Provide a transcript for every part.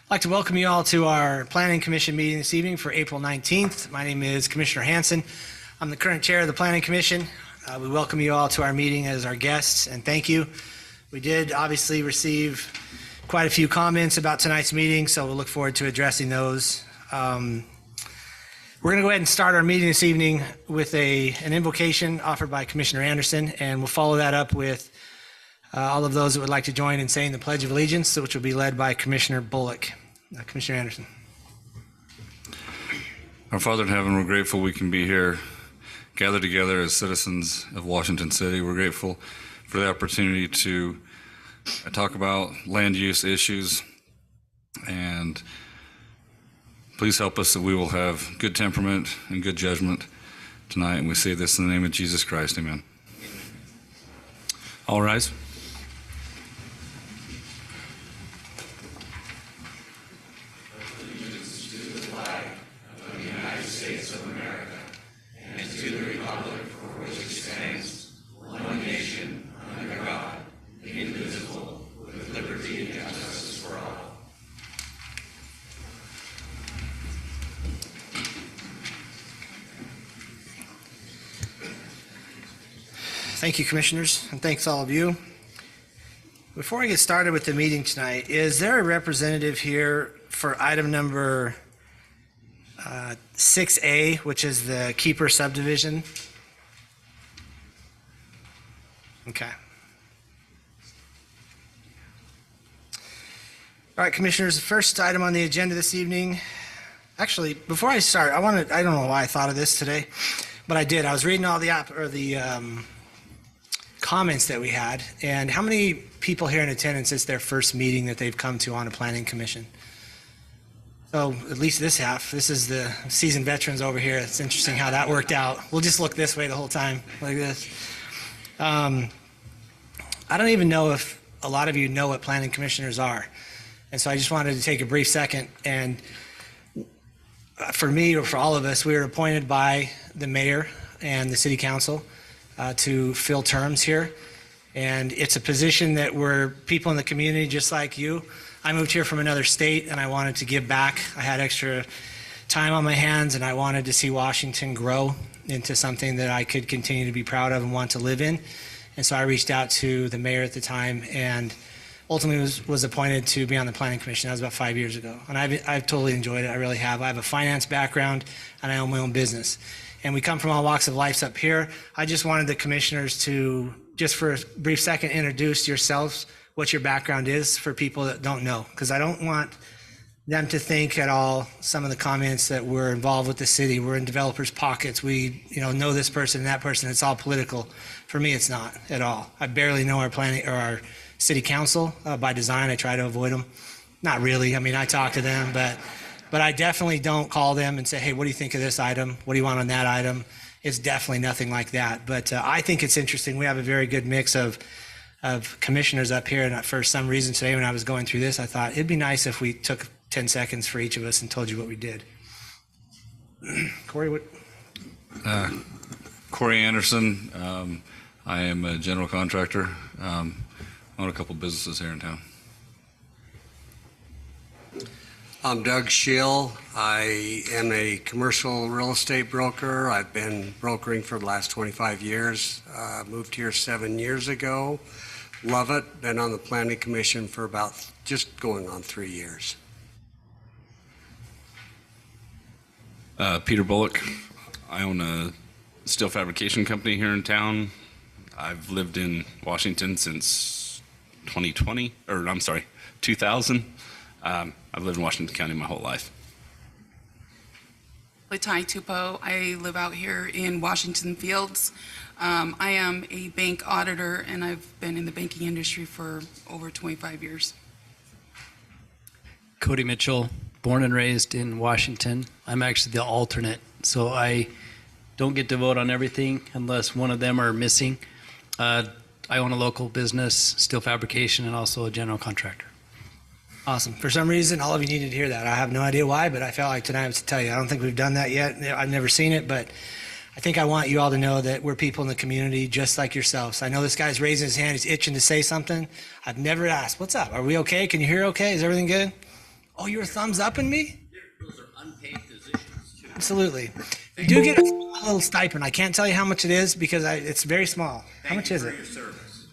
I'd like to welcome you all to our Planning Commission meeting this evening for April 19th. My name is Commissioner Hanson. I'm the current chair of the Planning Commission. We welcome you all to our meeting as our guests, and thank you. We did obviously receive quite a few comments about tonight's meeting, so we'll look forward to addressing those. We're going to go ahead and start our meeting this evening with an invocation offered by Commissioner Anderson, and we'll follow that up with all of those that would like to join in saying the Pledge of Allegiance, which will be led by Commissioner Bullock. Commissioner Anderson. Our Father in heaven, we're grateful we can be here, gathered together as citizens of Washington City. We're grateful for the opportunity to talk about land use issues, and please help us that we will have good temperament and good judgment tonight. And we say this in the name of Jesus Christ. Amen. All rise. Thank you, Commissioners, and thanks all of you. Before I get started with the meeting tonight, is there a representative here for item number 6A, which is the Keeper subdivision? Okay. All right, Commissioners, the first item on the agenda this evening. Actually, before I start, I don't know why I thought of this today, but I did. I was reading all the comments that we had, and how many people here in attendance, it's their first meeting that they've come to on a planning commission? So at least this half. This is the seasoned veterans over here. It's interesting how that worked out. We'll just look this way the whole time, like this. I don't even know if a lot of you know what planning commissioners are, and so I just wanted to take a brief second. And for me, or for all of us, we were appointed by the mayor and the city council to fill terms here, and it's a position that we're people in the community just like you. I moved here from another state and I wanted to give back. I had extra time on my hands and I wanted to see Washington grow into something that I could continue to be proud of and want to live in. And so I reached out to the mayor at the time and ultimately was appointed to be on the planning commission. That was about 5 years ago, and I've totally enjoyed it. I really have. I have a finance background and I own my own business. And we come from all walks of life up here. I just wanted the commissioners to, just for a brief second, introduce yourselves, what your background is for people that don't know. Because I don't want them to think at all, some of the comments that we're involved with the city, we're in developers' pockets, we know this person and that person, it's all political. For me, it's not at all. I barely know our planning or our city council by design. I try to avoid them. Not really. I mean, I talk to them, but I definitely don't call them and say, hey, what do you think of this item? What do you want on that item? It's definitely nothing like that. But I think it's interesting. We have a very good mix of commissioners up here. And for some reason today when I was going through this, I thought it'd be nice if we took 10 seconds for each of us and told you what we did. Corey, what? Corey Anderson. I am a general contractor. I own a couple businesses here in town. I'm Doug Schill. I am a commercial real estate broker. I've been brokering for the last 25 years. Moved here 7 years ago. Love it. Been on the planning commission for about just going on 3 years. Peter Bullock. I own a steel fabrication company here in town. I've lived in Washington since 2000. I've lived in Washington County my whole life. Latai Tupo. I live out here in Washington Fields. I am a bank auditor, and I've been in the banking industry for over 25 years. Cody Mitchell, born and raised in Washington. I'm actually the alternate, so I don't get to vote on everything unless one of them are missing. I own a local business, steel fabrication, and also a general contractor. Awesome. For some reason, all of you needed to hear that. I have no idea why, but I felt like tonight was to tell you. I don't think we've done that yet. I've never seen it, but I think I want you all to know that we're people in the community just like yourselves. I know this guy's raising his hand. He's itching to say something. I've never asked, what's up? Are we okay? Can you hear okay? Is everything good? Oh, you were thumbs up in me? Those are unpaid positions too. Absolutely. You do get a little stipend. I can't tell you how much it is because it's very small. How much is it? Your service.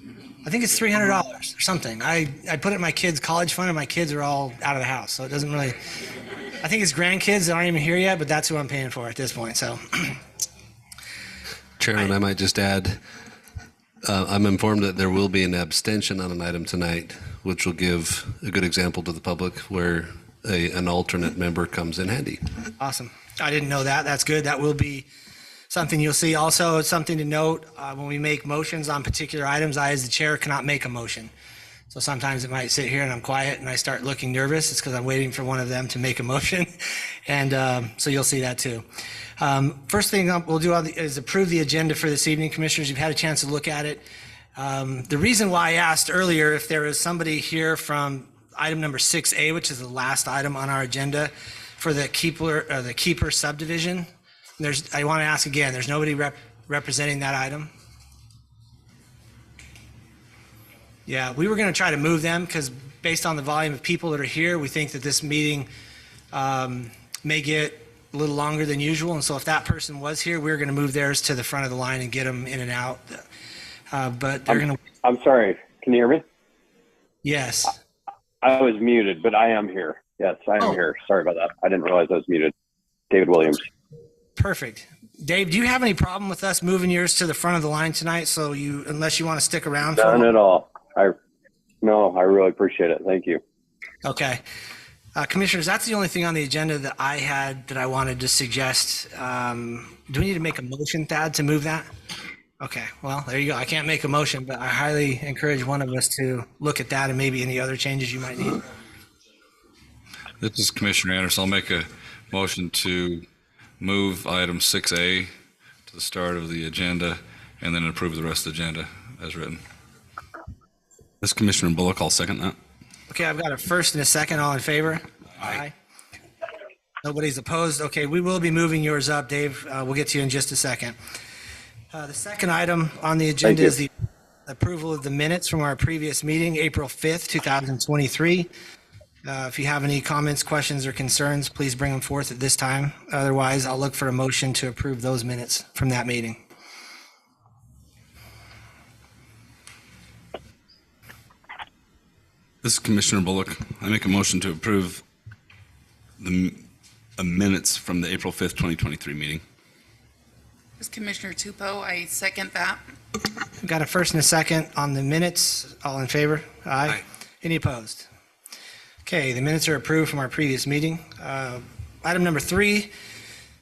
I think it's $300 or something. I put it in my kids' college fund, and my kids are all out of the house, so it doesn't really. I think it's grandkids that aren't even here yet, but that's who I'm paying for at this point. So, Chairman, I might just add, I'm informed that there will be an abstention on an item tonight, which will give a good example to the public where an alternate member comes in handy. awesome. I didn't know that. That's good. That will be something you'll see. Also, it's something to note when we make motions on particular items. I, as the chair, cannot make a motion. So sometimes it might sit here and I'm quiet and I start looking nervous. It's because I'm waiting for one of them to make a motion. And so you'll see that too. First thing we'll do is approve the agenda for this evening, Commissioners. You've had a chance to look at it. The reason why I asked earlier if there is somebody here from item number 6A, which is the last item on our agenda for the Keeper subdivision. I want to ask again, there's nobody representing that item? Yeah, we were going to try to move them because based on the volume of people that are here, we think that this meeting may get a little longer than usual. And so if that person was here, we were going to move theirs to the front of the line and get them in and out. But they're going to. I'm sorry. Can you hear me? Yes. I was muted, but I am here. Yes, I am here. Sorry about that. I didn't realize I was muted. David Williams. Perfect. Dave, do you have any problem with us moving yours to the front of the line tonight? So unless you want to stick around. None at all. No, I really appreciate it. Thank you. Okay. Commissioners, that's the only thing on the agenda that I had that I wanted to suggest. Do we need to make a motion, Thad, to move that? Okay, well, there you go. I can't make a motion, but I highly encourage one of us to look at that and maybe any other changes you might need. This is Commissioner Anderson. I'll make a motion to move item 6A to the start of the agenda and then approve the rest of the agenda as written. This is Commissioner Bullock. I'll second that. Okay, I've got a first and a second. All in favor? Aye. Nobody's opposed. Okay, we will be moving yours up, Dave. We'll get to you in just a second. The second item on the agenda is the approval of the minutes from our previous meeting, April 5th, 2023. If you have any comments, questions, or concerns, please bring them forth at this time. Otherwise, I'll look for a motion to approve those minutes from that meeting. This is Commissioner Bullock. I make a motion to approve the minutes from the April 5th, 2023 meeting. This is Commissioner Tupou. I second that. We've got a first and a second on the minutes. All in favor? Aye. Aye. Any opposed? Okay, the minutes are approved from our previous meeting. Item number 3,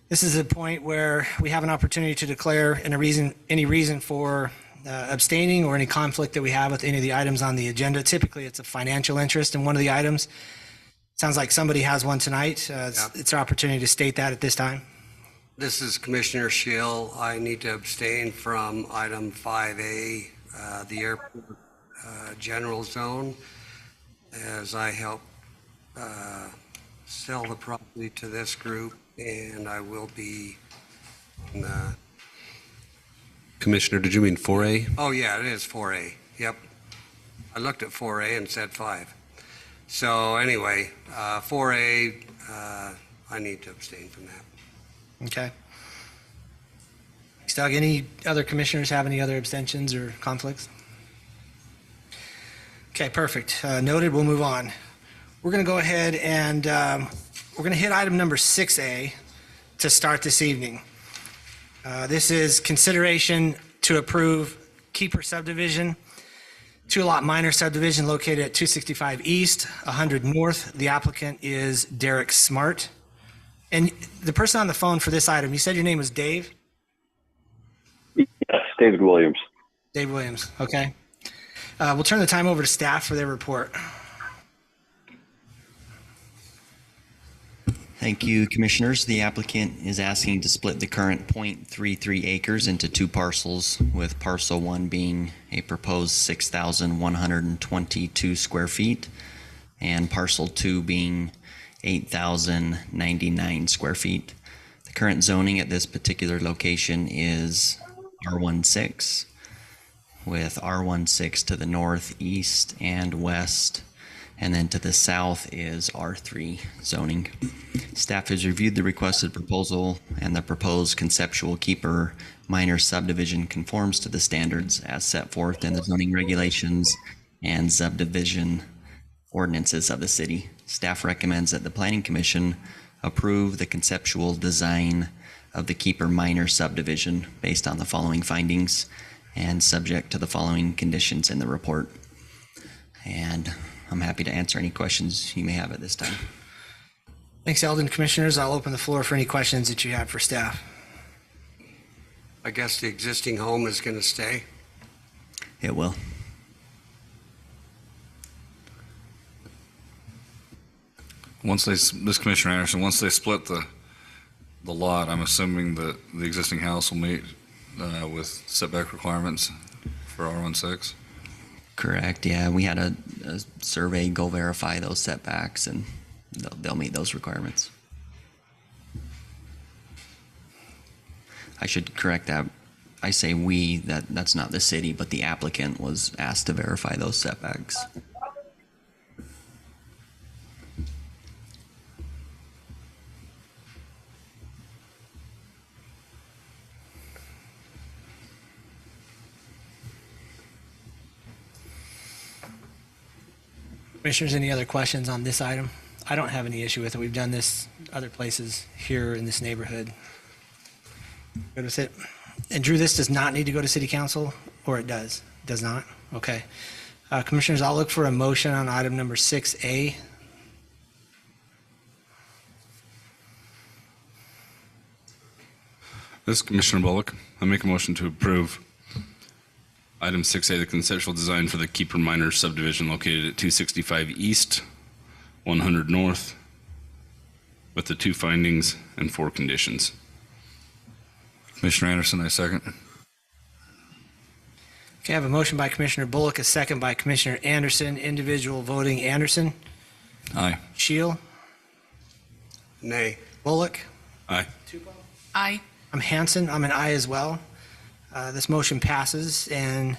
this is a point where we have an opportunity to declare any reason for abstaining or any conflict that we have with any of the items on the agenda. Typically, it's a financial interest in one of the items. Sounds like somebody has one tonight. It's our opportunity to state that at this time. This is Commissioner Schill. I need to abstain from item 5A, the airport general zone, as I help sell the property to this group, and I will be on the. Commissioner, did you mean 4A? Oh, yeah, it is 4A. Yep. I looked at 4A and said 5. So anyway, 4A, I need to abstain from that. Okay. Thanks, Doug. Any other commissioners have any other abstentions or conflicts? Okay, perfect. Noted. We'll move on. We're going to go ahead and we're going to hit item number 6A to start this evening. This is consideration to approve Keeper subdivision, 2-lot minor subdivision located at 265 East, 100 North. The applicant is Derek Smart. And the person on the phone for this item, you said your name was Dave? Yes, David Williams. Dave Williams, okay. We'll turn the time over to staff for their report. Thank you, Commissioners. The applicant is asking to split the current 0.33 acres into 2 parcels, with parcel 1 being a proposed 6,122 square feet, and parcel 2 being 8,099 square feet. The current zoning at this particular location is R16, with R16 to the north, east, and west, And then to the south is R3 zoning. Staff has reviewed the requested proposal, and the proposed conceptual keeper minor subdivision conforms to the standards as set forth in the zoning regulations and subdivision ordinances of the city. Staff recommends that the Planning Commission approve the conceptual design of the keeper minor subdivision based on the following findings and subject to the following conditions in the report. And I'm happy to answer any questions you may have at this time. Thanks, Eldon. Commissioners, I'll open the floor for any questions that you have for staff. I guess the existing home is going to stay. It will. This Commissioner Anderson, once they split the lot, I'm assuming that the existing house will meet with setback requirements for R16? Correct. Yeah, we had a survey go verify those setbacks, and they'll meet those requirements. I should correct that. I say we, that's not the city, but the applicant was asked to verify those setbacks. Commissioners, any other questions on this item? I don't have any issue with it. We've done this other places here in this neighborhood. Good with it? And Drew, this does not need to go to city council, or it does? Does not? Okay. Commissioners, I'll look for a motion on item number 6A. This is Commissioner Bullock. I make a motion to approve item 6A, the conceptual design for the Keeper Minor subdivision located at 265 East, 100 North, with the 2 findings and 4 conditions. Commissioner Anderson, I second. Okay, I have a motion by Commissioner Bullock, a second by Commissioner Anderson. Individual voting: Anderson, Aye. Shield, Nay. Bullock, Aye. Aye. I'm Hanson. I'm an aye as well. This motion passes and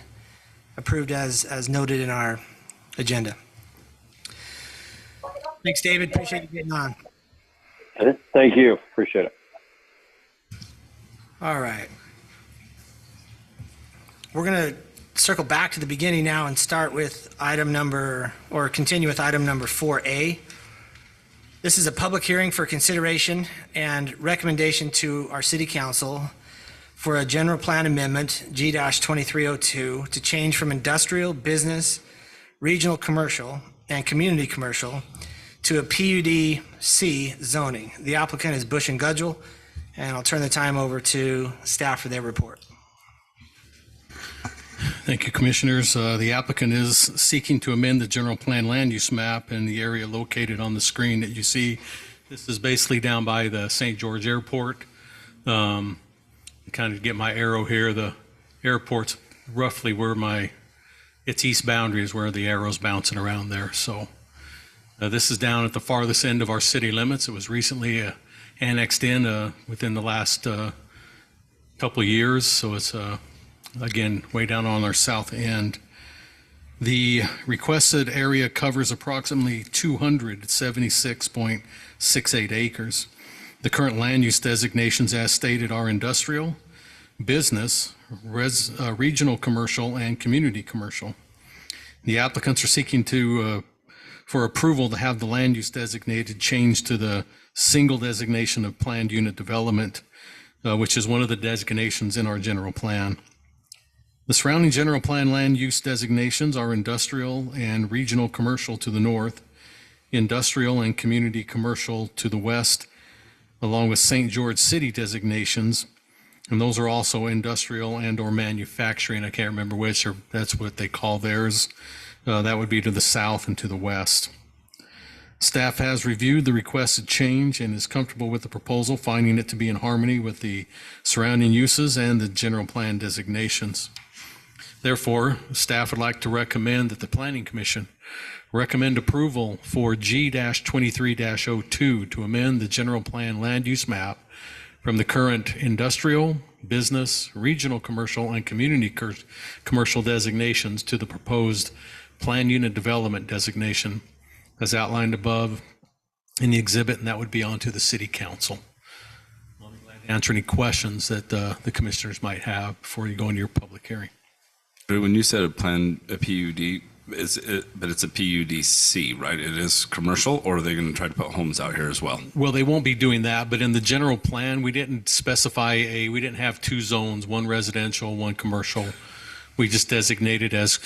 approved as noted in our agenda. Thanks, David. Appreciate you getting on. Thank you. Appreciate it. All right. We're going to circle back to the beginning now and start with continue with item number 4A. This is a public hearing for consideration and recommendation to our city council for a general plan amendment, G-2302, to change from industrial, business, regional commercial, and community commercial to a PUD-C zoning. The applicant is Bush and Gudgel, and I'll turn the time over to staff for their report. Thank you, Commissioners. The applicant is seeking to amend the general plan land use map in the area located on the screen that you see. This is basically down by the St. George Airport. Kind of get my arrow here. The airport's roughly where its east boundary is, where the arrow's bouncing around there. So this is down at the farthest end of our city limits. It was recently annexed in within the last couple of years. So it's again way down on our south end. The requested area covers approximately 276.68 acres. The current land use designations as stated are industrial, business, regional commercial, and community commercial. The applicants are seeking for approval to have the land use designated changed to the single designation of planned unit development, which is one of the designations in our general plan. The surrounding general plan land use designations are industrial and regional commercial to the north, industrial and community commercial to the west, along with St. George City designations, and those are also industrial and or manufacturing. I can't remember which, or that's what they call theirs. That would be to the south and to the west. Staff has reviewed the requested change and is comfortable with the proposal, finding it to be in harmony with the surrounding uses and the general plan designations. Therefore, staff would like to recommend that the Planning Commission recommend approval for G-23-02 to amend the general plan land use map from the current industrial, business, regional commercial, and community commercial designations to the proposed planned unit development designation as outlined above in the exhibit, and that would be on to the city council. I'll be glad to answer any questions that the commissioners might have before you go into your public hearing. But when you said a PUD, but it's a PUDC, right? It is commercial, or are they going to try to put homes out here as well? Well, they won't be doing that, but in the general plan, we didn't specify we didn't have two zones, one residential, one commercial. We just designated as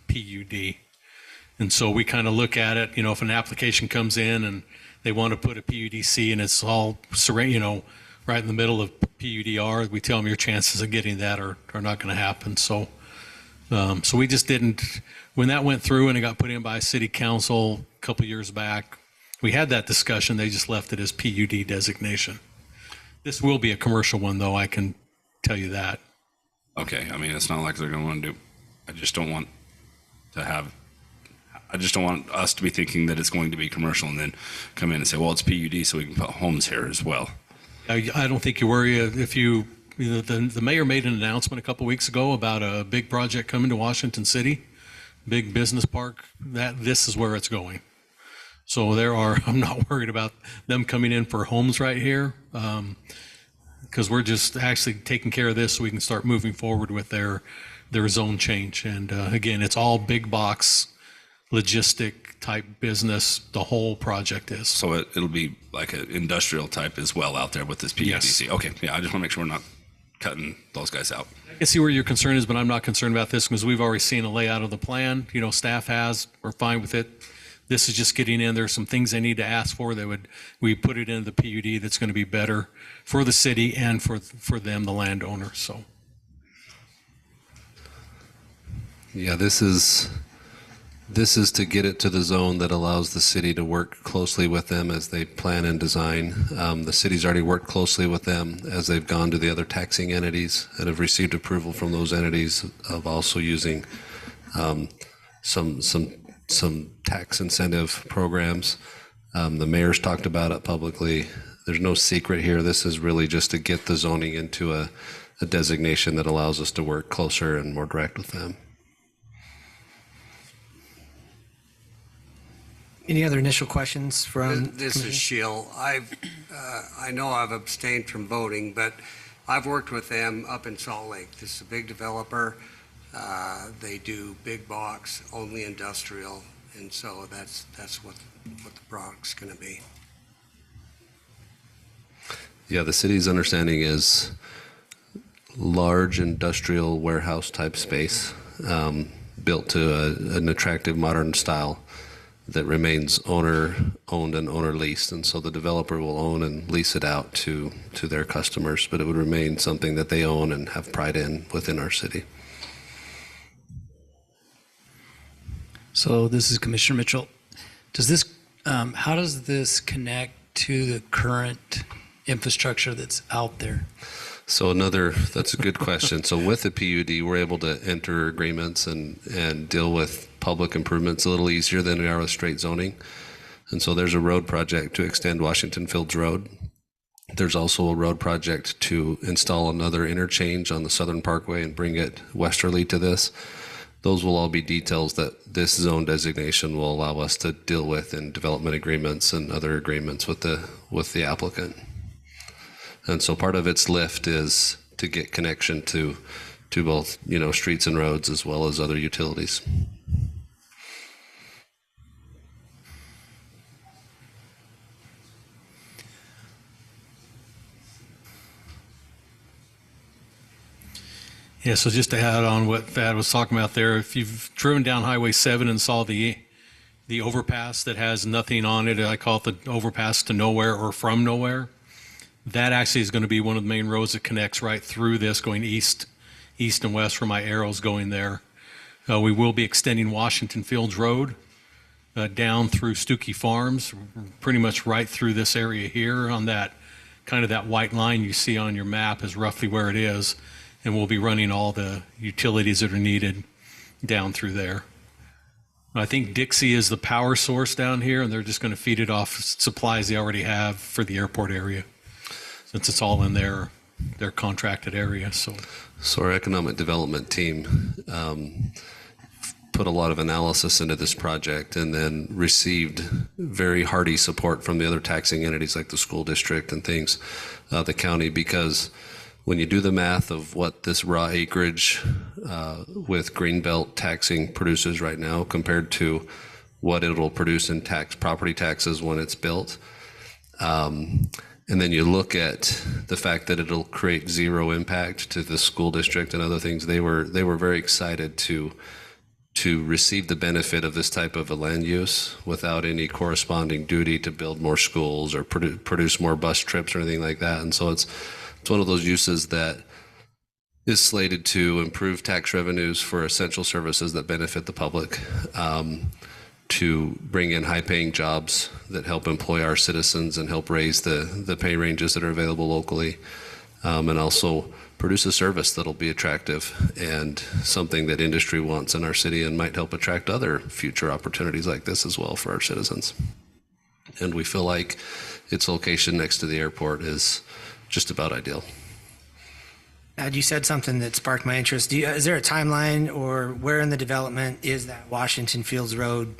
PUD. And so we kind of look at it, if an application comes in and they want to put a PUDC and it's all, right in the middle of PUDR, we tell them your chances of getting that are not going to happen. So we just didn't, when that went through and it got put in by city council a couple years back, we had that discussion. They just left it as PUD designation. This will be a commercial one, though, I can tell you that. Okay, I mean, it's not like they're going to want to do, I just don't want us to be thinking that it's going to be commercial and then come in and say, well, it's PUD, so we can put homes here as well. I don't think you worry if the mayor made an announcement a couple weeks ago about a big project coming to Washington City, big business park, that this is where it's going. So I'm not worried about them coming in for homes right here, because we're just actually taking care of this so we can start moving forward with their zone change. And again, it's all big box, logistic type business, the whole project is. So it'll be like an industrial type as well out there with this PUDC. Yes. Okay, yeah, I just want to make sure we're not cutting those guys out. I can see where your concern is, but I'm not concerned about this because we've already seen a layout of the plan. Staff has, we're fine with it. This is just getting in. There's some things they need to ask for we put it into the PUD that's going to be better for the city and for them, the landowner. So. Yeah, this is to get it to the zone that allows the city to work closely with them as they plan and design. The city's already worked closely with them as they've gone to the other taxing entities and have received approval from those entities of also using some tax incentive programs. The mayor's talked about it publicly. There's no secret here. This is really just to get the zoning into a designation that allows us to work closer and more direct with them. Any other initial questions from? This is Shiel. I know I've abstained from voting, but I've worked with them up in Salt Lake. This is a big developer. They do big box, only industrial, and so that's what the product's going to be. Yeah, the city's understanding is large industrial warehouse type space built to an attractive modern style that remains owner owned and owner leased. And so the developer will own and lease it out to their customers, but it would remain something that they own and have pride in within our city. So this is Commissioner Mitchell. How does this connect to the current infrastructure that's out there? So that's a good question. So with the PUD, we're able to enter agreements and deal with public improvements a little easier than we are with straight zoning. And so there's a road project to extend Washington Fields Road. There's also a road project to install another interchange on the Southern Parkway and bring it westerly to this. Those will all be details that this zone designation will allow us to deal with in development agreements and other agreements with the applicant. And so part of its lift is to get connection to both, streets and roads as well as other utilities. Yeah, so just to add on what Thad was talking about there, if you've driven down Highway 7 and saw the overpass that has nothing on it, I call it the overpass to nowhere or from nowhere, that actually is going to be one of the main roads that connects right through this, going east and west where my arrow's going there. We will be extending Washington Fields Road down through Stookie Farms, pretty much right through this area here on that white line you see on your map is roughly where it is. And we'll be running all the utilities that are needed down through there. I think Dixie is the power source down here, and they're just going to feed it off supplies they already have for the airport area, since it's all in their contracted area. So our economic development team put a lot of analysis into this project and then received very hearty support from the other taxing entities like the school district and things, the county, because when you do the math of what this raw acreage with Greenbelt taxing produces right now compared to what it'll produce in property taxes when it's built, and then you look at the fact that it'll create zero impact to the school district and other things, they were very excited to receive the benefit of this type of a land use without any corresponding duty to build more schools or produce more bus trips or anything like that. And so it's one of those uses that is slated to improve tax revenues for essential services that benefit the public, to bring in high-paying jobs that help employ our citizens and help raise the pay ranges that are available locally, and also produce a service that'll be attractive and something that industry wants in our city and might help attract other future opportunities like this as well for our citizens. And we feel like its location next to the airport is just about ideal. You said something that sparked my interest. Is there a timeline, or where in the development is that Washington Fields Road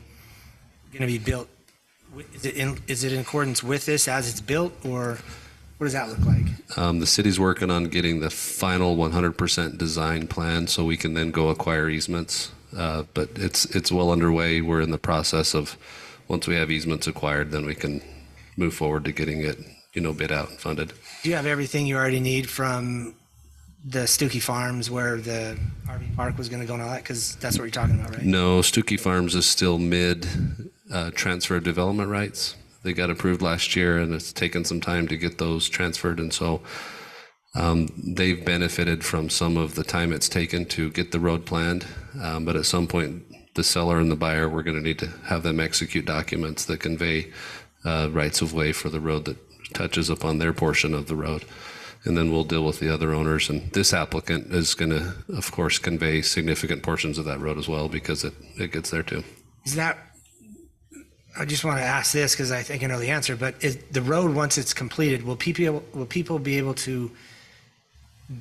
going to be built? Is it in accordance with this as it's built, or what does that look like? The city's working on getting the final 100% design plan so we can then go acquire easements. But it's well underway. We're in the process of, once we have easements acquired, then we can move forward to getting it, bid out and funded. Do you have everything you already need from the Stuckey Farms where the RV park was going to go and all that? Because that's what you're talking about, right? No, Stuckey Farms is still mid transfer of development rights. They got approved last year, and it's taken some time to get those transferred. And so they've benefited from some of the time it's taken to get the road planned. But at some point, the seller and the buyer, we're going to need to have them execute documents that convey rights of way for the road that touches upon their portion of the road. And then we'll deal with the other owners. And this applicant is going to, of course, convey significant portions of that road as well, because it gets there too. I just want to ask this because I think I know the answer, but is the road, once it's completed, will people be able to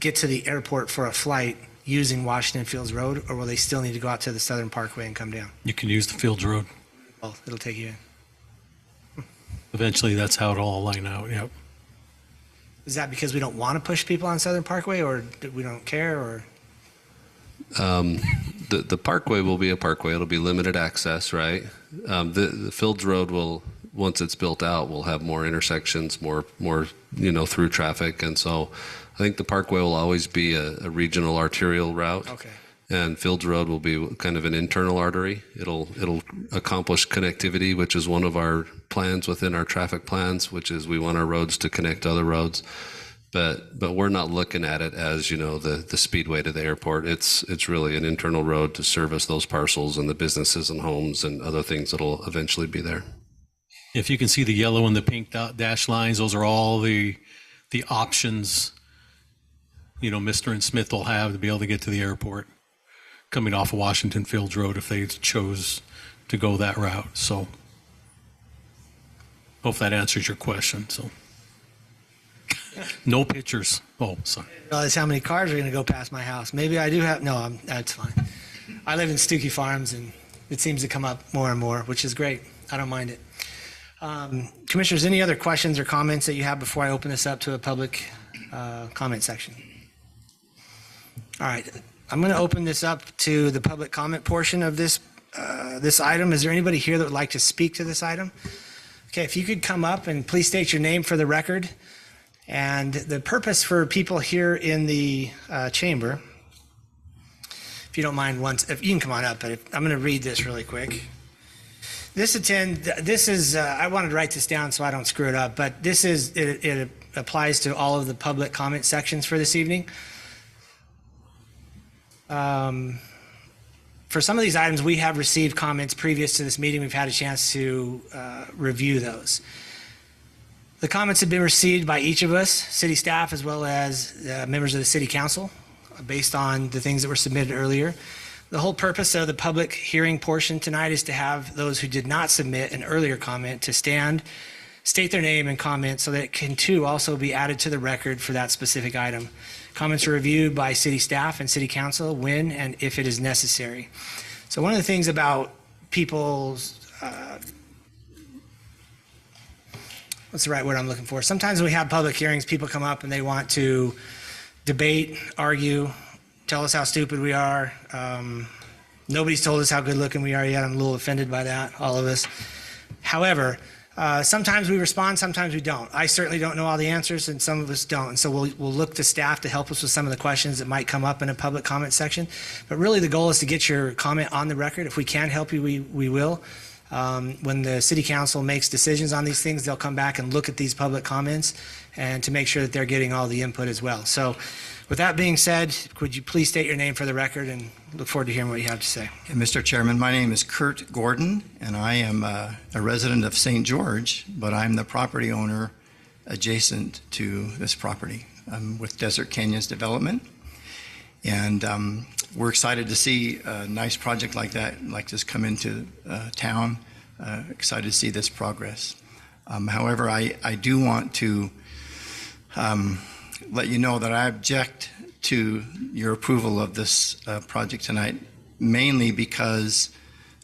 get to the airport for a flight using Washington Fields Road, or will they still need to go out to the Southern Parkway and come down? You can use the Fields Road. Well, it'll take you in. Eventually, that's how it all line out, yep. Is that because we don't want to push people on Southern Parkway, or we don't care, or? The parkway will be a parkway. It'll be limited access, right? The Fields Road will, once it's built out, will have more intersections, more through traffic. And so I think the parkway will always be a regional arterial route. Okay. And Fields Road will be kind of an internal artery. It'll accomplish connectivity, which is one of our plans within our traffic plans, which is we want our roads to connect to other roads. But we're not looking at it as, the speedway to the airport. It's really an internal road to service those parcels and the businesses and homes and other things that'll eventually be there. If you can see the yellow and the pink dash lines, those are all the options, Mr. and Smith will have to be able to get to the airport coming off of Washington Fields Road if they chose to go that route. So hope that answers your question. So no pictures. Oh, sorry. I didn't realize how many cars are going to go past my house. Maybe I do have, no, that's fine. I live in Stuckey Farms, and it seems to come up more and more, which is great. I don't mind it. Commissioners, any other questions or comments that you have before I open this up to a public comment section? All right. I'm going to open this up to the public comment portion of this item. Is there anybody here that would like to speak to this item? Okay, if you could come up and please state your name for the record. And the purpose for people here in the chamber, if you don't mind, if you can come on up, but I'm going to read this really quick. This is, I wanted to write this down so I don't screw it up, but it applies to all of the public comment sections for this evening. For some of these items, we have received comments previous to this meeting. We've had a chance to review those. The comments have been received by each of us, city staff, as well as members of the city council, based on the things that were submitted earlier. The whole purpose of the public hearing portion tonight is to have those who did not submit an earlier comment to stand, state their name and comment so that it can too also be added to the record for that specific item. Comments are reviewed by city staff and city council when and if it is necessary. So one of the things about people's, what's the right word I'm looking for? Sometimes when we have public hearings, people come up and they want to debate, argue, tell us how stupid we are. Nobody's told us how good looking we are yet. I'm a little offended by that, all of us. However, sometimes we respond, sometimes we don't. I certainly don't know all the answers, and some of us don't. And so we'll look to staff to help us with some of the questions that might come up in a public comment section. But really the goal is to get your comment on the record. If we can help you, we will. When the city council makes decisions on these things, they'll come back and look at these public comments and to make sure that they're getting all the input as well. So with that being said, could you please state your name for the record, and look forward to hearing what you have to say. Mr. Chairman, my name is Kurt Gordon, and I am a resident of St. George, but I'm the property owner adjacent to this property. I'm with Desert Canyons Development, and we're excited to see a nice project like this come into town. Excited to see this progress. However, I do want to let you know that I object to your approval of this project tonight, mainly because,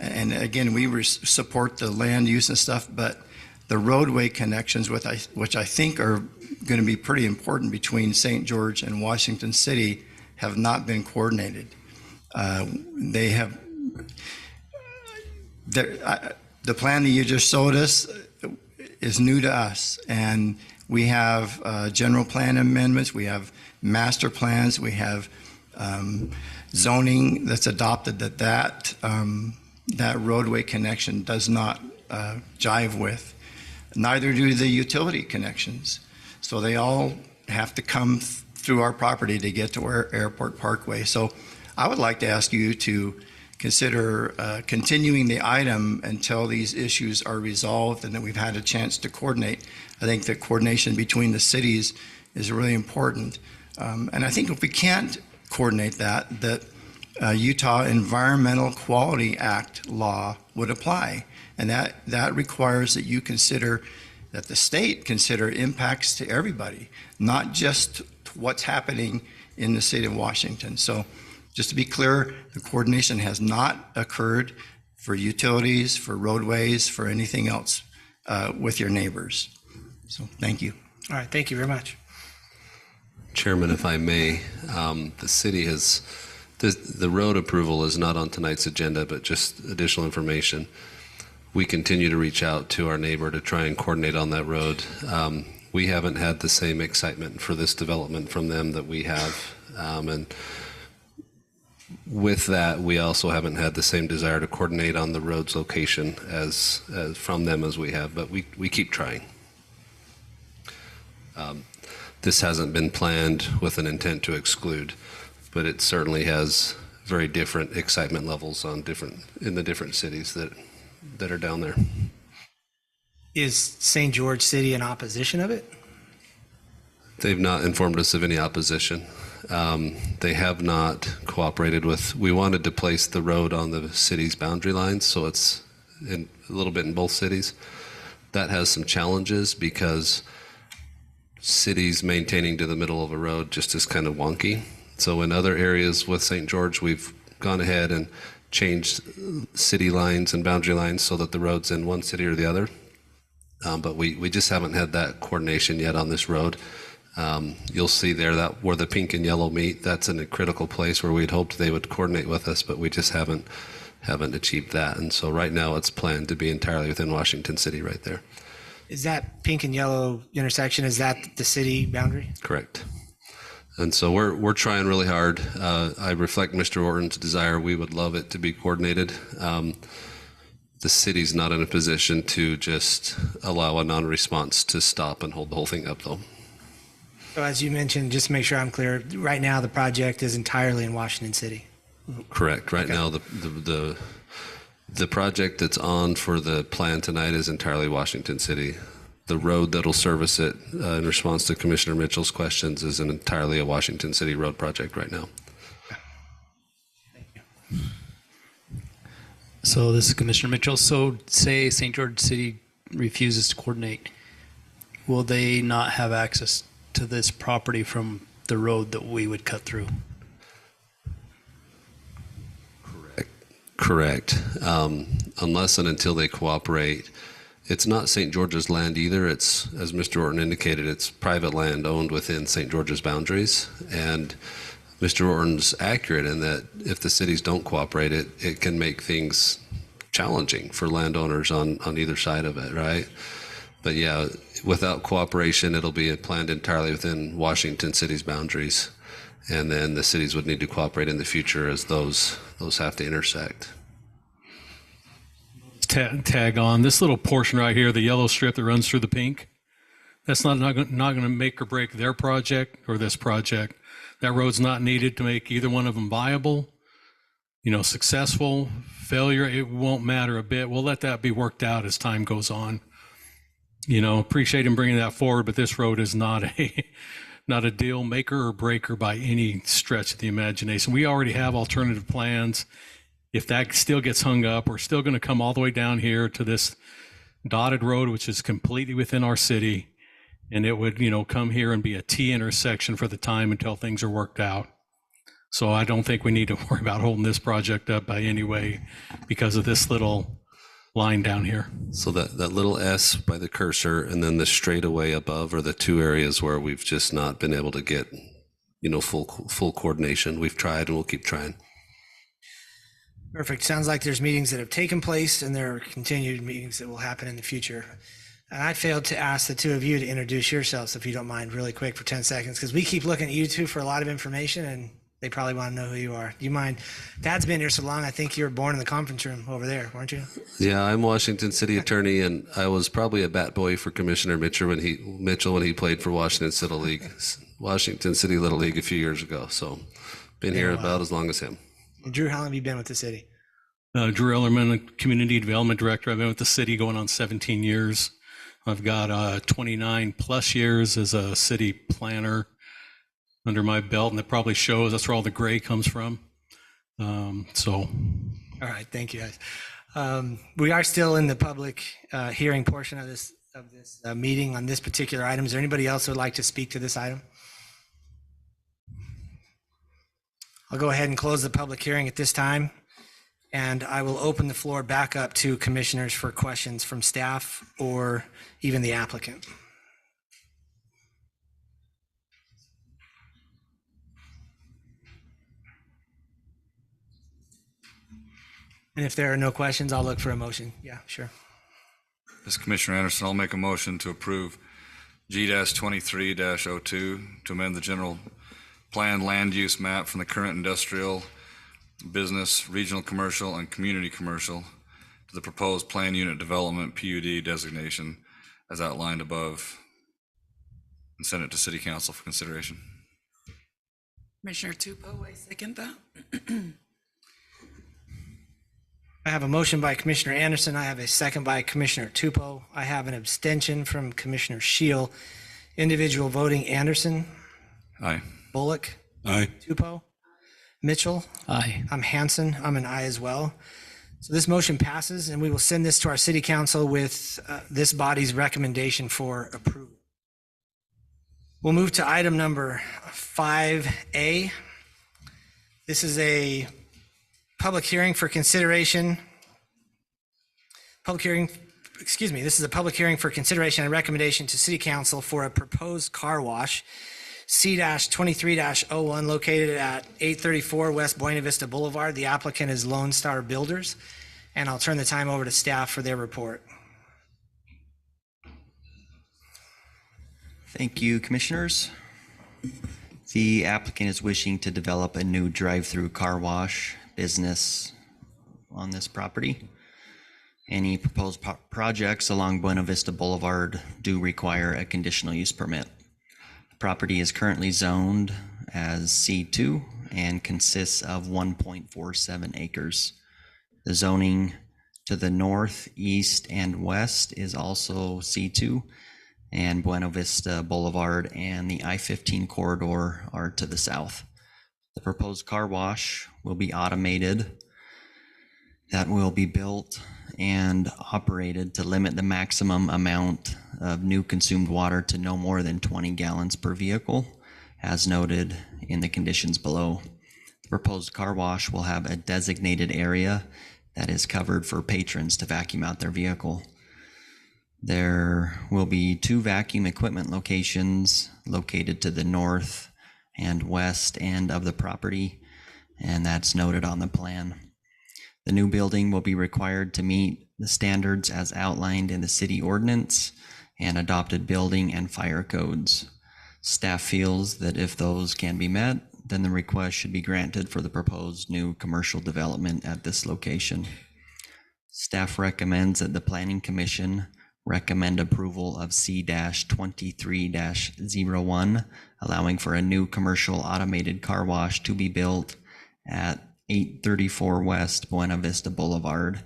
and again, we support the land use and stuff, but the roadway connections, which I think are going to be pretty important between St. George and Washington City, have not been coordinated. They have, the plan that you just showed us is new to us, and we have general plan amendments, we have master plans, we have zoning that's adopted that roadway connection does not jive with. Neither do the utility connections. So they all have to come through our property to get to our Airport Parkway. So I would like to ask you to consider continuing the item until these issues are resolved and that we've had a chance to coordinate. I think the coordination between the cities is really important. And I think if we can't coordinate that Utah Environmental Quality Act law would apply. And that requires that you consider, that the state consider impacts to everybody, not just what's happening in the state of Washington. So just to be clear, the coordination has not occurred for utilities, for roadways, for anything else with your neighbors. So thank you. All right, thank you very much. Chairman, if I may, the city has, the road approval is not on tonight's agenda, but just additional information. We continue to reach out to our neighbor to try and coordinate on that road. We haven't had the same excitement for this development from them that we have. And with that, we also haven't had the same desire to coordinate on the road's location as from them as we have, but we keep trying. This hasn't been planned with an intent to exclude, but it certainly has very different excitement levels on in the different cities that are down there. Is St. George City in opposition of it? They've not informed us of any opposition. They have not cooperated with, we wanted to place the road on the city's boundary lines, so it's a little bit in both cities. That has some challenges because cities maintaining to the middle of a road just is kind of wonky. So in other areas with St. George, we've gone ahead and changed city lines and boundary lines so that the road's in one city or the other. But we just haven't had that coordination yet on this road. You'll see there that where the pink and yellow meet, that's in a critical place where we'd hoped they would coordinate with us, but we just haven't achieved that. And so right now it's planned to be entirely within Washington City right there. Is that pink and yellow intersection, is that the city boundary? Correct. And so we're trying really hard. I reflect Mr. Orton's desire. We would love it to be coordinated. The city's not in a position to just allow a non-response to stop and hold the whole thing up, though. So as you mentioned, just to make sure I'm clear, right now the project is entirely in Washington City. Correct. Right now, the project that's on for the plan tonight is entirely Washington City. The road that'll service it in response to Commissioner Mitchell's questions is entirely a Washington City road project right now. Thank you. So this is Commissioner Mitchell. So say St. George City refuses to coordinate, will they not have access to this property from the road that we would cut through? Correct. Correct. Unless and until they cooperate. It's not St. George's land either. It's, as Mr. Orton indicated, it's private land owned within St. George's boundaries. And Mr. Orton's accurate in that if the cities don't cooperate, it can make things challenging for landowners on either side of it, right? But yeah, without cooperation, it'll be planned entirely within Washington City's boundaries. And then the cities would need to cooperate in the future as those have to intersect. Tag on this little portion right here, the yellow strip that runs through the pink. That's not going to make or break their project or this project. That road's not needed to make either one of them viable. Successful, failure, it won't matter a bit. We'll let that be worked out as time goes on. Appreciate him bringing that forward, but this road is not a deal maker or breaker by any stretch of the imagination. We already have alternative plans. If that still gets hung up, we're still going to come all the way down here to this dotted road, which is completely within our city. And it would, come here and be a T intersection for the time until things are worked out. So I don't think we need to worry about holding this project up by any way because of this little line down here. So that little S by the cursor and then the straightaway above are the two areas where we've just not been able to get, full coordination. We've tried and we'll keep trying. Perfect. Sounds like there's meetings that have taken place and there are continued meetings that will happen in the future. And I failed to ask the two of you to introduce yourselves, if you don't mind, really quick for 10 seconds, because we keep looking at you two for a lot of information and they probably want to know who you are. Do you mind? Dad's been here so long, I think you were born in the conference room over there, weren't you? Yeah, I'm Washington City Attorney, and I was probably a bat boy for Commissioner Mitchell when he played for Washington City Little League a few years ago. So been here about as long as him. Drew, how long have you been with the city? Drew Ellerman, Community Development Director. I've been with the city going on 17 years. I've got 29 plus years as a city planner under my belt, and that probably shows. That's where all the gray comes from. All right, thank you guys. We are still in the public hearing portion of this meeting on this particular item. Is there anybody else who would like to speak to this item? I'll go ahead and close the public hearing at this time, and I will open the floor back up to commissioners for questions from staff or even the applicant. And if there are no questions, I'll look for a motion. Yeah, sure. This is Commissioner Anderson. I'll make a motion to approve G-23-02 to amend the general plan land use map from the current industrial, business, regional commercial, and community commercial to the proposed plan unit development PUD designation as outlined above, and send it to City Council for consideration. Commissioner Tupou, I second that. I have a motion by Commissioner Anderson. I have a second by Commissioner Tupou. I have an abstention from Commissioner Shield. Individual voting: Anderson. Aye. Bullock. Aye. Tupou. Mitchell. Aye. I'm Hanson. I'm an aye as well. So this motion passes, and we will send this to our City Council with this body's recommendation for approval. We'll move to item number 5A. This is a public hearing for consideration. This is a public hearing for consideration and recommendation to City Council for a proposed car wash, C-23-01, located at 834 West Buena Vista Boulevard. The applicant is Lone Star Builders, and I'll turn the time over to staff for their report. Thank you, commissioners. The applicant is wishing to develop a new drive-through car wash business on this property. Any proposed projects along Buena Vista Boulevard do require a conditional use permit. The property is currently zoned as C2 and consists of 1.47 acres. The zoning to the north, east, and west is also C2, and Buena Vista Boulevard and the I-15 corridor are to the south. The proposed car wash will be automated. That will be built and operated to limit the maximum amount of new consumed water to no more than 20 gallons per vehicle, as noted in the conditions below. The proposed car wash will have a designated area that is covered for patrons to vacuum out their vehicle. There will be 2 vacuum equipment locations located to the north and west end of the property, and that's noted on the plan. The new building will be required to meet the standards as outlined in the city ordinance and adopted building and fire codes. Staff feels that if those can be met, then the request should be granted for the proposed new commercial development at this location. Staff recommends that the Planning Commission recommend approval of C-23-01, allowing for a new commercial automated car wash to be built at 834 West Buena Vista Boulevard,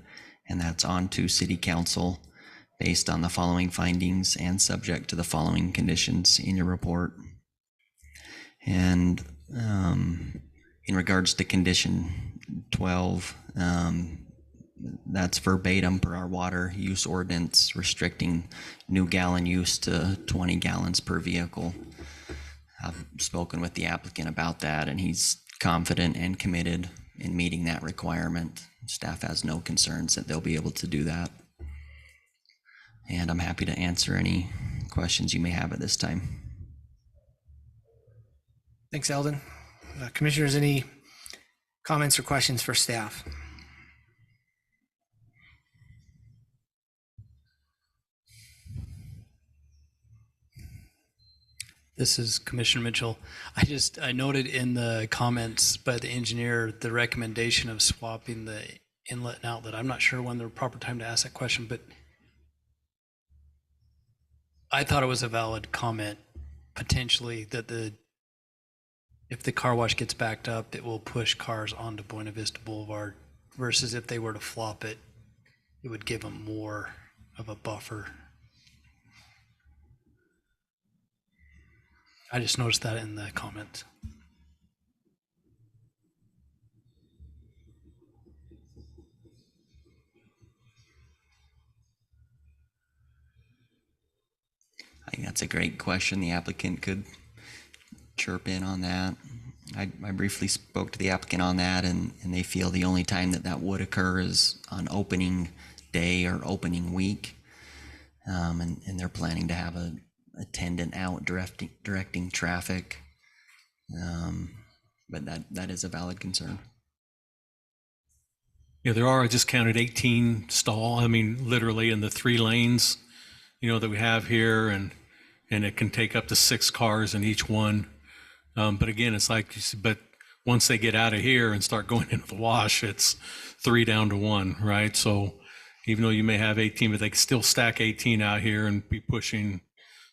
and that's on to City Council based on the following findings and subject to the following conditions in your report. And in regards to condition 12, that's verbatim per our water use ordinance restricting new gallon use to 20 gallons per vehicle. I've spoken with the applicant about that, and he's confident and committed in meeting that requirement. Staff has no concerns that they'll be able to do that. And I'm happy to answer any questions you may have at this time. Thanks, Eldon. Commissioners, any comments or questions for staff? This is Commissioner Mitchell. I noted in the comments by the engineer, the recommendation of swapping the inlet and outlet. I'm not sure when the proper time to ask that question, but I thought it was a valid comment, potentially, that if the car wash gets backed up, it will push cars onto Buena Vista Boulevard, versus if they were to flop it, it would give them more of a buffer. I just noticed that in the comments. I think that's a great question. The applicant could chirp in on that. I briefly spoke to the applicant on that, and they feel the only time that would occur is on opening day or opening week. And they're planning to have a attendant out directing traffic. But that is a valid concern. Yeah, there are, I just counted 18 literally in the 3 lanes, that we have here, and it can take up to 6 cars in each one. But again, it's like, but once they get out of here and start going into the wash, it's 3 down to 1, right? So even though you may have 18, but they can still stack 18 out here and be pushing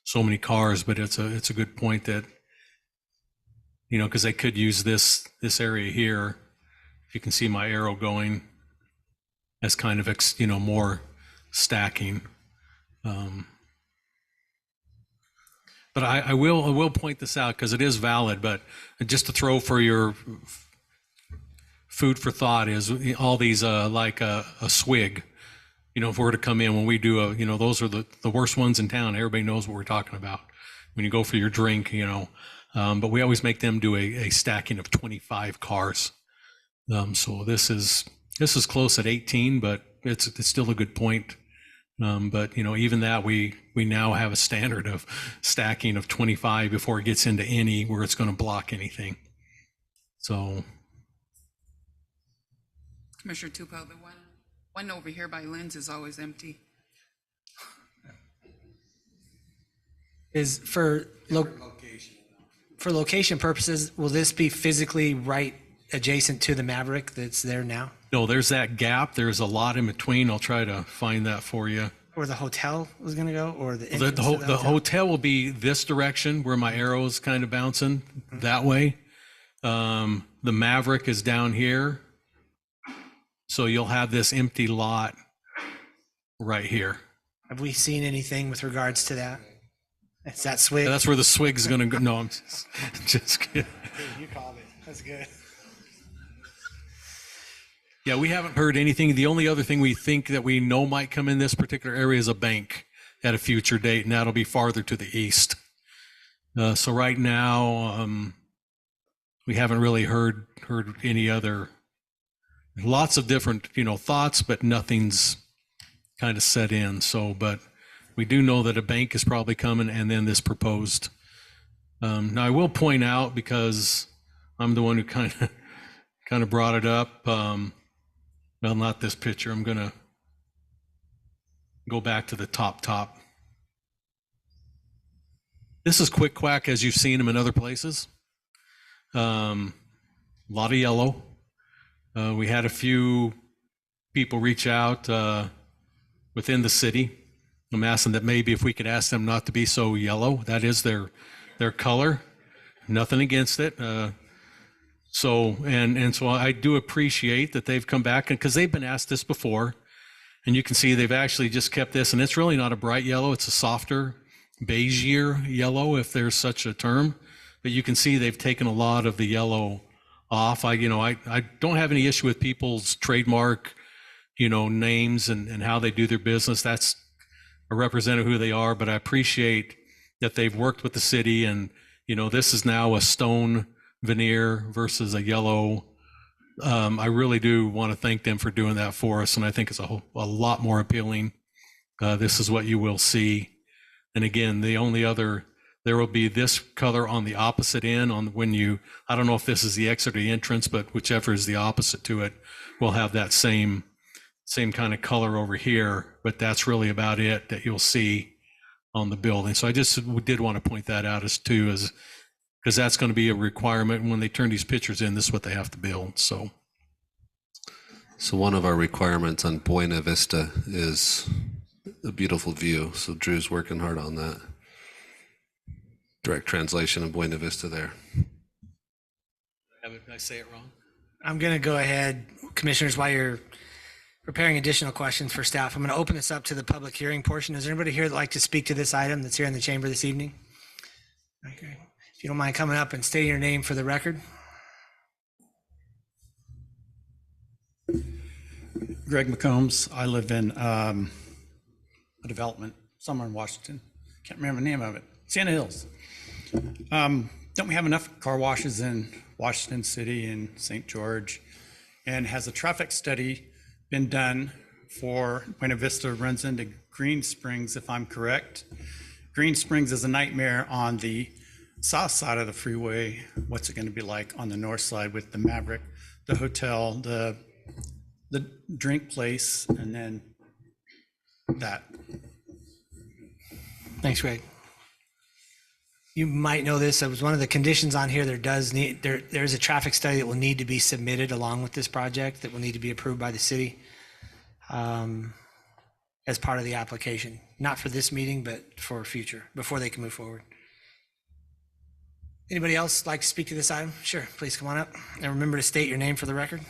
so many cars. But it's a good point that, because they could use this area here, if you can see my arrow going, as kind of more stacking. But I will point this out because it is valid. But just to throw for your food for thought is all these like a swig. If we were to come in when we do those are the worst ones in town. Everybody knows what we're talking about when you go for your drink. But we always make them do a stacking of 25 cars. So this is close at 18, but it's still a good point. But even that we now have a standard of stacking of 25 before it gets into any where it's going to block anything. So, Commissioner Tupel, the one over here by Lynn's is always empty. Is for location purposes, will this be physically right adjacent to the Maverick that's there now? No, there's that gap. There's a lot in between. I'll try to find that for you. Or the hotel was going to go, or the The hotel will be this direction where my arrow is kind of bouncing that way. The Maverick is down here. So you'll have this empty lot right here. Have we seen anything with regards to that? It's that swig. That's where the swig's going to go. No, I'm just kidding. You called it. That's good. Yeah, we haven't heard anything. The only other thing we think that we know might come in this particular area is a bank at a future date, and that'll be farther to the east. So right now, we haven't really heard any other, lots of different, thoughts, but nothing's kind of set in. So, but we do know that a bank is probably coming, and then this proposed. Now I will point out, because I'm the one who kind of brought it up. Well, not this picture. I'm going to go back to the top. This is Quick Quack as you've seen them in other places. A lot of yellow. We had a few people reach out within the city. I'm asking that maybe if we could ask them not to be so yellow. That is their color. Nothing against it. So I do appreciate that they've come back, because they've been asked this before, and you can see they've actually just kept this, and it's really not a bright yellow. It's a softer beigeier yellow, if there's such a term. But you can see they've taken a lot of the yellow off. I don't have any issue with people's trademark, names and how they do their business. That's a representative of who they are. But I appreciate that they've worked with the city, and this is now a stone veneer versus a yellow. I really do want to thank them for doing that for us, and I think it's a lot more appealing. This is what you will see. And again, there will be this color on the opposite end I don't know if this is the exit or the entrance, but whichever is the opposite to it, will have that same kind of color over here. But that's really about it that you'll see on the building. So I just did want to point that out because that's going to be a requirement when they turn these pictures in. This is what they have to build. So one of our requirements on Buena Vista is a beautiful view. So Drew's working hard on that. Direct translation of Buena Vista there. Did I say it wrong? I'm going to go ahead, Commissioners, while you're preparing additional questions for staff, I'm going to open this up to the public hearing portion. Is there anybody here that'd like to speak to this item that's here in the chamber this evening? Okay. If you don't mind coming up and stating your name for the record. Greg McCombs. I live in a development somewhere in Washington. Can't remember the name of it. Santa Hills. Don't we have enough car washes in Washington City and St. George? And has a traffic study been done for Buena Vista runs into Green Springs, if I'm correct? Green Springs is a nightmare on the south side of the freeway. What's it going to be like on the north side with the Maverick, the hotel, the drink place, and then that? Thanks, Greg. You might know this. It was one of the conditions on here. There's a traffic study that will need to be submitted along with this project that will need to be approved by the city as part of the application. Not for this meeting, but for future, before they can move forward. Anybody else like to speak to this item? Sure, please come on up. And remember to state your name for the record.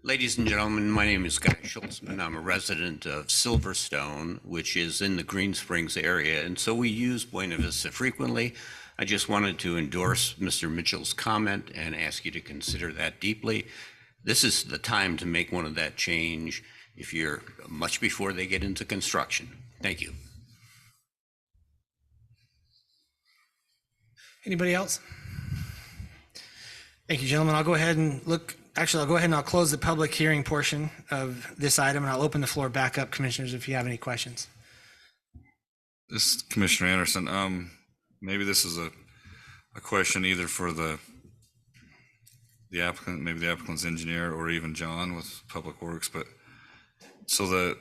Ladies and gentlemen, my name is Guy Schultzman. I'm a resident of Silverstone, which is in the Green Springs area, and so we use Buena Vista frequently. I just wanted to endorse Mr. Mitchell's comment and ask you to consider that deeply. This is the time to make one of that change if you're much before they get into construction. Thank you. Anybody else? Thank you, gentlemen. I'll go ahead and I'll close the public hearing portion of this item, and I'll open the floor back up, Commissioners, if you have any questions. This is Commissioner Anderson. Maybe this is a question either for the applicant, maybe the applicant's engineer, or even John with Public Works. But so the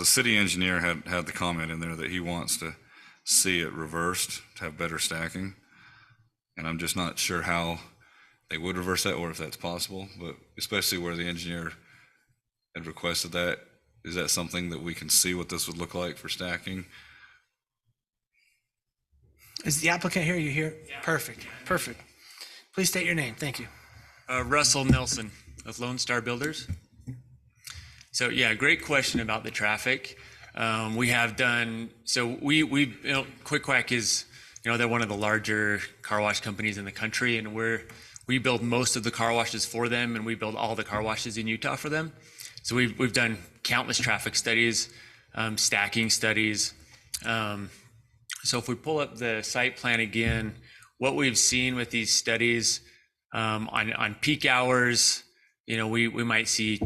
city engineer had the comment in there that he wants to see it reversed to have better stacking, and I'm just not sure how they would reverse that or if that's possible. But especially where the engineer had requested that, is that something that we can see what this would look like for stacking? Is the applicant here? You here? Yeah. Perfect. Please state your name. Thank you. Russell Nelson of Lone Star Builders. So yeah, great question about the traffic. We have done, so we Quick Quack is, they're one of the larger car wash companies in the country, and we build most of the car washes for them, and we build all the car washes in Utah for them. So we've done countless traffic studies, stacking studies. So if we pull up the site plan again, what we've seen with these studies on peak hours, we might see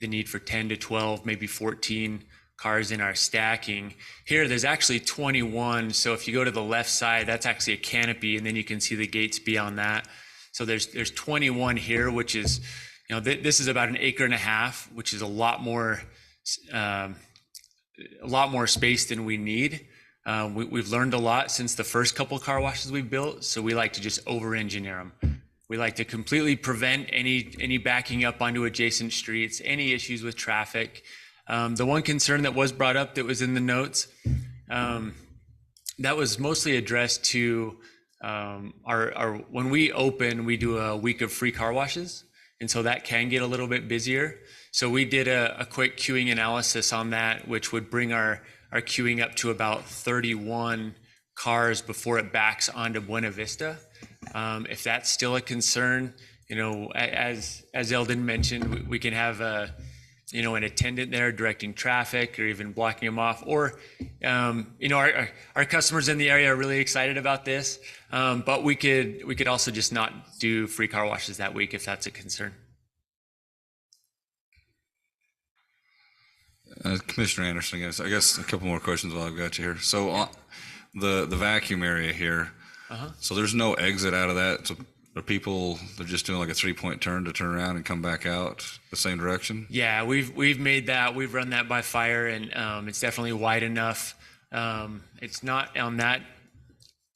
the need for 10 to 12, maybe 14 cars in our stacking. Here, there's actually 21. So if you go to the left side, that's actually a canopy, and then you can see the gates beyond that. So there's 21 here, which is, this is about 1.5 acres, which is a lot more space than we need. We've learned a lot since the first couple car washes we built, so we like to just over-engineer them. We like to completely prevent any backing up onto adjacent streets, any issues with traffic. The one concern that was brought up that was in the notes, that was mostly addressed to our when we open, we do a week of free car washes, and so that can get a little bit busier. So we did a quick queuing analysis on that, which would bring our queuing up to about 31 cars before it backs onto Buena Vista. If that's still a concern, as Eldon mentioned, we can have an attendant there directing traffic or even blocking them off. Or, our customers in the area are really excited about this, but we could also just not do free car washes that week if that's a concern. Commissioner Anderson, I guess a couple more questions while I've got you here. So the vacuum area here, so there's no exit out of that. So are people, they're just doing like a 3-point turn to turn around and come back out the same direction? Yeah, we've made that. We've run that by fire, and it's definitely wide enough. It's not on that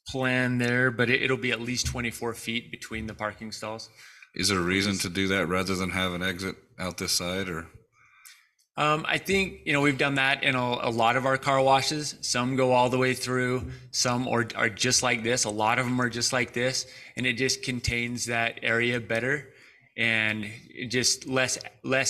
plan there, but it'll be at least 24 feet between the parking stalls. Is there a reason to do that rather than have an exit out this side, or? I think, we've done that in a lot of our car washes. Some go all the way through, some are just like this. A lot of them are just like this, and it just contains that area better, and it just less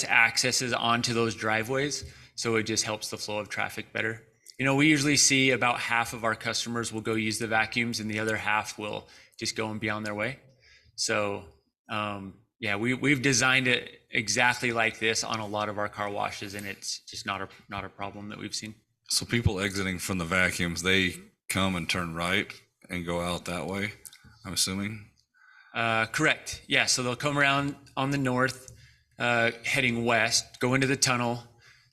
accesses onto those driveways. So it just helps the flow of traffic better. We usually see about half of our customers will go use the vacuums, and the other half will just go and be on their way. So, yeah, we've designed it exactly like this on a lot of our car washes, and it's just not a problem that we've seen. So people exiting from the vacuums, they come and turn right and go out that way, I'm assuming? Correct. Yeah, so they'll come around on the north, heading west, go into the tunnel.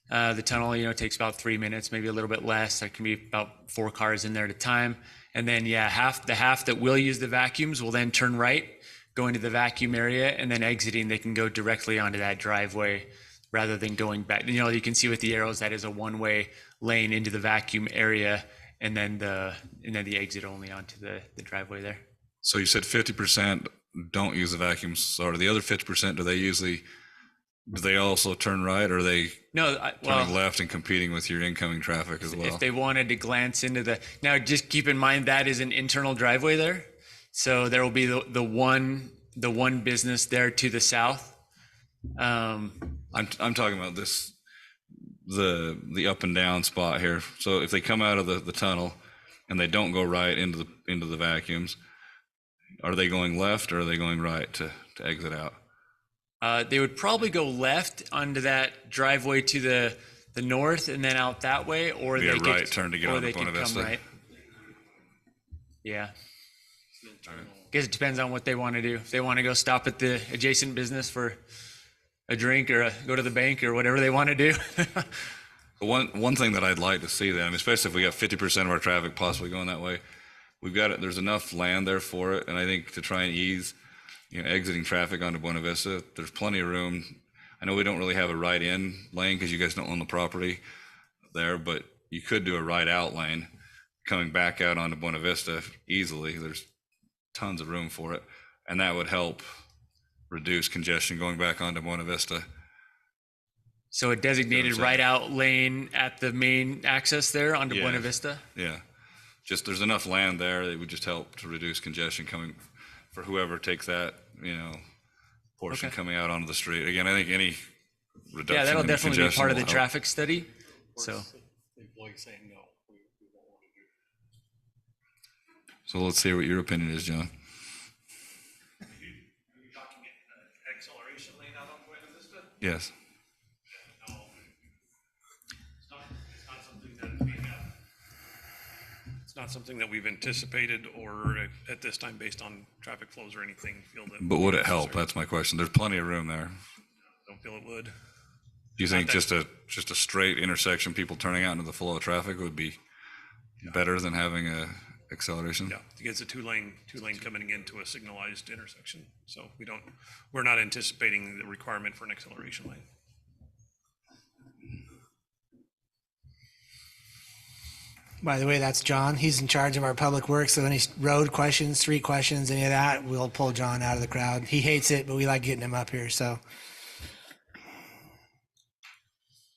The tunnel, takes about 3 minutes, maybe a little bit less. There can be about 4 cars in there at a time. And then, the half that will use the vacuums will then turn right, go into the vacuum area, and then exiting, they can go directly onto that driveway rather than going back. You can see with the arrows, that is a one-way lane into the vacuum area, and then the exit only onto the driveway there. So you said 50% don't use the vacuums. So are the other 50%, do they also turn right, or are they turning left and competing with your incoming traffic as well? If they wanted to glance into now just keep in mind that is an internal driveway there. So there will be the one business there to the south. I'm talking about this, the up and down spot here. So if they come out of the tunnel and they don't go right into the vacuums, are they going left or are they going right to exit out? They would probably go left onto that driveway to the north and then out that way, or they could right turn to get on Buena Vista. Right. Yeah. I guess it depends on what they want to do. If they want to go stop at the adjacent business for a drink or go to the bank or whatever they want to do. One thing that I'd like to see then, especially if we got 50% of our traffic possibly going that way, there's enough land there for it. And I think to try and ease, exiting traffic onto Buena Vista, there's plenty of room. I know we don't really have a right in lane because you guys don't own the property there, but you could do a right out lane coming back out onto Buena Vista easily. There's tons of room for it, and that would help reduce congestion going back onto Buena Vista. So a designated right out lane at the main access there onto Buena Vista? Yeah, just there's enough land there that would just help to reduce congestion coming for whoever takes that portion coming out onto the street. Again, I think any reduction that'll in definitely be part of the help. traffic study. So saying no. So let's hear what your opinion is, John. Are you talking acceleration lane out on Buena Vista? Yes. No. It's not something that we have. It's not something that we've anticipated or at this time, based on traffic flows or anything, feel that. But would it help? That's my question. There's plenty of room there. Don't feel it would. Do you think just a straight intersection, people turning out into the flow of traffic would be better than having a acceleration? Yeah, it's a two lane coming into a signalized intersection. So we're not anticipating the requirement for an acceleration lane. By the way, that's John. He's in charge of our public works. So any road questions, street questions, any of that, we'll pull John out of the crowd. He hates it, but we like getting him up here. So,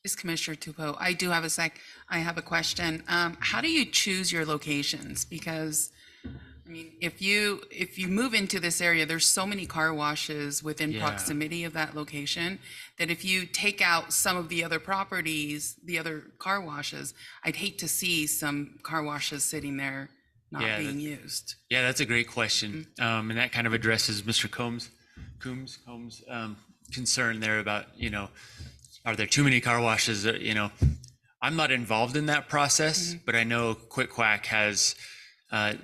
This Commissioner Tupou, I have a question. How do you choose your locations? Because, I mean, if you move into this area, there's so many car washes within proximity of that location that if you take out some of the other properties, the other car washes, I'd hate to see some car washes sitting there not being used. Yeah, that's a great question. And that kind of addresses Mr. Combs' concern there about, are there too many car washes? I'm not involved in that process, but I know Quick Quack has,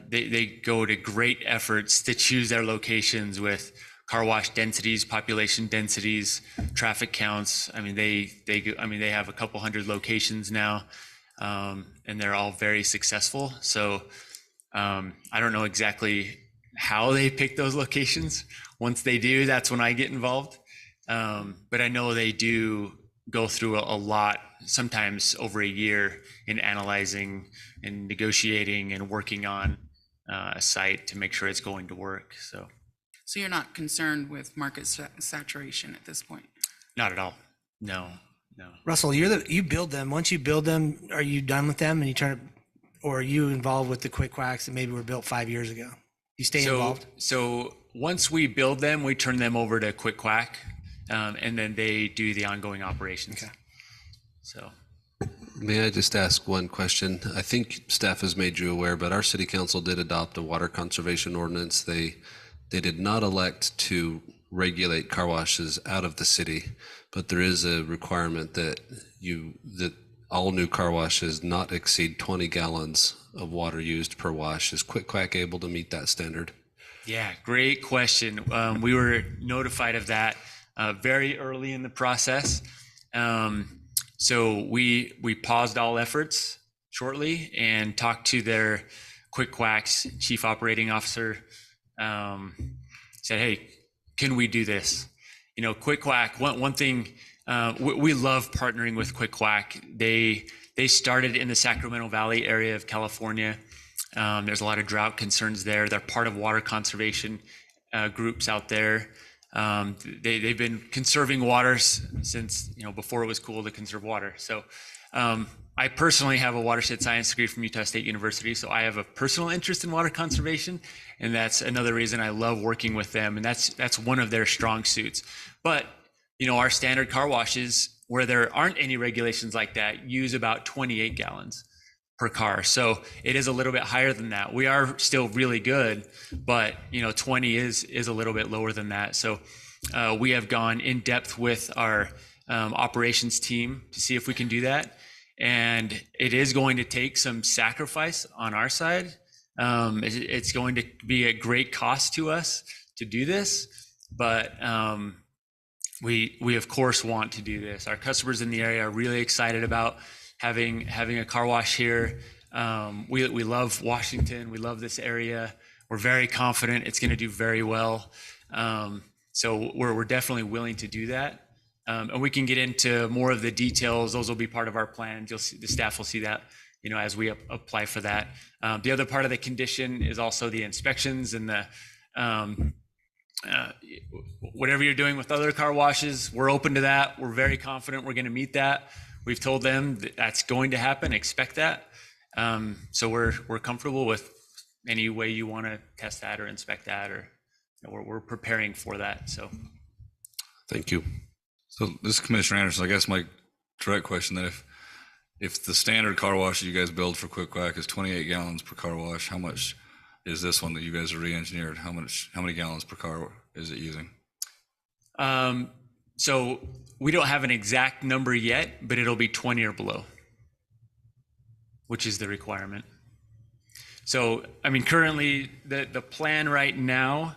they go to great efforts to choose their locations with car wash densities, population densities, traffic counts. I mean, they have a couple hundred locations now, and they're all very successful. So I don't know exactly how they pick those locations. Once they do, that's when I get involved. But I know they do go through a lot, sometimes over a year, in analyzing and negotiating and working on a site to make sure it's going to work. So you're not concerned with market saturation at this point? Not at all. No. Russell, you build them. Once you build them, are you done with them and you turn it, or are you involved with the Quick Quacks that maybe were built 5 years ago? You stay involved? So once we build them, we turn them over to Quick Quack, and then they do the ongoing operations. Okay. So. May I just ask one question? I think staff has made you aware, but our city council did adopt a water conservation ordinance. They did not elect to regulate car washes out of the city, but there is a requirement that all new car washes not exceed 20 gallons of water used per wash. Is Quick Quack able to meet that standard? Yeah, great question. We were notified of that very early in the process. So we paused all efforts shortly and talked to their Quick Quack's chief operating officer. Said, hey, can we do this? Quick Quack, one thing, we love partnering with Quick Quack. They started in the Sacramento Valley area of California. There's a lot of drought concerns there. They're part of water conservation groups out there. They've been conserving water since, before it was cool to conserve water. So I personally have a watershed science degree from Utah State University, so I have a personal interest in water conservation, and that's another reason I love working with them, and that's one of their strong suits. But, our standard car washes, where there aren't any regulations like that, use about 28 gallons per car. So it is a little bit higher than that. We are still really good, but 20 is a little bit lower than that. So we have gone in depth with our operations team to see if we can do that. And it is going to take some sacrifice on our side. It's going to be a great cost to us to do this, but we of course want to do this. Our customers in the area are really excited about having a car wash here. We love Washington. We love this area. We're very confident it's going to do very well. So we're definitely willing to do that. And we can get into more of the details. Those will be part of our plans. You'll see, the staff will see that, as we apply for that. The other part of the condition is also the inspections and the whatever you're doing with other car washes. We're open to that. We're very confident we're going to meet that. We've told them that's going to happen. Expect that. So we're comfortable with any way you want to test that or inspect that, or we're preparing for that. So, thank you. So this is Commissioner Anderson. I guess my direct question then, if the standard car wash you guys build for Quick Quack is 28 gallons per car wash, how much is this one that you guys are re-engineered? How many gallons per car is it using? So we don't have an exact number yet, but it'll be 20 or below, which is the requirement. So, I mean, currently, the plan right now,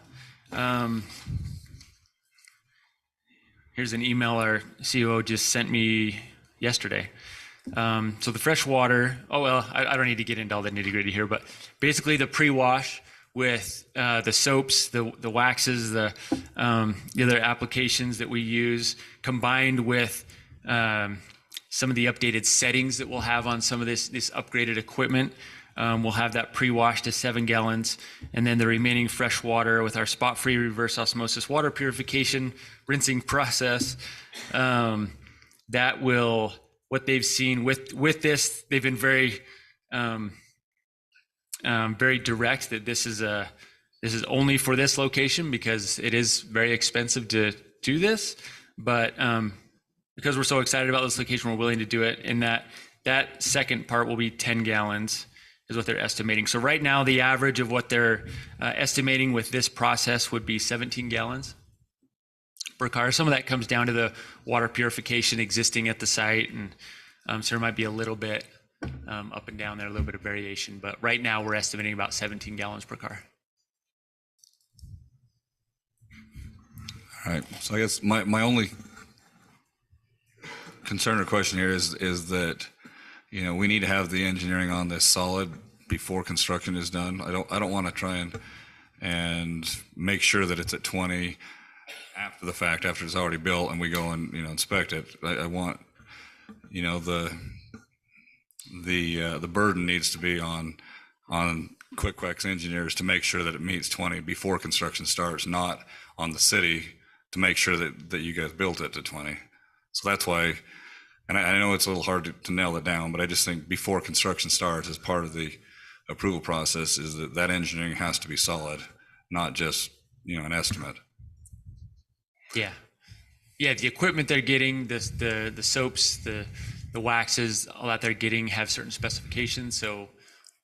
here's an email our COO just sent me yesterday. So the fresh water, I don't need to get into all the nitty gritty here, but basically the pre-wash with the soaps, the waxes, the other applications that we use, combined with some of the updated settings that we'll have on some of this upgraded equipment. We'll have that pre-washed to 7 gallons, and then the remaining fresh water with our spot-free reverse osmosis water purification rinsing process. That will, what they've seen with this, they've been very very direct that this is only for this location because it is very expensive to do this, but because we're so excited about this location, we're willing to do it. And that second part will be 10 gallons is what they're estimating. So right now, the average of what they're estimating with this process would be 17 gallons per car. Some of that comes down to the water purification existing at the site, and so there might be a little bit up and down there, a little bit of variation. But right now, we're estimating about 17 gallons per car. All right. So I guess my only concern or question here is that, you know, we need to have the engineering on this solid before construction is done. I don't want to try and make sure that it's at 20 after the fact, after it's already built and we go and, you know, inspect it. I want, you know, the burden needs to be on Quick Quack's engineers to make sure that it meets 20 before construction starts, not on the city to make sure that you guys built it to 20. So that's why, and I know it's a little hard to nail it down, but I just think before construction starts, as part of the approval process, is that engineering has to be solid, not just, you know, an estimate. Yeah, the equipment they're getting, the soaps, the waxes, all that they're getting have certain specifications, so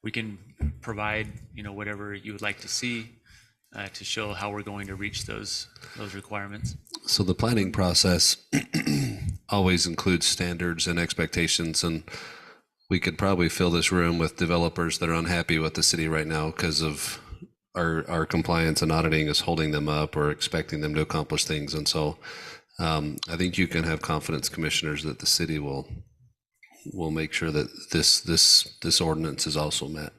we can provide, you know, whatever you would like to see to show how we're going to reach those requirements. So the planning process always includes standards and expectations, and we could probably fill this room with developers that are unhappy with the city right now because of our compliance and auditing is holding them up or expecting them to accomplish things. And so I think you can have confidence, commissioners, that the city will make sure that this ordinance is also met.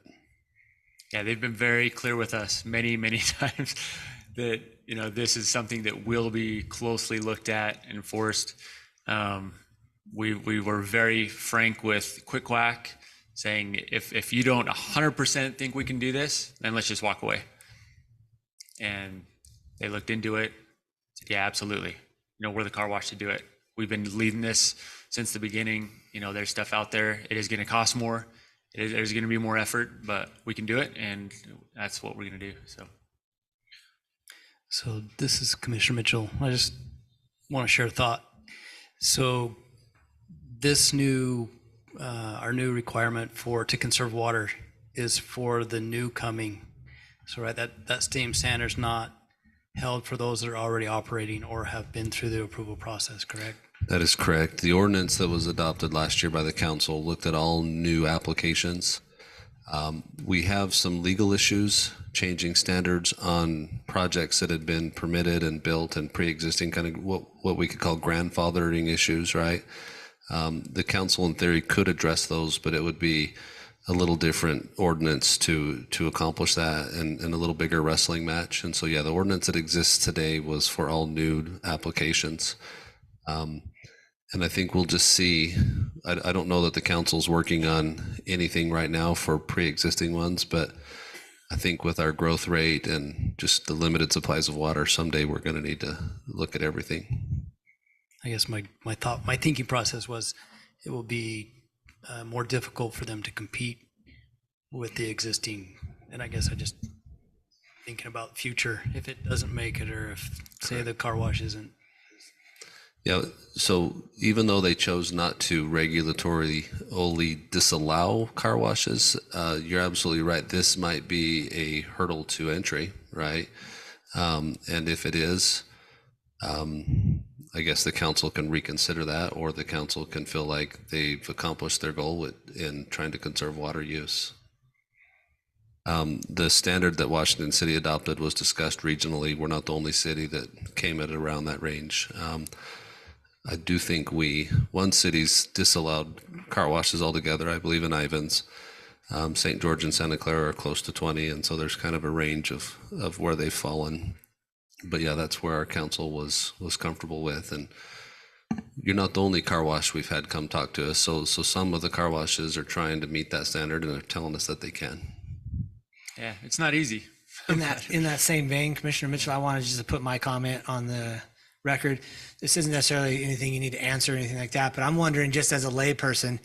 Yeah, they've been very clear with us many times that, you know, this is something that will be closely looked at, enforced. We were very frank with Quick Quack, saying if you don't 100% think we can do this, then let's just walk away. And they looked into it, said, yeah, absolutely. You know, we're the car wash to do it. We've been leading this since the beginning. You know, there's stuff out there. It is going to cost more. There's going to be more effort, but we can do it, and that's what we're going to do. So this is Commissioner Mitchell. I just want to share a thought. So this our new requirement to conserve water is for the new coming. So right, that same standard's not held for those that are already operating or have been through the approval process, correct? That is correct. The ordinance that was adopted last year by the council looked at all new applications. We have some legal issues, changing standards on projects that had been permitted and built and pre-existing, kind of what we could call grandfathering issues, right? The council in theory could address those, but it would be a little different ordinance to accomplish that, and a little bigger wrestling match. And so, yeah, the ordinance that exists today was for all new applications. And I think we'll just see, I don't know that the council's working on anything right now for pre-existing ones, but I think with our growth rate and just the limited supplies of water, someday we're going to need to look at everything. I guess my thinking process was it will be more difficult for them to compete with the existing. And I guess I just thinking about future, if it doesn't make it, or if, say, the car wash isn't. Yeah, so even though they chose not to regulatorily disallow car washes, you're absolutely right. This might be a hurdle to entry, right? And if it is, I guess the council can reconsider that, or the council can feel like they've accomplished their goal in trying to conserve water use. The standard that Washington City adopted was discussed regionally. We're not the only city that came at around that range. I do think one city's disallowed car washes altogether, I believe in Ivins. St. George and Santa Clara are close to 20, and so there's kind of a range of where they've fallen. But yeah, that's where our council was comfortable with. And you're not the only car wash we've had come talk to us. So some of the car washes are trying to meet that standard and are telling us that they can. Yeah, it's not easy. In that same vein, Commissioner Mitchell, I wanted just to put my comment on the record. This isn't necessarily anything you need to answer or anything like that, but I'm wondering, just as a layperson,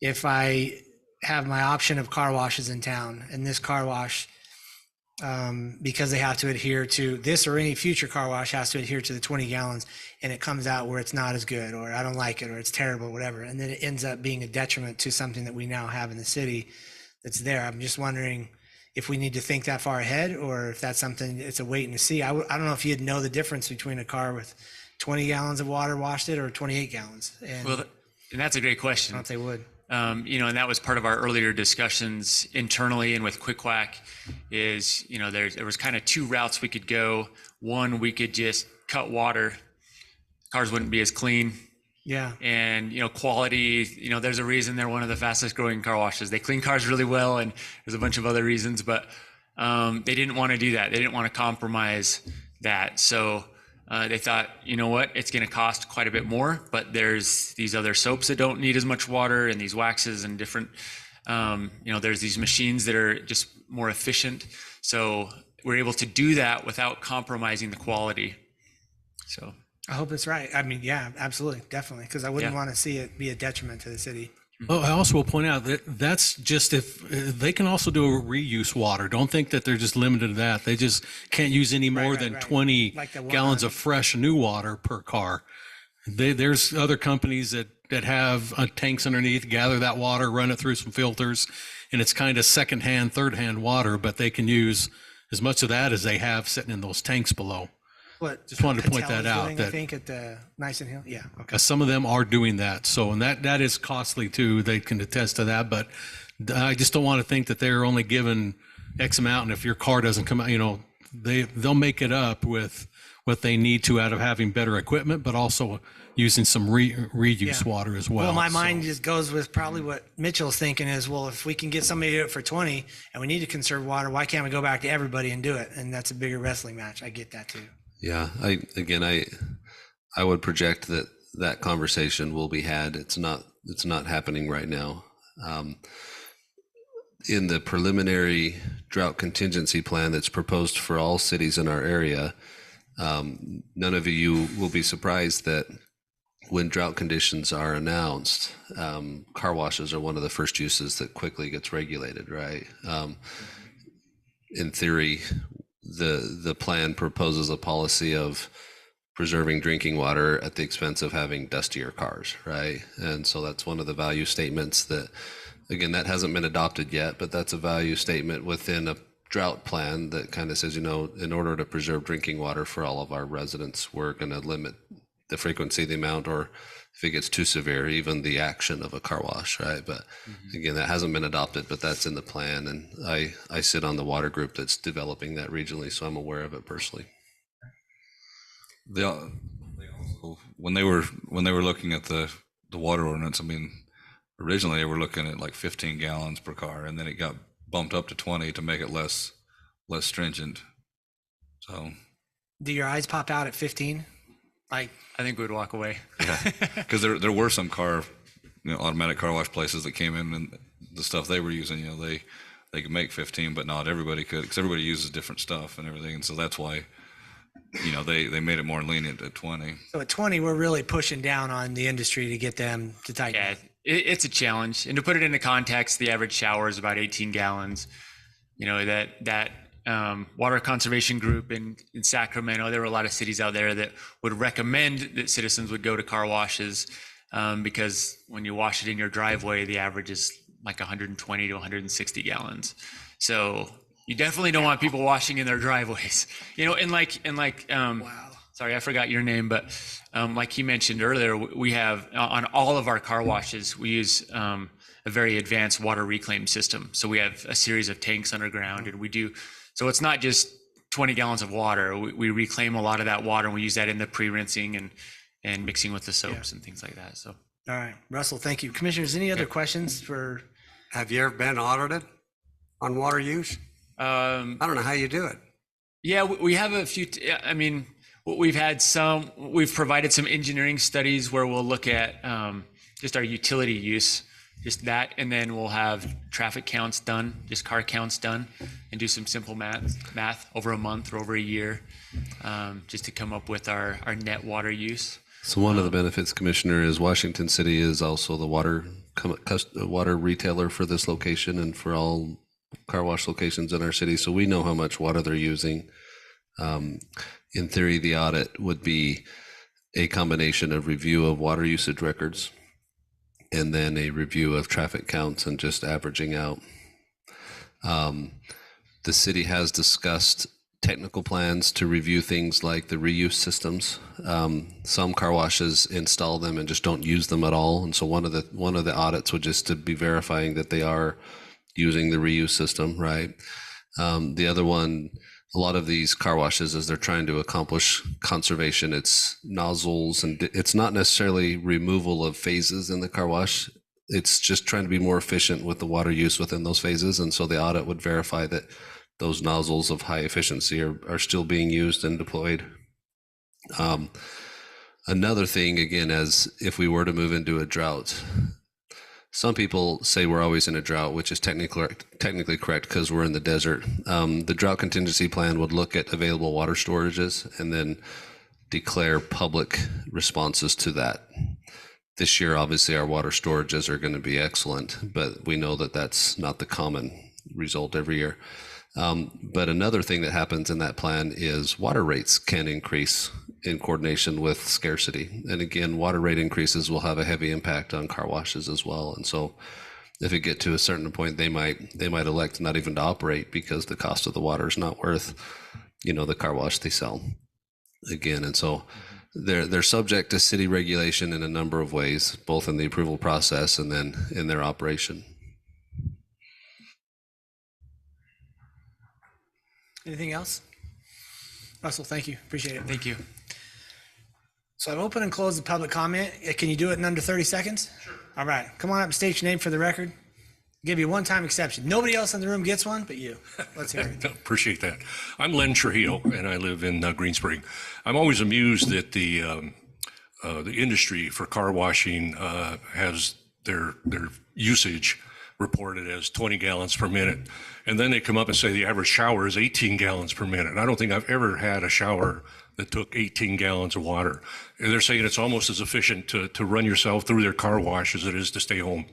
if I have my option of car washes in town, and this car wash, because they have to adhere to this, or any future car wash has to adhere to the 20 gallons, and it comes out where it's not as good, or I don't like it, or it's terrible, whatever, and then it ends up being a detriment to something that we now have in the city that's there. I'm just wondering if we need to think that far ahead, or if that's something, it's a wait and see. I don't know if you'd know the difference between a car with 20 gallons of water washed it or 28 gallons. And And that's a great question. I don't think they would. And that was part of our earlier discussions internally and with QuickWhack is, there was kind of two routes we could go. One, we could just cut water. Cars wouldn't be as clean. Yeah. And, quality, there's a reason they're one of the fastest growing car washes. They clean cars really well, and there's a bunch of other reasons, but they didn't want to do that. They didn't want to compromise that. So they thought, you know what, it's going to cost quite a bit more, but there's these other soaps that don't need as much water, and these waxes and different, there's these machines that are just more efficient. So we're able to do that without compromising the quality. So I hope it's right. I mean, yeah, absolutely, definitely, because I wouldn't want to see it be a detriment to the city. Oh, I also will point out that that's just if they can also do a reuse water. Don't think that they're just limited to that. They just can't use any more than 20 gallons of fresh new water per car. There's other companies that have tanks underneath, gather that water, run it through some filters, and it's kind of secondhand, thirdhand water, but they can use as much of that as they have sitting in those tanks below. Just wanted to point that out. I think at the Nice and Hill, yeah. Okay. Some of them are doing that. So, and that is costly too. They can attest to that. But I just don't want to think that they're only given X amount, and if your car doesn't come out, they'll make it up with what they need to out of having better equipment, but also using some reuse water as well. Well, my mind just goes with probably what Mitchell's thinking is, well, if we can get somebody to do it for 20 and we need to conserve water, why can't we go back to everybody and do it? And that's a bigger wrestling match. I get that too. Yeah, I would project that conversation will be had. It's not happening right now. In the preliminary drought contingency plan that's proposed for all cities in our area, none of you will be surprised that when drought conditions are announced, car washes are one of the first uses that quickly gets regulated, right? In theory, the plan proposes a policy of preserving drinking water at the expense of having dustier cars, right? And so that's one of the value statements that, again, that hasn't been adopted yet, but that's a value statement within a drought plan that kind of says, in order to preserve drinking water for all of our residents, we're going to limit the frequency, the amount, or if it gets too severe, even the action of a car wash, right? But again, that hasn't been adopted, but that's in the plan. And I sit on the water group that's developing that regionally, so I'm aware of it personally. They also, when they were looking at the water ordinance, I mean, originally they were looking at like 15 gallons per car, and then it got bumped up to 20 to make it less stringent. So, do your eyes pop out at 15? I think we'd walk away. Yeah, because there were some automatic car wash places that came in, and the stuff they were using, they could make 15, but not everybody could, because everybody uses different stuff and everything, and so that's why they made it more lenient at 20. So at 20, we're really pushing down on the industry to get them to tighten. Yeah, it's a challenge, and to put it into context, the average shower is about 18 gallons. That water conservation group in Sacramento, there were a lot of cities out there that would recommend that citizens would go to car washes because when you wash it in your driveway, the average is like 120 to 160 gallons. So you definitely don't want people washing in their driveways, sorry, I forgot your name, but like he mentioned earlier, we have on all of our car washes, we use a very advanced water reclaim system. So we have a series of tanks underground, and we do, so it's not just 20 gallons of water. We reclaim a lot of that water, and we use that in the pre-rinsing and mixing with the soaps and things like that. So. All right, Russell, thank you. Commissioners, any other questions for? Have you ever been audited on water use? I don't know how you do it. Yeah, we have a few, I mean, we've provided some engineering studies where we'll look at just our utility use, just that, and then we'll have traffic counts done, just car counts done, and do some simple math over a month or over a year, just to come up with our net water use. So one of the benefits, Commissioner, is Washington City is also the water retailer for this location and for all car wash locations in our city. So we know how much water they're using. In theory, the audit would be a combination of review of water usage records and then a review of traffic counts and just averaging out. The city has discussed technical plans to review things like the reuse systems. Some car washes install them and just don't use them at all. And so one of the audits would just to be verifying that they are using the reuse system, right? The other one, a lot of these car washes, as they're trying to accomplish conservation, it's nozzles, and it's not necessarily removal of phases in the car wash. It's just trying to be more efficient with the water use within those phases. And so the audit would verify that those nozzles of high efficiency are still being used and deployed. Another thing, again, as if we were to move into a drought, some people say we're always in a drought, which is technically correct because we're in the desert. The drought contingency plan would look at available water storages and then declare public responses to that. This year, obviously, our water storages are going to be excellent, but we know that that's not the common result every year. But another thing that happens in that plan is water rates can increase in coordination with scarcity. And again, water rate increases will have a heavy impact on car washes as well. And so if it get to a certain point, they might elect not even to operate because the cost of the water is not worth, the car wash they sell again. And so they're subject to city regulation in a number of ways, both in the approval process and then in their operation. Anything else? Russell, thank you. Appreciate it. Thank you. So I've opened and closed the public comment. Can you do it in under 30 seconds? Sure. All right. Come on up and state your name for the record. Give you a one-time exception. Nobody else in the room gets one but you. Let's hear it. Appreciate that. I'm Len Trujillo, and I live in Green Spring. I'm always amused that the industry for car washing has their usage reported as 20 gallons per minute. And then they come up and say the average shower is 18 gallons per minute. I don't think I've ever had a shower that took 18 gallons of water. And they're saying it's almost as efficient to run yourself through their car wash as it is to stay home.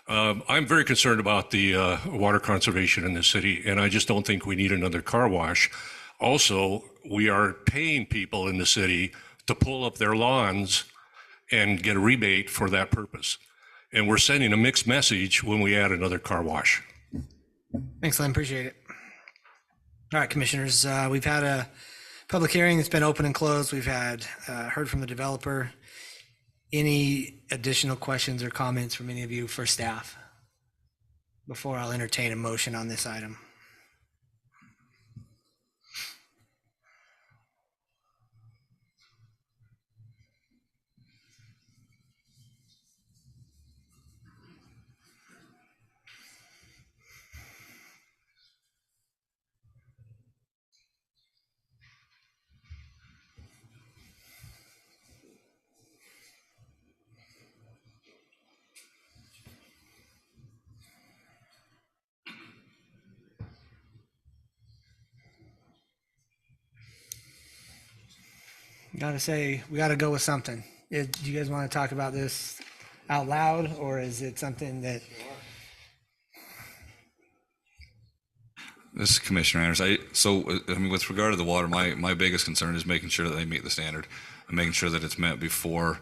I'm very concerned about the water conservation in the city, and I just don't think we need another car wash. Also, we are paying people in the city to pull up their lawns and get a rebate for that purpose. And we're sending a mixed message when we add another car wash. Thanks, Len. Appreciate it. All right, commissioners, we've had a public hearing that's been open and closed. We've had heard from the developer. Any additional questions or comments from any of you for staff before I'll entertain a motion on this item? Gotta say, we gotta go with something. Do you guys want to talk about this out loud, or is it something that? This is Commissioner Anders. With regard to the water, my biggest concern is making sure that they meet the standard and making sure that it's met before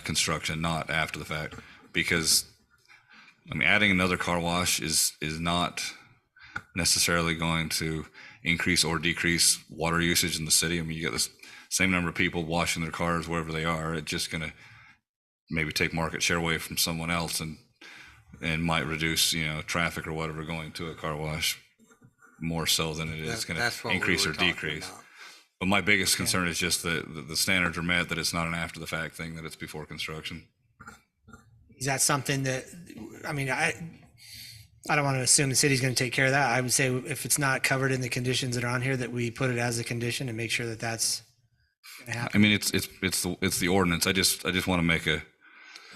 construction, not after the fact. Because, adding another car wash is not necessarily going to increase or decrease water usage in the city. You get this same number of people washing their cars wherever they are. It's just going to maybe take market share away from someone else and and might reduce, traffic or whatever going to a car wash more so than it is going That's to what we increase were or talking decrease. about. But my biggest concern is just that the standards are met, that it's not an after the fact thing, that it's before construction. Is that something that, I don't want to assume the city's going to take care of that. I would say if it's not covered in the conditions that are on here, that we put it as a condition and make sure that that's going to happen. It's the ordinance. I just want to make a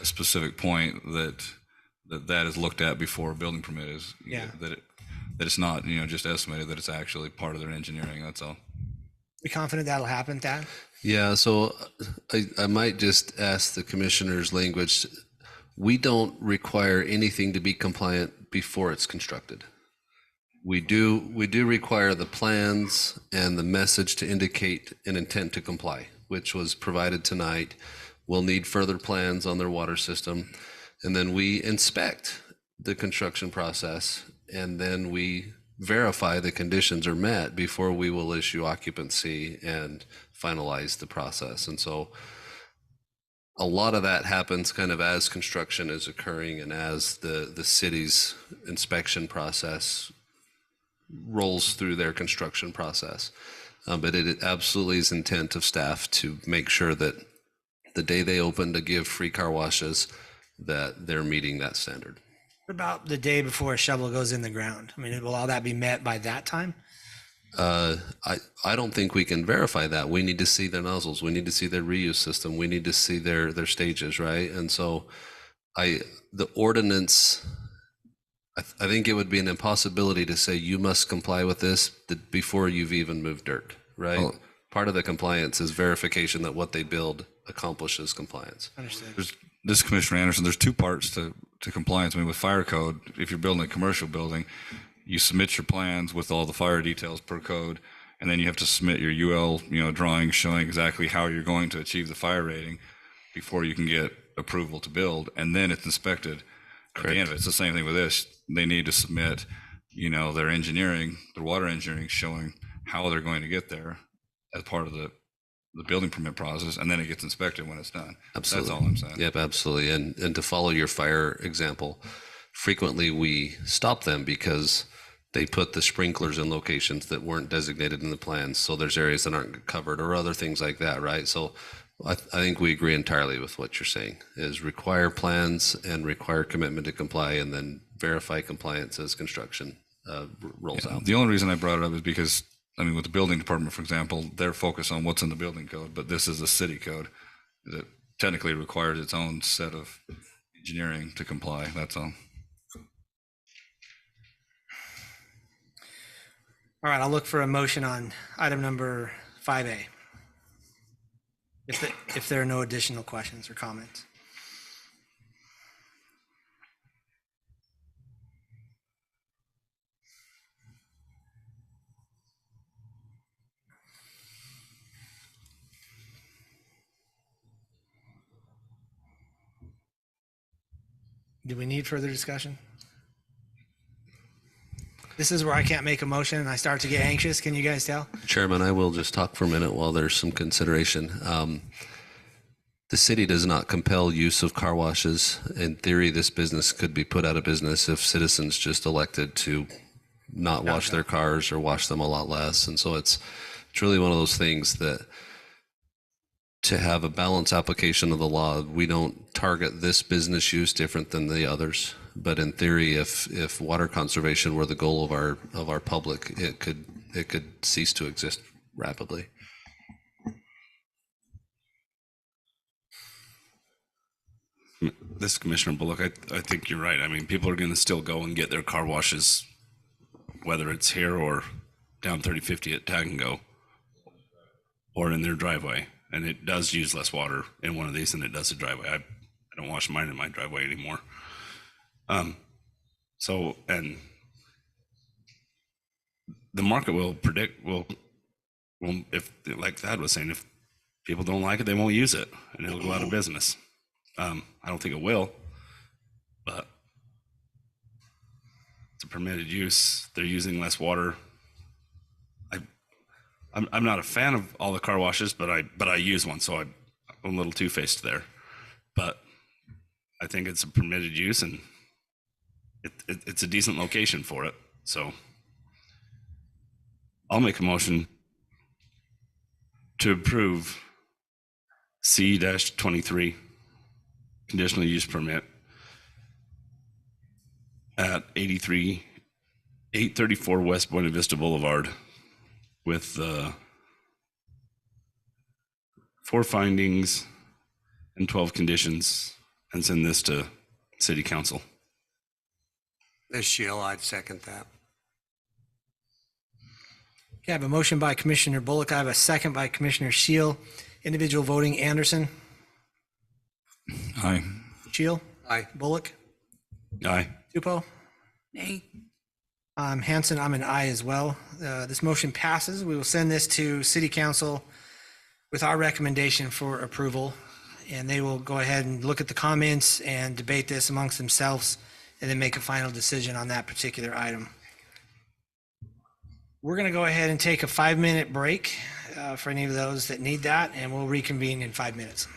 specific point that is looked at before a building permit is. Yeah. That it's not, just estimated, that it's actually part of their engineering. That's all. We confident that'll happen, Thad? Yeah, so I might just ask the commissioner's language. We don't require anything to be compliant before it's constructed. We do require the plans and the message to indicate an intent to comply, which was provided tonight. We'll need further plans on their water system. And then we inspect the construction process, and then we verify the conditions are met before we will issue occupancy and finalize the process. And so a lot of that happens kind of as construction is occurring and as the city's inspection process rolls through their construction process. But it absolutely is intent of staff to make sure that the day they open to give free car washes, that they're meeting that standard. What about the day before a shovel goes in the ground? Will all that be met by that time? I don't think we can verify that. We need to see their nozzles. We need to see their reuse system. We need to see their stages, right? And so the ordinance, I think it would be an impossibility to say you must comply with this before you've even moved dirt, right? Oh. Part of the compliance is verification that what they build accomplishes compliance. Understood. This is Commissioner Anderson. There's two parts to compliance. With fire code, if you're building a commercial building, you submit your plans with all the fire details per code, and then you have to submit your UL, drawings showing exactly how you're going to achieve the fire rating before you can get approval to build, and then it's inspected. At the end of it, it's the same thing with this. They need to submit, their engineering, their water engineering, showing how they're going to get there as part of the building permit process, and then it gets inspected when it's done. Absolutely. That's all I'm saying. Yep, absolutely. And to follow your fire example, frequently we stop them because they put the sprinklers in locations that weren't designated in the plans. So there's areas that aren't covered or other things like that, right? So I think we agree entirely with what you're saying, is require plans and require commitment to comply, and then verify compliance as construction rolls out. The only reason I brought it up is because, with the building department, for example, they're focused on what's in the building code, but this is a city code that technically requires its own set of engineering to comply. That's all. All right, I'll look for a motion on item number 5A. If there are no additional questions or comments. Do we need further discussion? This is where I can't make a motion and I start to get anxious. Can you guys tell? Chairman, I will just talk for a minute while there's some consideration. The city does not compel use of car washes. In theory, this business could be put out of business if citizens just elected to not wash their cars or wash them a lot less. And so it's really one of those things that, to have a balanced application of the law, we don't target this business use different than the others. But in theory, if water conservation were the goal of our public, it could cease to exist rapidly. This is Commissioner Bullock. I think you're right. People are going to still go and get their car washes, whether it's here or down 3050 at Tag and Go, or in their driveway. And it does use less water in one of these than it does a driveway. I don't wash mine in my driveway anymore. And the market will predict, if, like Thad was saying, if people don't like it, they won't use it, and it'll go out of business. I don't think it will, but it's a permitted use. They're using less water. I'm not a fan of all the car washes, but I use one, so I'm a little two-faced there. But I think it's a permitted use, and it's a decent location for it. So I'll make a motion to approve C-23 conditional use permit at 834 West Buena Vista Boulevard with 4 findings and 12 conditions, and send this to City Council. Ms. Shield, I'd second that. Okay, I have a motion by Commissioner Bullock. I have a second by Commissioner Shield. Individual voting, Anderson, Aye. Shield, Aye. Bullock, Aye. Tupo. Nay. Hanson, I'm an aye as well. This motion passes. We will send this to City Council with our recommendation for approval, and they will go ahead and look at the comments and debate this amongst themselves and then make a final decision on that particular item. We're going to go ahead and take a 5-minute break for any of those that need that, and we'll reconvene in 5 minutes.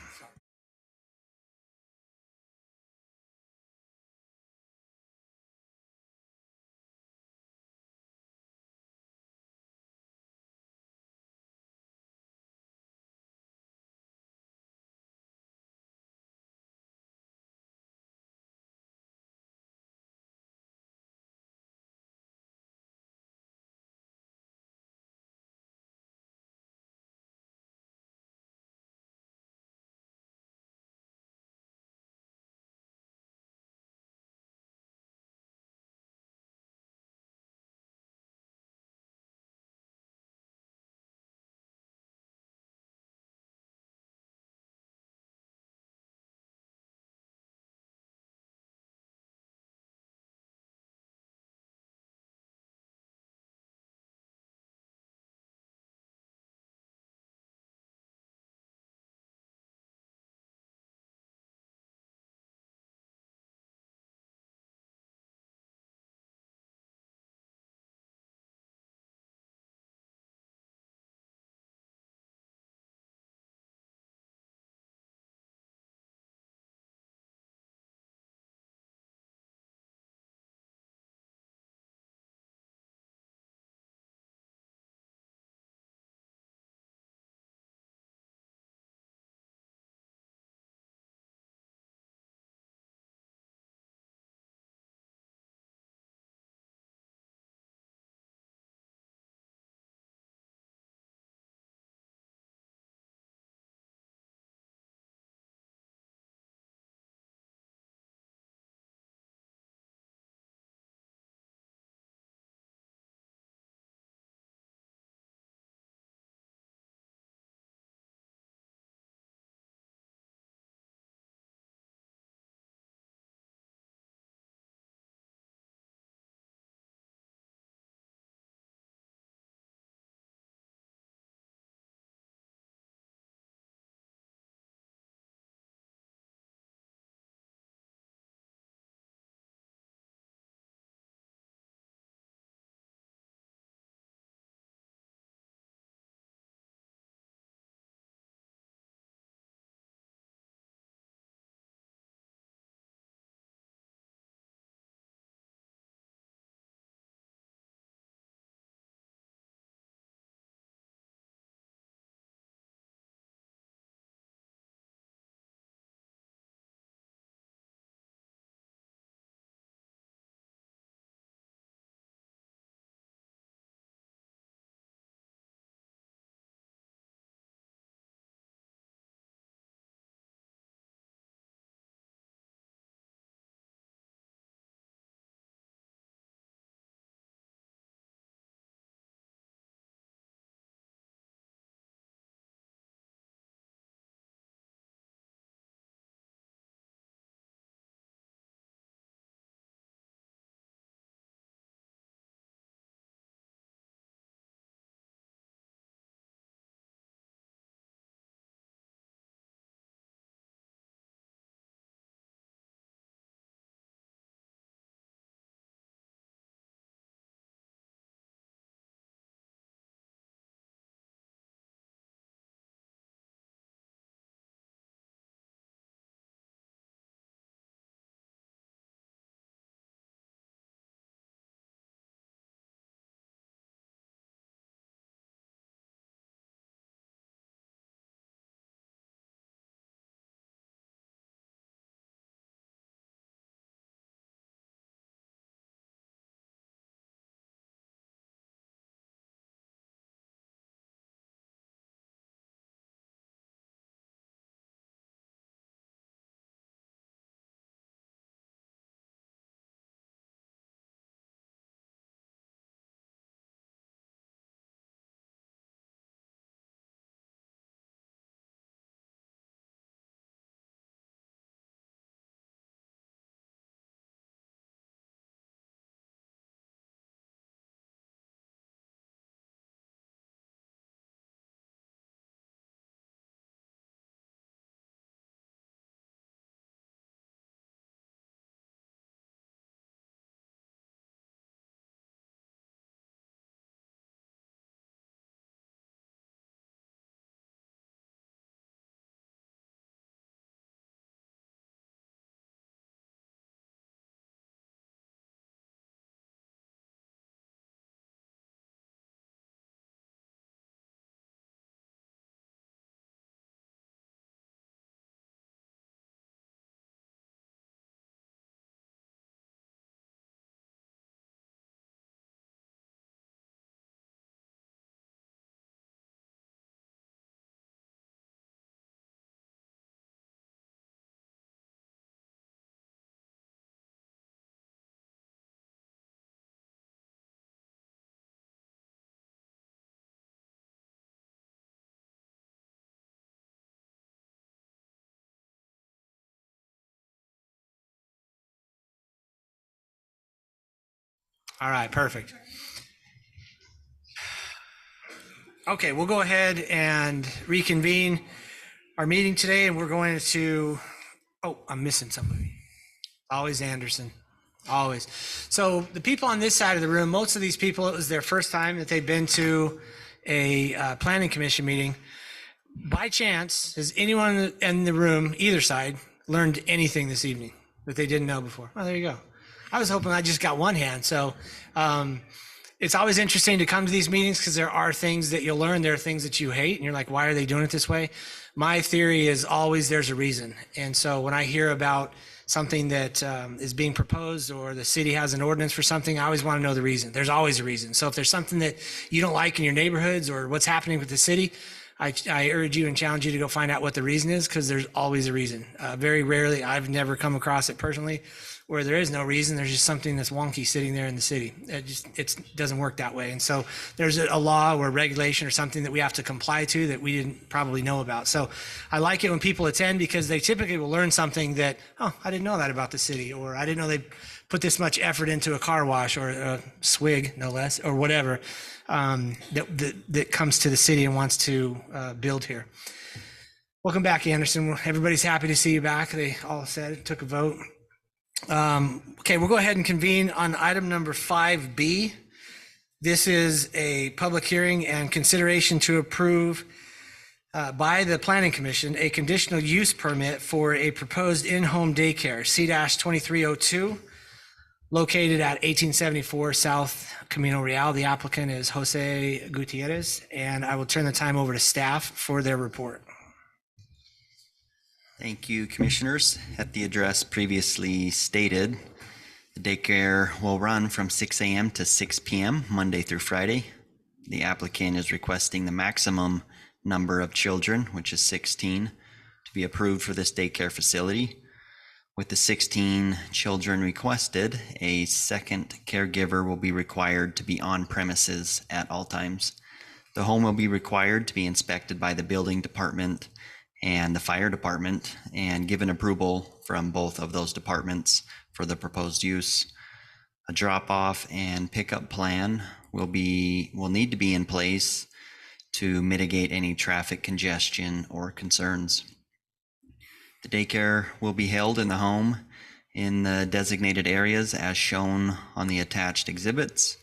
All right, perfect. Okay, we'll go ahead and reconvene our meeting today, and we're going to, oh, I'm missing somebody. Always Anderson, always. So the people on this side of the room, most of these people, it was their first time that they've been to a planning commission meeting. By chance, has anyone in the room, either side, learned anything this evening that they didn't know before? Oh, there you go. I was hoping I just got one hand. So it's always interesting to come to these meetings because there are things that you'll learn. There are things that you hate and you're like, why are they doing it this way? My theory is always there's a reason. And so when I hear about something that is being proposed or the city has an ordinance for something, I always want to know the reason. There's always a reason. So if there's something that you don't like in your neighborhoods or what's happening with the city, I urge you and challenge you to go find out what the reason is, because there's always a reason. Very rarely, I've never come across it personally, where there is no reason. There's just something that's wonky sitting there in the city. It doesn't work that way. And so there's a law or regulation or something that we have to comply to that we didn't probably know about. So I like it when people attend, because they typically will learn something that, oh, I didn't know that about the city, or I didn't know they put this much effort into a car wash or a swig, no less, or whatever, that comes to the city and wants to build here. Welcome back, Anderson. Everybody's happy to see you back. They all said, took a vote. Okay, we'll go ahead and convene on item number 5B. This is a public hearing and consideration to approve by the Planning Commission a conditional use permit for a proposed in-home daycare, C-2302, located at 1874 South Camino Real. The applicant is Jose Gutierrez, and I will turn the time over to staff for their report. Thank you, Commissioners. At the address previously stated, the daycare will run from 6 a.m. to 6 p.m. Monday through Friday. The applicant is requesting the maximum number of children, which is 16, to be approved for this daycare facility. With the 16 children requested, a second caregiver will be required to be on premises at all times. The home will be required to be inspected by the building department and the fire department, and given approval from both of those departments for the proposed use. A drop-off and pickup plan will need to be in place to mitigate any traffic congestion or concerns. The daycare will be held in the home in the designated areas as shown on the attached exhibits,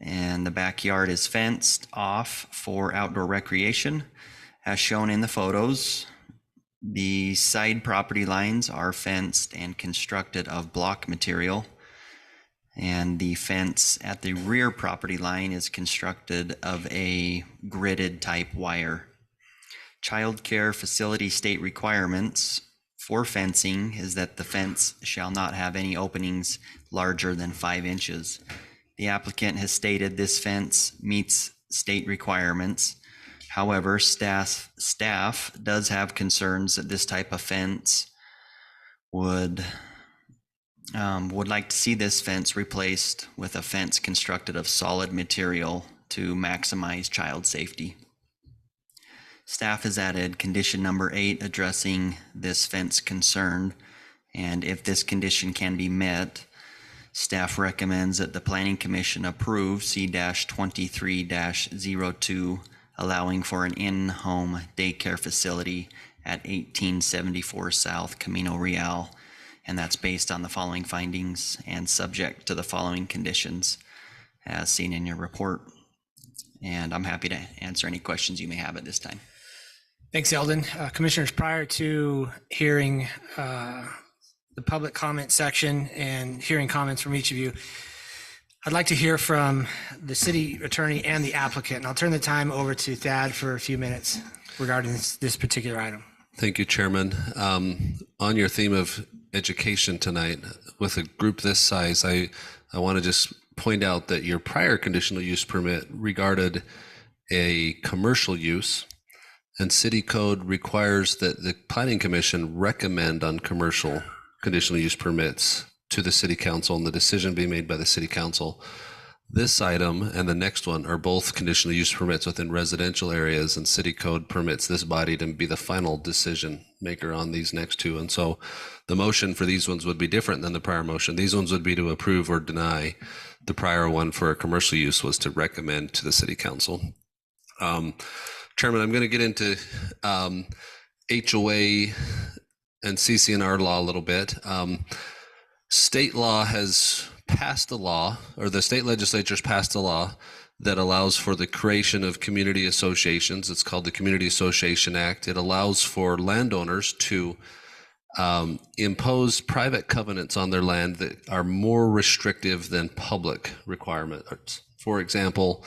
and the backyard is fenced off for outdoor recreation as shown in the photos. The side property lines are fenced and constructed of block material, and the fence at the rear property line is constructed of a gridded type wire. Child care facility state requirements for fencing is that the fence shall not have any openings larger than 5 inches. The applicant has stated this fence meets state requirements. However, staff does have concerns that this type of fence would like to see this fence replaced with a fence constructed of solid material to maximize child safety. Staff has added condition number 8 addressing this fence concern, and if this condition can be met, staff recommends that the Planning Commission approve C-23-02, allowing for an in-home daycare facility at 1874 South Camino Real, and that's based on the following findings and subject to the following conditions as seen in your report. And I'm happy to answer any questions you may have at this time. Thanks, Eldon. Commissioners, prior to hearing the public comment section and hearing comments from each of you, I'd like to hear from the city attorney and the applicant. And I'll turn the time over to Thad for a few minutes regarding this particular item. Thank you, Chairman. On your theme of education tonight, with a group this size, I want to just point out that your prior conditional use permit regarded a commercial use, and city code requires that the Planning Commission recommend on commercial conditional use permits to the city council, and the decision being made by the city council. This item and the next one are both conditional use permits within residential areas, and city code permits this body to be the final decision maker on these next two. And so the motion for these ones would be different than the prior motion. These ones would be to approve or deny. The prior one for a commercial use was to recommend to the city council. Chairman, I'm going to get into HOA and CCNR law a little bit. State law has passed a law, or the state legislature's passed a law that allows for the creation of community associations. It's called the Community Association Act. It allows for landowners to impose private covenants on their land that are more restrictive than public requirements. For example,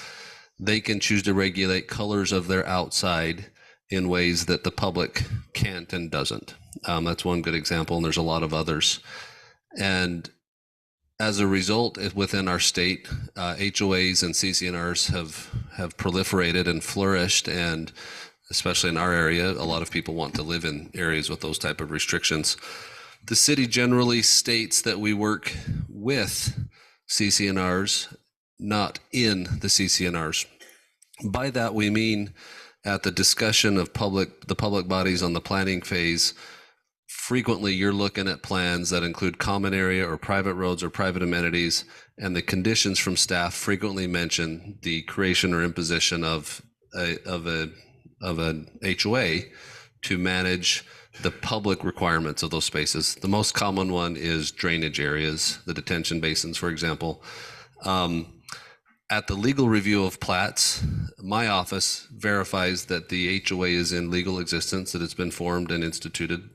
they can choose to regulate colors of their outside in ways that the public can't and doesn't. That's one good example, and there's a lot of others. And as a result, within our state, HOAs and CCNRs have proliferated and flourished, and especially in our area, a lot of people want to live in areas with those type of restrictions. The city generally states that we work with CCNRs, not in the CCNRs. By that we mean at the discussion of the public bodies on the planning phase, frequently you're looking at plans that include common area or private roads or private amenities, and the conditions from staff frequently mention the creation or imposition of an HOA to manage the public requirements of those spaces. The most common one is drainage areas, the detention basins, for example. At the legal review of plats, my office verifies that the HOA is in legal existence, that it's been formed and instituted.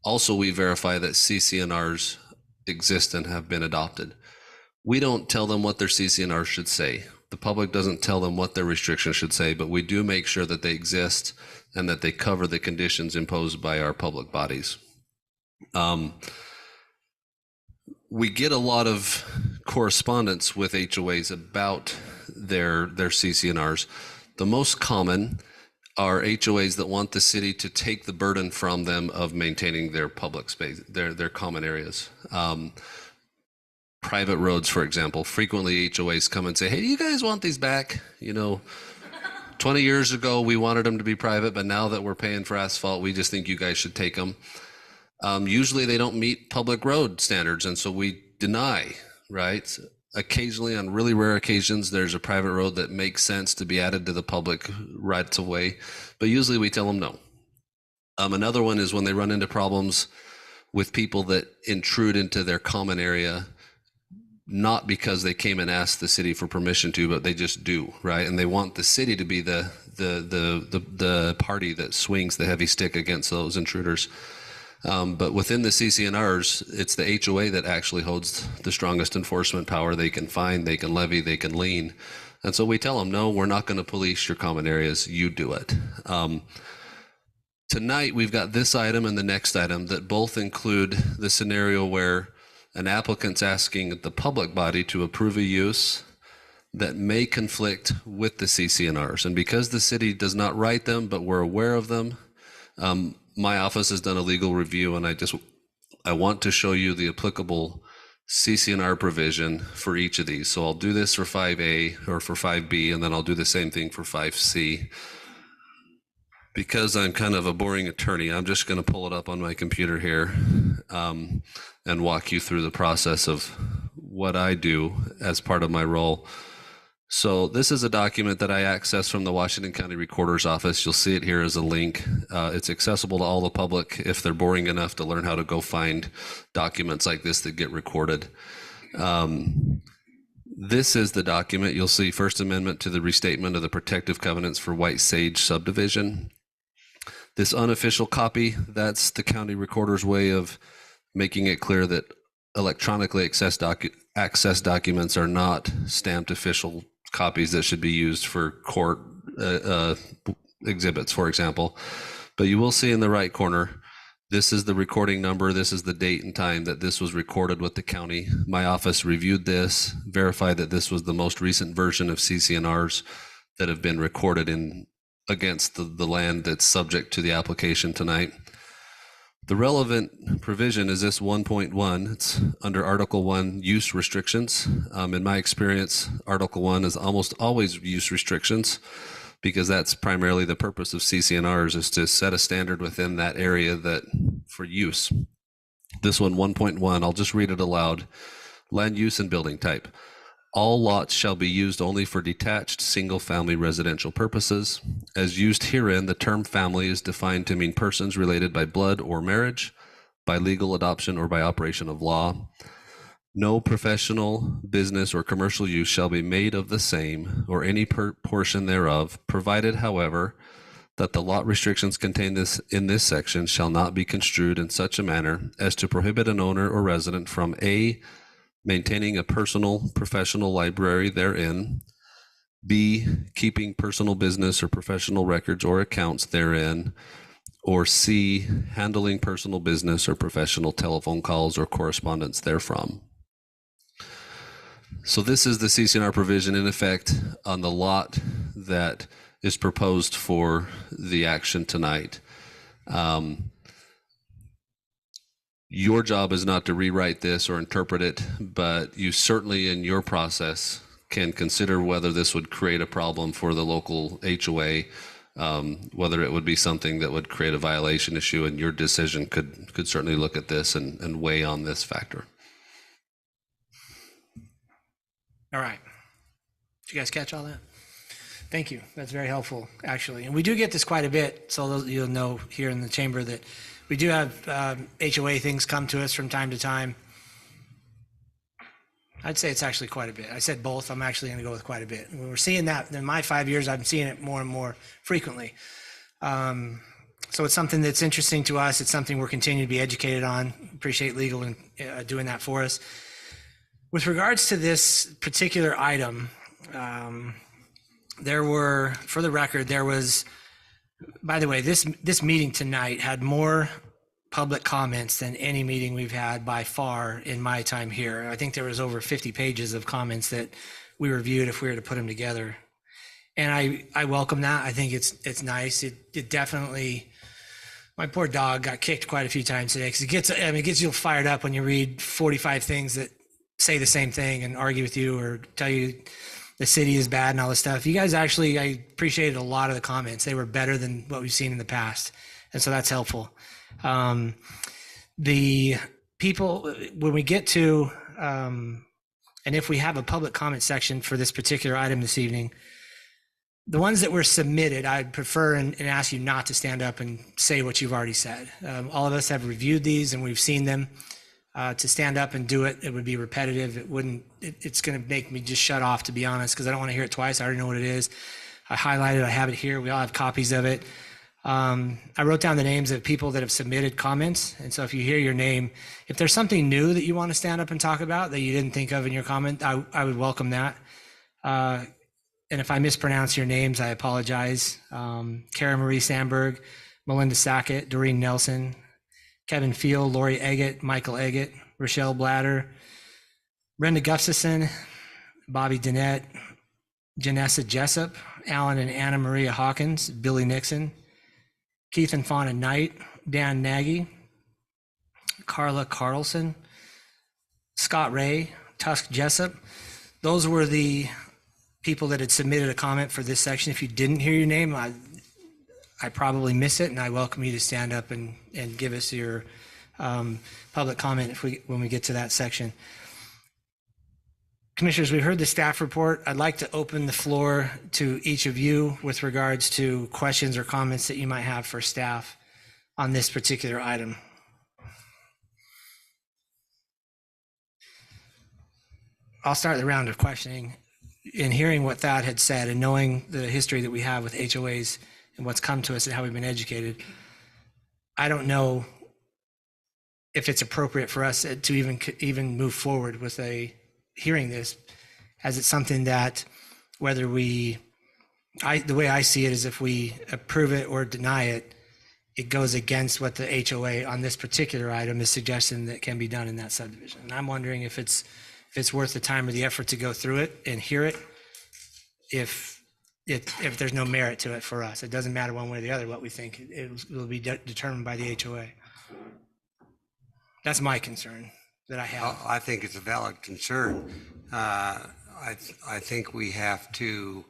Also, we verify that CCNRs exist and have been adopted. We don't tell them what their CCNR should say. The public doesn't tell them what their restrictions should say, but we do make sure that they exist and that they cover the conditions imposed by our public bodies. We get a lot of correspondence with HOAs about their CCNRs. The most common are HOAs that want the city to take the burden from them of maintaining their public space, their common areas. Private roads, for example, frequently HOAs come and say, hey, do you guys want these back? 20 years ago, we wanted them to be private, but now that we're paying for asphalt, we just think you guys should take them. Usually they don't meet public road standards, and so we deny, right? Occasionally, on really rare occasions, there's a private road that makes sense to be added to the public rights of way, but usually we tell them no. Another one is when they run into problems with people that intrude into their common area, not because they came and asked the city for permission to, but they just do, right? And they want the city to be the party that swings the heavy stick against those intruders. But within the CCNRs, it's the HOA that actually holds the strongest enforcement power. They can fine, they can levy, they can lien. And so we tell them, no, we're not going to police your common areas. You do it. Tonight, we've got this item and the next item that both include the scenario where an applicant's asking the public body to approve a use that may conflict with the CCNRs. And because the city does not write them, but we're aware of them, my office has done a legal review, and I want to show you the applicable CCNR provision for each of these. So I'll do this for 5A or for 5B, and then I'll do the same thing for 5C. Because I'm kind of a boring attorney, I'm just going to pull it up on my computer here and walk you through the process of what I do as part of my role. So this is a document that I accessed from the Washington County Recorder's Office. You'll see it here as a link. It's accessible to all the public if they're boring enough to learn how to go find documents like this that get recorded. This is the document. You'll see First Amendment to the restatement of the protective covenants for White Sage subdivision. This unofficial copy, that's the county recorder's way of making it clear that electronically accessed documents are not stamped official copies that should be used for court exhibits, for example. But you will see in the right corner, this is the recording number. This is the date and time that this was recorded with the county. My office reviewed this, verified that this was the most recent version of CCNRs that have been recorded against the land that's subject to the application tonight. The relevant provision is this 1.1. It's under Article 1, use restrictions. In my experience, Article 1 is almost always use restrictions because that's primarily the purpose of CCNRs, is to set a standard within that area that for use. This one, 1.1, I'll just read it aloud. Land use and building type. All lots shall be used only for detached, single-family residential purposes. As used herein, the term family is defined to mean persons related by blood or marriage, by legal adoption, or by operation of law. No professional, business, or commercial use shall be made of the same or any portion thereof, provided, however, that the lot restrictions contained in this section shall not be construed in such a manner as to prohibit an owner or resident from A, maintaining a personal, professional library therein, B, keeping personal business or professional records or accounts therein, or C, handling personal business or professional telephone calls or correspondence therefrom. So this is the CC&R provision in effect on the lot that is proposed for the action tonight. Your job is not to rewrite this or interpret it, but you certainly in your process can consider whether this would create a problem for the local HOA, whether it would be something that would create a violation issue, and your decision could certainly look at this and weigh on this factor. All right. Did you guys catch all that? Thank you. That's very helpful, actually. And we do get this quite a bit, so you'll know here in the chamber that we do have HOA things come to us from time to time. I'd say it's actually quite a bit. I said both. I'm actually going to go with quite a bit. When we're seeing that in my 5 years, I'm seeing it more and more frequently. So it's something that's interesting to us. It's something we're continuing to be educated on. Appreciate legal and doing that for us. With regards to this particular item, there were, for the record, there was, by the way, this meeting tonight had more public comments than any meeting we've had by far in my time here. I think there was over 50 pages of comments that we reviewed if we were to put them together. And I welcome that. I think it's nice. It definitely, my poor dog got kicked quite a few times today because it gets you fired up when you read 45 things that say the same thing and argue with you or tell you the city is bad and all this stuff. You guys actually, I appreciated a lot of the comments. They were better than what we've seen in the past. And so that's helpful. The people, when we get to, and if we have a public comment section for this particular item this evening, the ones that were submitted, I'd prefer and ask you not to stand up and say what you've already said. All of us have reviewed these and we've seen them. To stand up and do it, it would be repetitive. It's going to make me just shut off, to be honest, because I don't want to hear it twice. I already know what it is. I highlighted, I have it here. We all have copies of it. I wrote down the names of people that have submitted comments. And so if you hear your name, if there's something new that you want to stand up and talk about that you didn't think of in your comment, I would welcome that. And if I mispronounce your names, I apologize. Kara Marie Sandberg, Melinda Sackett, Doreen Nelson, Kevin Field, Lori Eggett, Michael Eggett, Rochelle Blatter, Brenda Gustafson, Bobby Dennett, Janessa Jessup, Alan and Anna Maria Hawkins, Billy Nixon, Keith and Fauna Knight, Dan Nagy, Carla Carlson, Scott Ray, Tusk Jessup. Those were the people that had submitted a comment for this section. If you didn't hear your name, I probably miss it, and I welcome you to stand up and give us your public comment when we get to that section. Commissioners, we heard the staff report. I'd like to open the floor to each of you with regards to questions or comments that you might have for staff on this particular item. I'll start the round of questioning. In hearing what Thad had said and knowing the history that we have with HOAs and what's come to us and how we've been educated, I don't know if it's appropriate for us to even move forward with hearing this, as it's something that whether the way I see it is if we approve it or deny it, it goes against what the HOA on this particular item is suggesting that can be done in that subdivision. And I'm wondering if it's worth the time or the effort to go through it and hear it, if there's no merit to it for us. It doesn't matter one way or the other what we think. It will be determined by the HOA. That's my concern that I have. I think it's a valid concern. I think we have to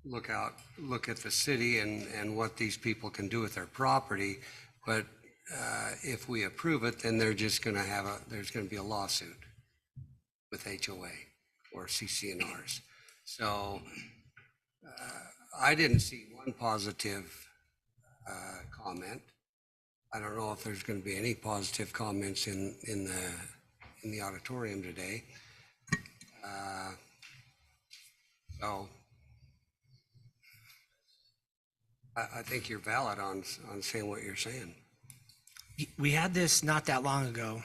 look at the city and what these people can do with their property. But if we approve it, then they're just going to there's going to be a lawsuit. with HOA or CCNRs. So I didn't see one positive comment. I don't know if there's going to be any positive comments in the auditorium today. So I think you're valid on saying what you're saying. We had this not that long ago.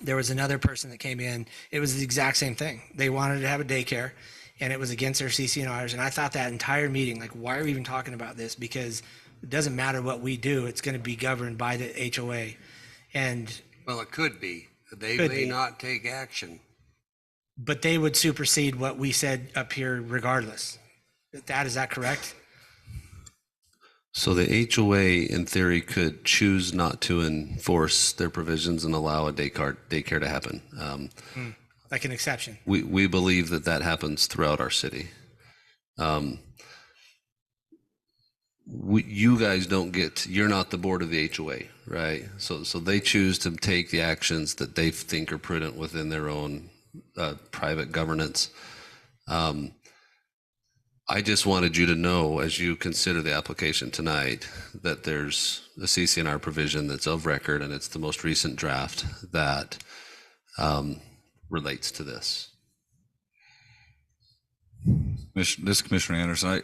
There was another person that came in. It was the exact same thing. They wanted to have a daycare, and it was against their CCNRs. And I thought that entire meeting, like, why are we even talking about this? Because it doesn't matter what we do. It's going to be governed by the HOA. And well, it could be. They could may be. not take action. But they would supersede what we said up here regardless. Is that correct? So the HOA, in theory, could choose not to enforce their provisions and allow a daycare to happen. Like an exception. We believe that happens throughout our city. You guys don't you're not the board of the HOA, right? So they choose to take the actions that they think are prudent within their own private governance. I just wanted you to know, as you consider the application tonight, that there's a CCNR provision that's of record, and it's the most recent draft that relates to this. This is Commissioner Anderson.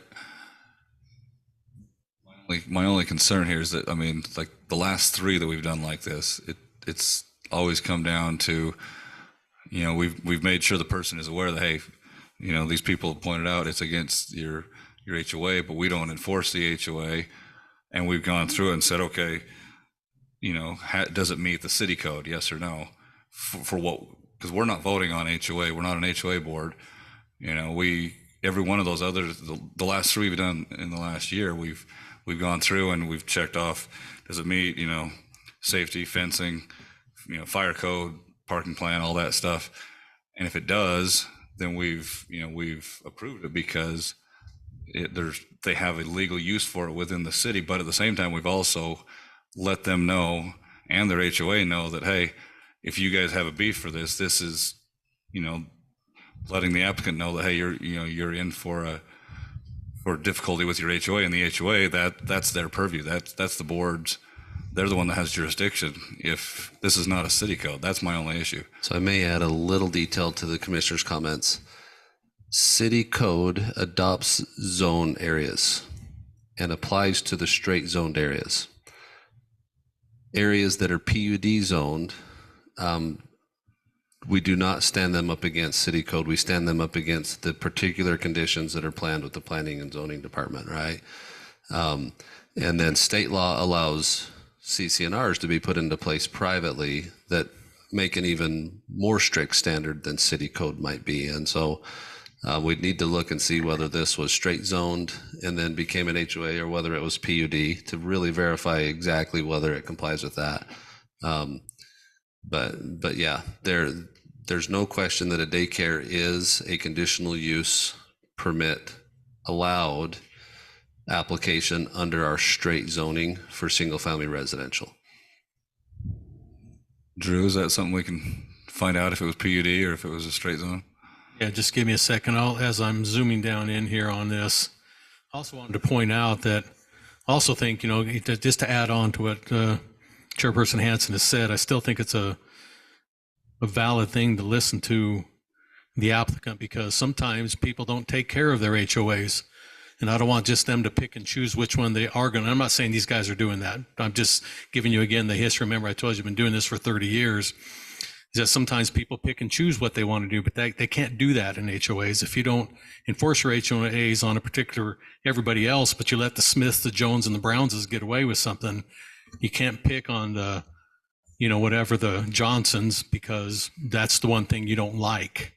My only concern here is that, I mean, like the last three that we've done like this, it's always come down to, you know, we've made sure the person is aware that, hey, you know, these people have pointed out it's against your HOA, but we don't enforce the HOA. And we've gone through it and said, okay, you know, does it meet the city code? Yes or no? For what? Because we're not voting on HOA. We're not an HOA board. You know, every one of those others, the last three we've done in the last year, we've gone through and we've checked off, does it meet, you know, safety, fencing, you know, fire code, parking plan, all that stuff. And if it does, then we've approved it because they have a legal use for it within the city. But at the same time, we've also let them know and their HOA know that, hey, if you guys have a beef for this is, you know, letting the applicant know that, hey, you're in for difficulty with your HOA, and the HOA, that's their purview. That's the board's. They're the one that has jurisdiction. If this is not a city code, that's my only issue. So I may add a little detail to the commissioner's comments. City code adopts zone areas and applies to the straight zoned areas. Areas that are PUD zoned, we do not stand them up against city code. We stand them up against the particular conditions that are planned with the planning and zoning department, right? And then state law allows CCNRs to be put into place privately that make an even more strict standard than city code might be. And so we'd need to look and see whether this was straight zoned and then became an HOA or whether it was PUD to really verify exactly whether it complies with that. But yeah, there's no question that a daycare is a conditional use permit allowed application under our straight zoning for single family residential. Drew, is that something we can find out if it was PUD or if it was a straight zone? Yeah, just give me a second. As I'm zooming down in here on this, I also wanted to point out that I also think, you know, just to add on to what Chairperson Hanson has said, I still think it's a valid thing to listen to the applicant, because sometimes people don't take care of their HOAs. And I don't want just them to pick and choose which one they are going to. I'm not saying these guys are doing that. I'm just giving you, again, the history. Remember, I told you I've been doing this for 30 years. Is that sometimes people pick and choose what they want to do, but they can't do that in HOAs. If you don't enforce your HOAs on a particular everybody else, but you let the Smiths, the Jones, and the Brownses get away with something, you can't pick on the, you know, whatever the Johnsons, because that's the one thing you don't like.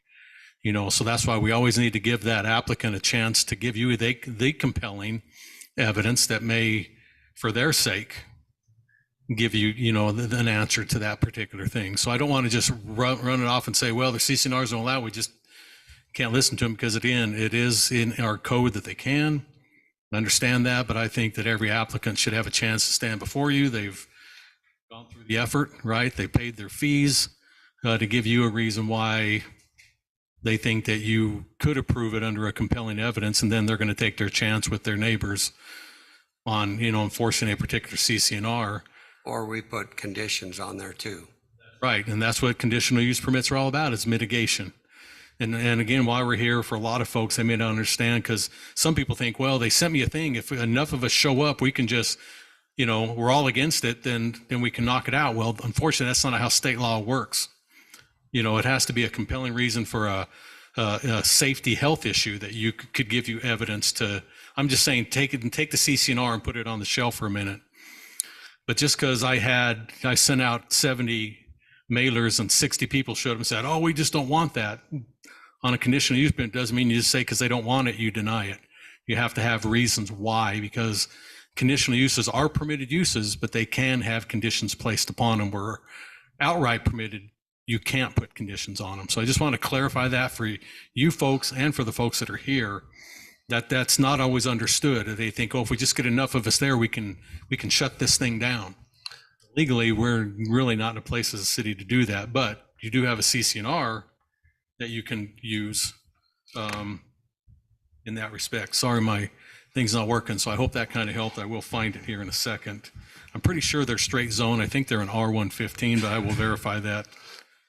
You know, so that's why we always need to give that applicant a chance to give you the compelling evidence that may, for their sake, give you, you know, an answer to that particular thing. So I don't want to just run it off and say, well, the CCNRs don't allow, we just can't listen to them, because again, it is in our code that they can. I understand that, but I think that every applicant should have a chance to stand before you. They've gone through the effort, right? They paid their fees to give you a reason why they think that you could approve it under a compelling evidence, and then they're going to take their chance with their neighbors on, enforcing a particular CCNR. Or we put conditions on there too. Right, and that's what conditional use permits are all about, is mitigation. And again, while we're here, for a lot of folks, they may not understand, because some people think, well, they sent me a thing. If enough of us show up, we can just, we're all against it, then we can knock it out. Well, unfortunately, that's not how state law works. It has to be a compelling reason for a safety health issue that you could give you evidence to. I'm just saying, take the CCNR and put it on the shelf for a minute. But just because I sent out 70 mailers and 60 people showed up and said, oh, we just don't want that on a conditional use permit, doesn't mean you just say because they don't want it, you deny it. You have to have reasons why, because conditional uses are permitted uses, but they can have conditions placed upon them. Where outright permitted, you can't put conditions on them. So I just want to clarify that for you folks and for the folks that are here, that's not always understood. They think, oh, if we just get enough of us there, we can shut this thing down. Legally, we're really not in a place as a city to do that, but you do have a CCNR that you can use in that respect. Sorry, my thing's not working, so I hope that kind of helped. I will find it here in a second. I'm pretty sure they're straight zone. I think they're in R115, but I will verify that.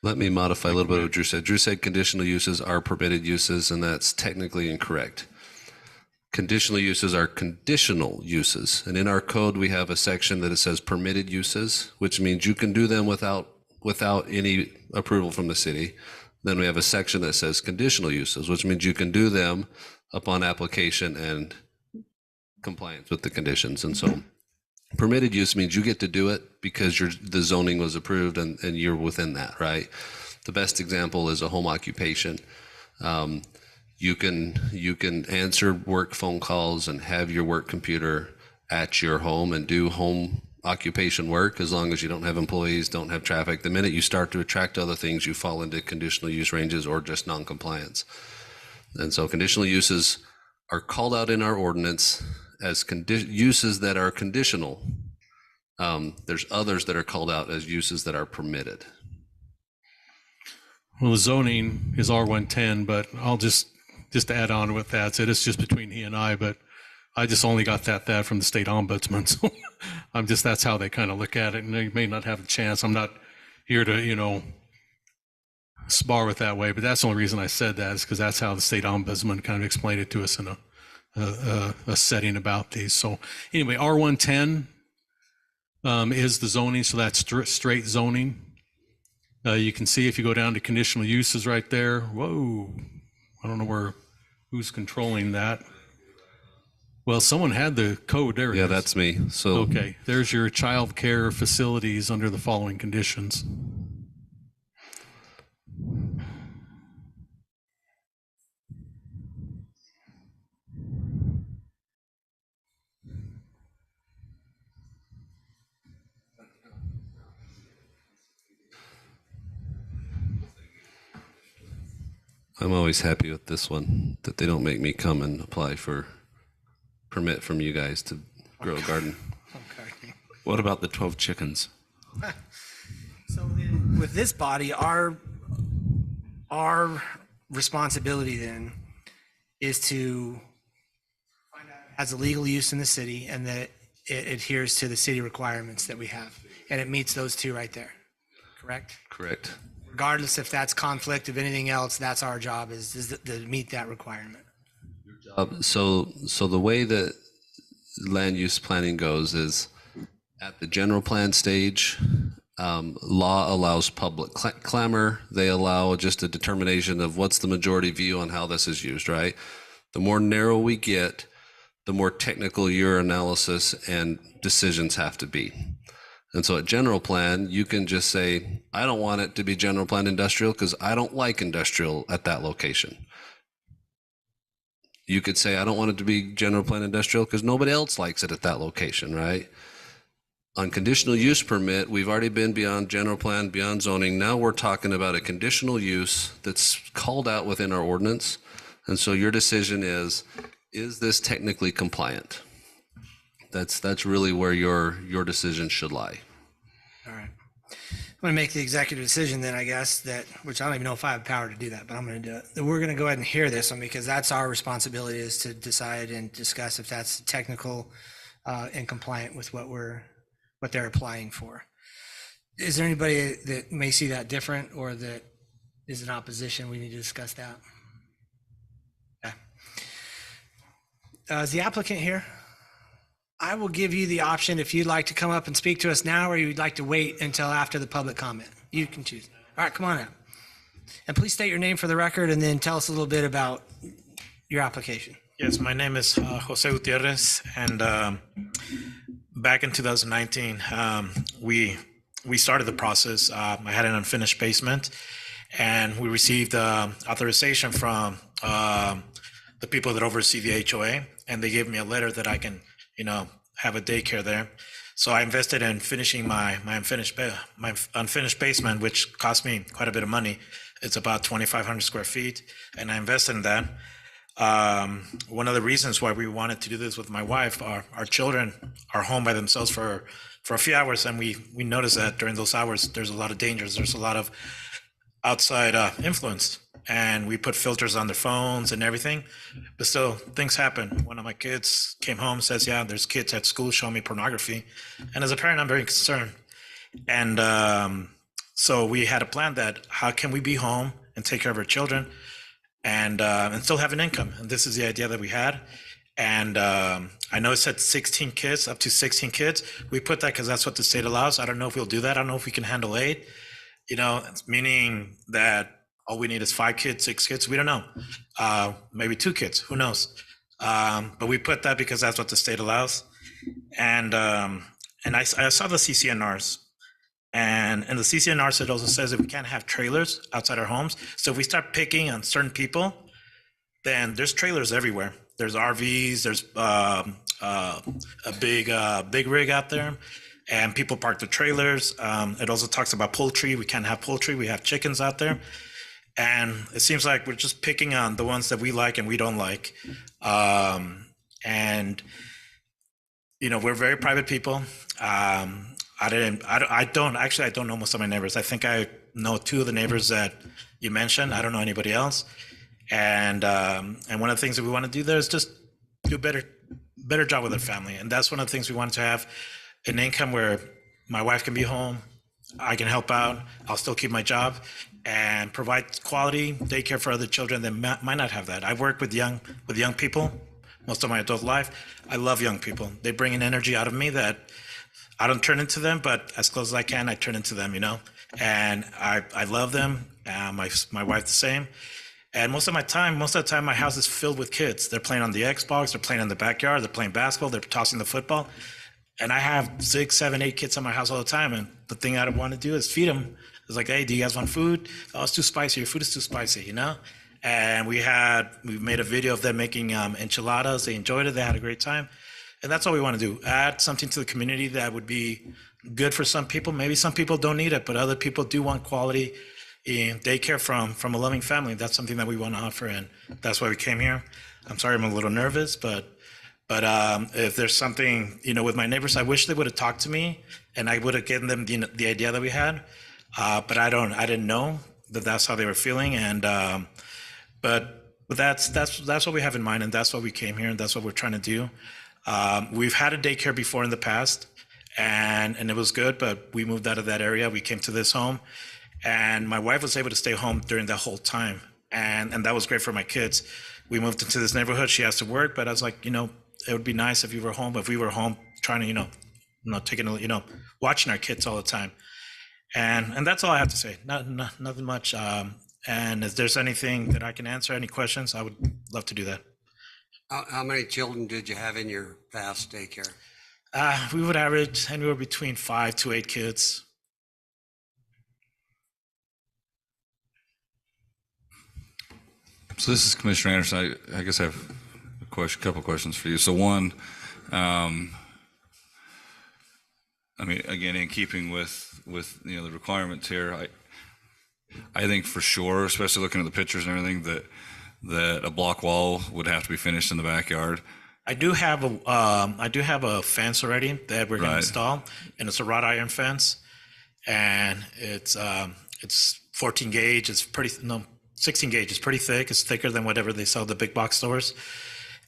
Let me modify a little bit of what Drew said. Drew said conditional uses are permitted uses, and that's technically incorrect. Conditional uses are conditional uses. And in our code, we have a section that it says permitted uses, which means you can do them without any approval from the city. Then we have a section that says conditional uses, which means you can do them upon application and compliance with the conditions. And so permitted use means you get to do it because the zoning was approved and you're within that, right? The best example is a home occupation. You can answer work phone calls and have your work computer at your home and do home occupation work as long as you don't have employees, don't have traffic. The minute you start to attract other things, you fall into conditional use ranges or just non-compliance. And so conditional uses are called out in our ordinance as uses that are conditional. There's others that are called out as uses that are permitted. Well, the zoning is R110, but I'll just add on with that. So it's just between he and I, but I just only got that from the state ombudsman. So that's how they kind of look at it, and they may not have a chance. I'm not here to, spar with that way, but that's the only reason I said that is because that's how the state ombudsman kind of explained it to us in a setting about these. So anyway, R110 is the zoning, so that's straight zoning. You can see if you go down to conditional uses right there. Whoa, I don't know who's controlling that. Well, someone had the code there. Yeah, that's me. So okay, there's your child care facilities under the following conditions. I'm always happy with this one, that they don't make me come and apply for permit from you guys to grow a garden. Okay. What about the 12 chickens? So with this body, our responsibility then is to find out if it has a legal use in the city and that it adheres to the city requirements that we have. And it meets those two right there, correct? Correct. Regardless if that's conflict of anything else, that's our job is to meet that requirement. So the way that land use planning goes is at the general plan stage, law allows public clamor. They allow just a determination of what's the majority view on how this is used, right? The more narrow we get, the more technical your analysis and decisions have to be. And so at general plan, you can just say, I don't want it to be general plan industrial because I don't like industrial at that location. You could say, I don't want it to be general plan industrial because nobody else likes it at that location, right? On conditional use permit, we've already been beyond general plan, beyond zoning. Now we're talking about a conditional use that's called out within our ordinance. And so your decision is this technically compliant? That's really where your decision should lie. All right. going to make the executive decision then, I guess, which I don't even know if I have power to do that, but I'm going to do it. That we're going to go ahead and hear this one because that's our responsibility, is to decide and discuss if that's technical and compliant with what they're applying for. Is there anybody that may see that different or that is in opposition? We need to discuss that. Okay. Is the applicant here? I will give you the option if you'd like to come up and speak to us now, or you'd like to wait until after the public comment. You can choose. All right, come on up. And please state your name for the record and then tell us a little bit about your application. Yes, my name is Jose Gutierrez, and back in 2019, we started the process. I had an unfinished basement, and we received authorization from the people that oversee the HOA, and they gave me a letter that I can, have a daycare there. So I invested in finishing my unfinished basement, which cost me quite a bit of money. It's about 2,500 square feet, and I invested in that. One of the reasons why we wanted to do this with my wife, our children are home by themselves for a few hours, and we noticed that during those hours, there's a lot of dangers. There's a lot of outside influence, and we put filters on their phones and everything, but still things happen. One of my kids came home, says, yeah, there's kids at school showing me pornography. And as a parent, I'm very concerned. And so we had a plan that how can we be home and take care of our children and still have an income. And this is the idea that we had. And I know it said 16 kids, up to 16 kids. We put that because that's what the state allows. I don't know if we'll do that. I don't know if we can handle 8, meaning that all we need is 5 kids, 6 kids. We don't know. Maybe 2 kids, who knows? But we put that because that's what the state allows. And I saw the CCNRs. And in the CCNRs, it also says that we can't have trailers outside our homes. So if we start picking on certain people, then there's trailers everywhere. There's RVs, there's a big rig out there, and people park their trailers. It also talks about poultry. We can't have poultry. We have chickens out there. And it seems like we're just picking on the ones that we like and we don't like. We're very private people. I don't know most of my neighbors. I think I know 2 of the neighbors that you mentioned. I don't know anybody else. And one of the things that we want to do there is just do a better job with our family. And that's one of the things we wanted to have, an income where my wife can be home, I can help out, I'll still keep my job, and provide quality daycare for other children that might not have that. I've worked with young people most of my adult life. I love young people. They bring an energy out of me that I don't turn into them, but as close as I can, I turn into them, and I love them. My wife the same. And most of the time, my house is filled with kids. They're playing on the Xbox, they're playing in the backyard, they're playing basketball, they're tossing the football. And I have 6, 7, 8 kids in my house all the time. And the thing I want to do is feed them. It's like, hey, do you guys want food? Oh, it's too spicy. Your food is too spicy, And we made a video of them making enchiladas. They enjoyed it. They had a great time. And that's all we want to do. Add something to the community that would be good for some people. Maybe some people don't need it, but other people do want quality daycare from a loving family. That's something that we want to offer, and that's why we came here. I'm sorry I'm a little nervous, but if there's something, with my neighbors, I wish they would have talked to me and I would have given them the idea that we had. But I didn't know that that's how they were feeling. And, but that's what we have in mind. And that's why we came here. And that's what we're trying to do. We've had a daycare before in the past and it was good, but we moved out of that area. We came to this home and my wife was able to stay home during that whole time. And that was great for my kids. We moved into this neighborhood. She has to work, but I was like, it would be nice if you were home, if we were home trying to, watching our kids all the time. And that's all I have to say. Nothing much. And if there's anything that I can answer, any questions, I would love to do that. How many children did you have in your past daycare? We would average anywhere between 5 to 8 kids. So this is Commissioner Anderson. I guess I have a couple questions for you. So one, again, in keeping with the requirements here, I think for sure, especially looking at the pictures and everything, that a block wall would have to be finished in the backyard. I do have a fence already that we're going to install, and it's a wrought iron fence. and it's 14 gauge. It's 16 gauge. It's pretty thick. It's thicker than whatever they sell at the big box stores,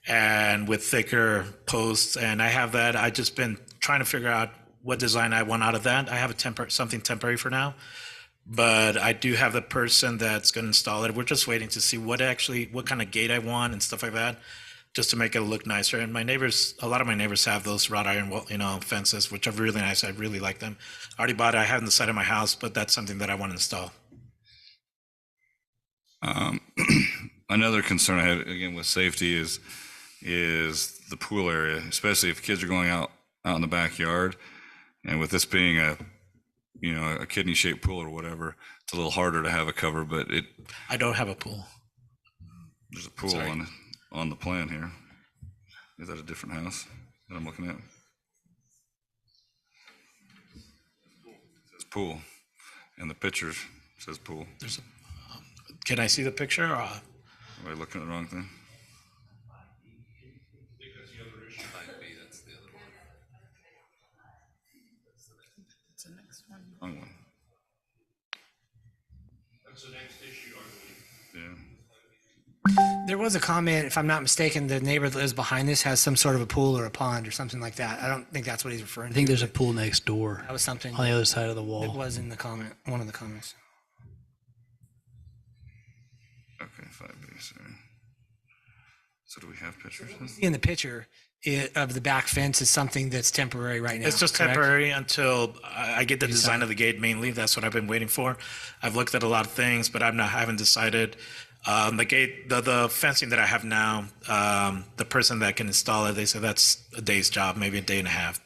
and with thicker posts. And I have that. I just been trying to figure out what design I want out of that. I have something temporary for now, but I do have the person that's going to install it. We're just waiting to see what kind of gate I want and stuff like that, just to make it look nicer. And a lot of my neighbors have those wrought iron, fences, which are really nice. I really like them. I already bought it. I have it on the side of my house, but that's something that I want to install. Another concern I had, again, with safety is the pool area, especially if kids are going out in the backyard. And with this being a kidney-shaped pool or whatever, it's a little harder to have a cover. But I don't have a pool. There's a pool on the plan here. Is that a different house that I'm looking at? It says pool, and the picture says pool. Can I see the picture? Or, am I looking at the wrong thing? Wrong one. That's the next issue, I believe. Yeah. There was a comment, if I'm not mistaken, the neighbor that lives behind this has some sort of a pool or a pond or something like that. I don't think that's what he's referring to. I think there's a pool next door. That was something on the other side of the wall. It was in the comment, one of the comments. Okay, 5B, sorry. So do we have pictures? In the picture of the back fence is something that's temporary right now. It's just correct? temporary until I get the design of the gate mainly. That's what I've been waiting for. I've looked at a lot of things, but I haven't decided. The gate, the fencing that I have now, the person that can install it, they said that's a day's job, maybe a day and a half.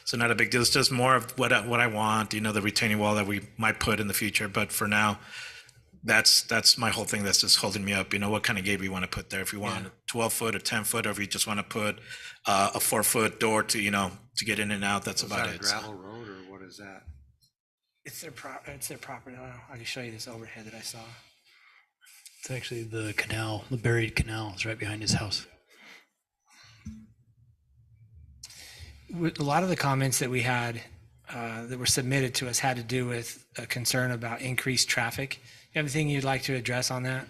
So not a big deal. It's just more of what I want, the retaining wall that we might put in the future. But for now, that's my whole thing that's just holding me up. What kind of gate we want to put there? If you want a 12-foot or 10-foot, or if you just want to put a 4-foot door to get in and out, that's about it. Gravel road, or what is that? It's their property. I can show you this overhead that I saw. It's actually the canal, the buried canal is right behind his house. A lot of the comments that we had that were submitted to us had to do with a concern about increased traffic. You have anything you'd like to address on that?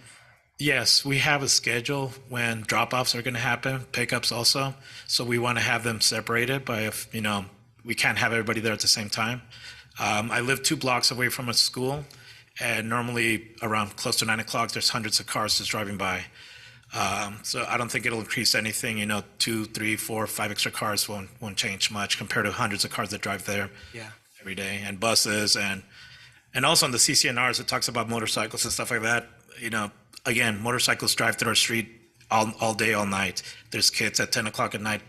Yes, we have a schedule when drop-offs are going to happen, pickups also. So we want to have them separated by, we can't have everybody there at the same time. I live 2 blocks away from a school, and normally around close to 9 o'clock, there's hundreds of cars just driving by. So I don't think it'll increase anything, 2, 3, 4, 5 extra cars won't change much compared to hundreds of cars that drive there every day, and buses, and also on the CCNRs, it talks about motorcycles and stuff like that. Again, motorcycles drive through our street all day, all night. There's kids at 10 o'clock at night,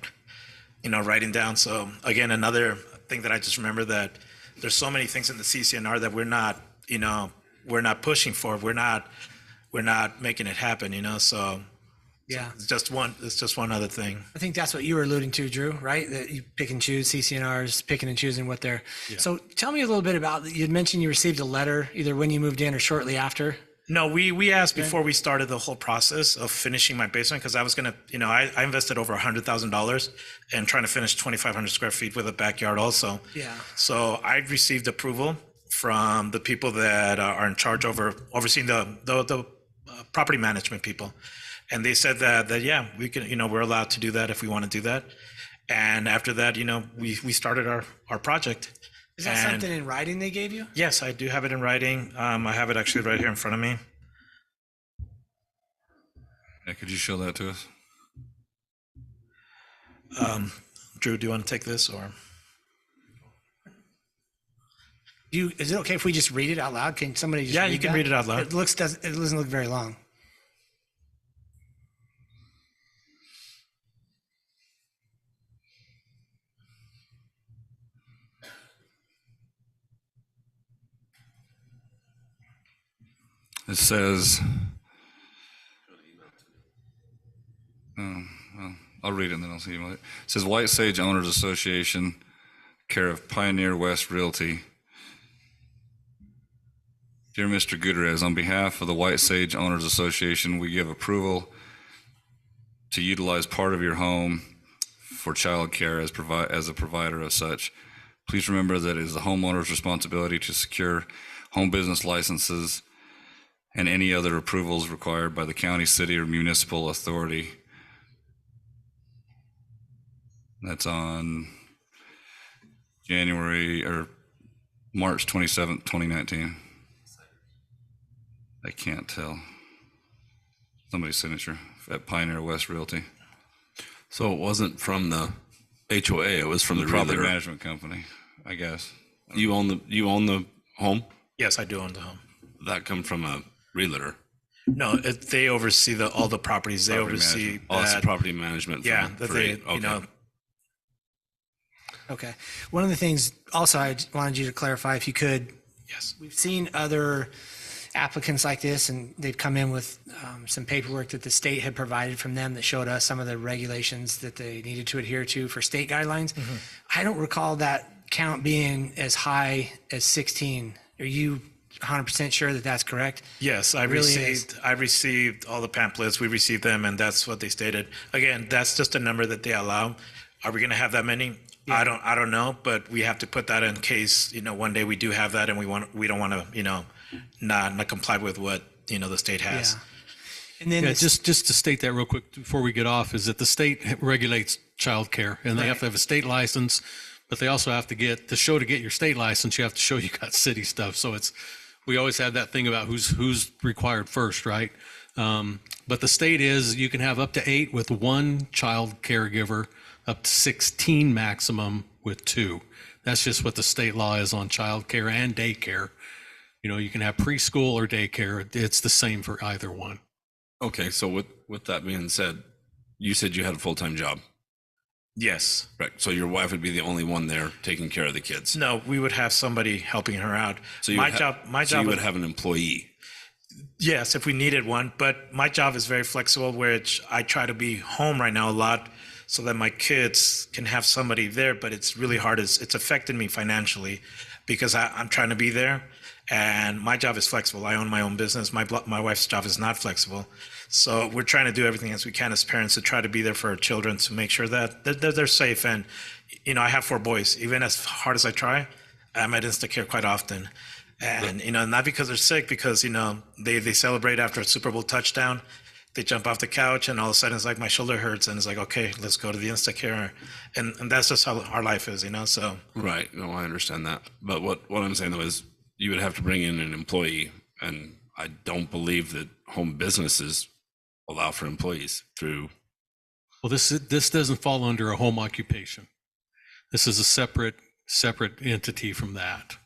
riding down. So again, another thing that I just remember, that there's so many things in the CCNR that we're not pushing for. We're not making it happen, so. Yeah. It's just one other thing. I think that's what you were alluding to, Drew, right? That you pick and choose CCNRs, picking and choosing what they're. Yeah. So tell me a little bit about, you'd mentioned you received a letter either when you moved in or shortly after. No, we asked before we started the whole process of finishing my basement, because I was going to, I invested over $100,000 in trying to finish 2,500 square feet with a backyard also. Yeah. So I received approval from the people that are in charge overseeing the property management people. And they said that yeah, we can, we're allowed to do that if we want to do that. And after that, we started our project. Is that something in writing they gave you? Yes, I do have it in writing. I have it actually right here in front of me. Yeah, could you show that to us? Drew, do you want to take this, or? Is it okay if we just read it out loud? Can somebody just you can read it out loud. It doesn't look very long. It says, I'll read it and then I'll see you. It says, White Sage Owners Association, care of Pioneer West Realty. Dear Mr. Gutierrez, on behalf of the White Sage Owners Association, we give approval to utilize part of your home for child care as a provider of such. Please remember that it is the homeowner's responsibility to secure home business licenses and any other approvals required by the county, city, or municipal authority. That's on January or March 27th, 2019. I can't tell. Somebody's signature at Pioneer West Realty. So it wasn't from the HOA, it was from the property realtor. management company, I guess. You own the home? Yes, I do own the home. That come from a realtor. No, they oversee all the properties. They Property oversee management. Oh, it's that- property management. Yeah, for that they, okay. you know, Okay. One of the things also I wanted you to clarify, if you could. Yes. We've seen other applicants like this, and they've come in with some paperwork that the state had provided from them that showed us some of the regulations that they needed to adhere to for state guidelines. I don't recall that count being as high as 16. Are you 100% sure that that's correct? Yes, I It really is. received all the pamphlets. We received them, and that's what they stated. Again, that's just a number that they allow. Are we going to have that many? I don't know, but we have to put that in case, you know, one day we do have that, and we don't want to, you know, not comply with what, you know, the state has. And then Yeah, this- just to state that real quick before we get off, is that the state regulates childcare, and they have to have a state license, but they also have to get to get your state license, you have to show you got city stuff. So we always have that thing about who's required first, right? But the state is, you can have up to 8 with 1 child caregiver, up to 16 maximum with 2. That's just what the state law is on child care and daycare. You know, you can have preschool or daycare. It's the same for either one. Okay, so with that being said, you said you had a full-time job. Yes. Right. So your wife would be the only one there taking care of the kids. No, we would have somebody helping her out. So you my would job, so you would have an employee. Yes, if we needed one, but my job is very flexible, which I try to be home right now a lot so that my kids can have somebody there, but it's really hard. It's affected me financially because I'm trying to be there, and my job is flexible. I own my own business. My wife's job is not flexible. So we're trying to do everything as we can as parents to try to be there for our children to make sure that they're safe. And, you know, I have 4 boys. Even as hard as I try, I'm at Instacare quite often. And, you know, not because they're sick, because, you know, they celebrate after a Super Bowl touchdown. They jump off the couch and all of a sudden it's like my shoulder hurts and it's like, okay, let's go to the Instacare. And that's just how our life is, you know, so. Right. No, I understand that. But what I'm saying though is you would have to bring in an employee, and I don't believe that home businesses allow for employees through. Well, this doesn't fall under a home occupation. This is a separate entity from that.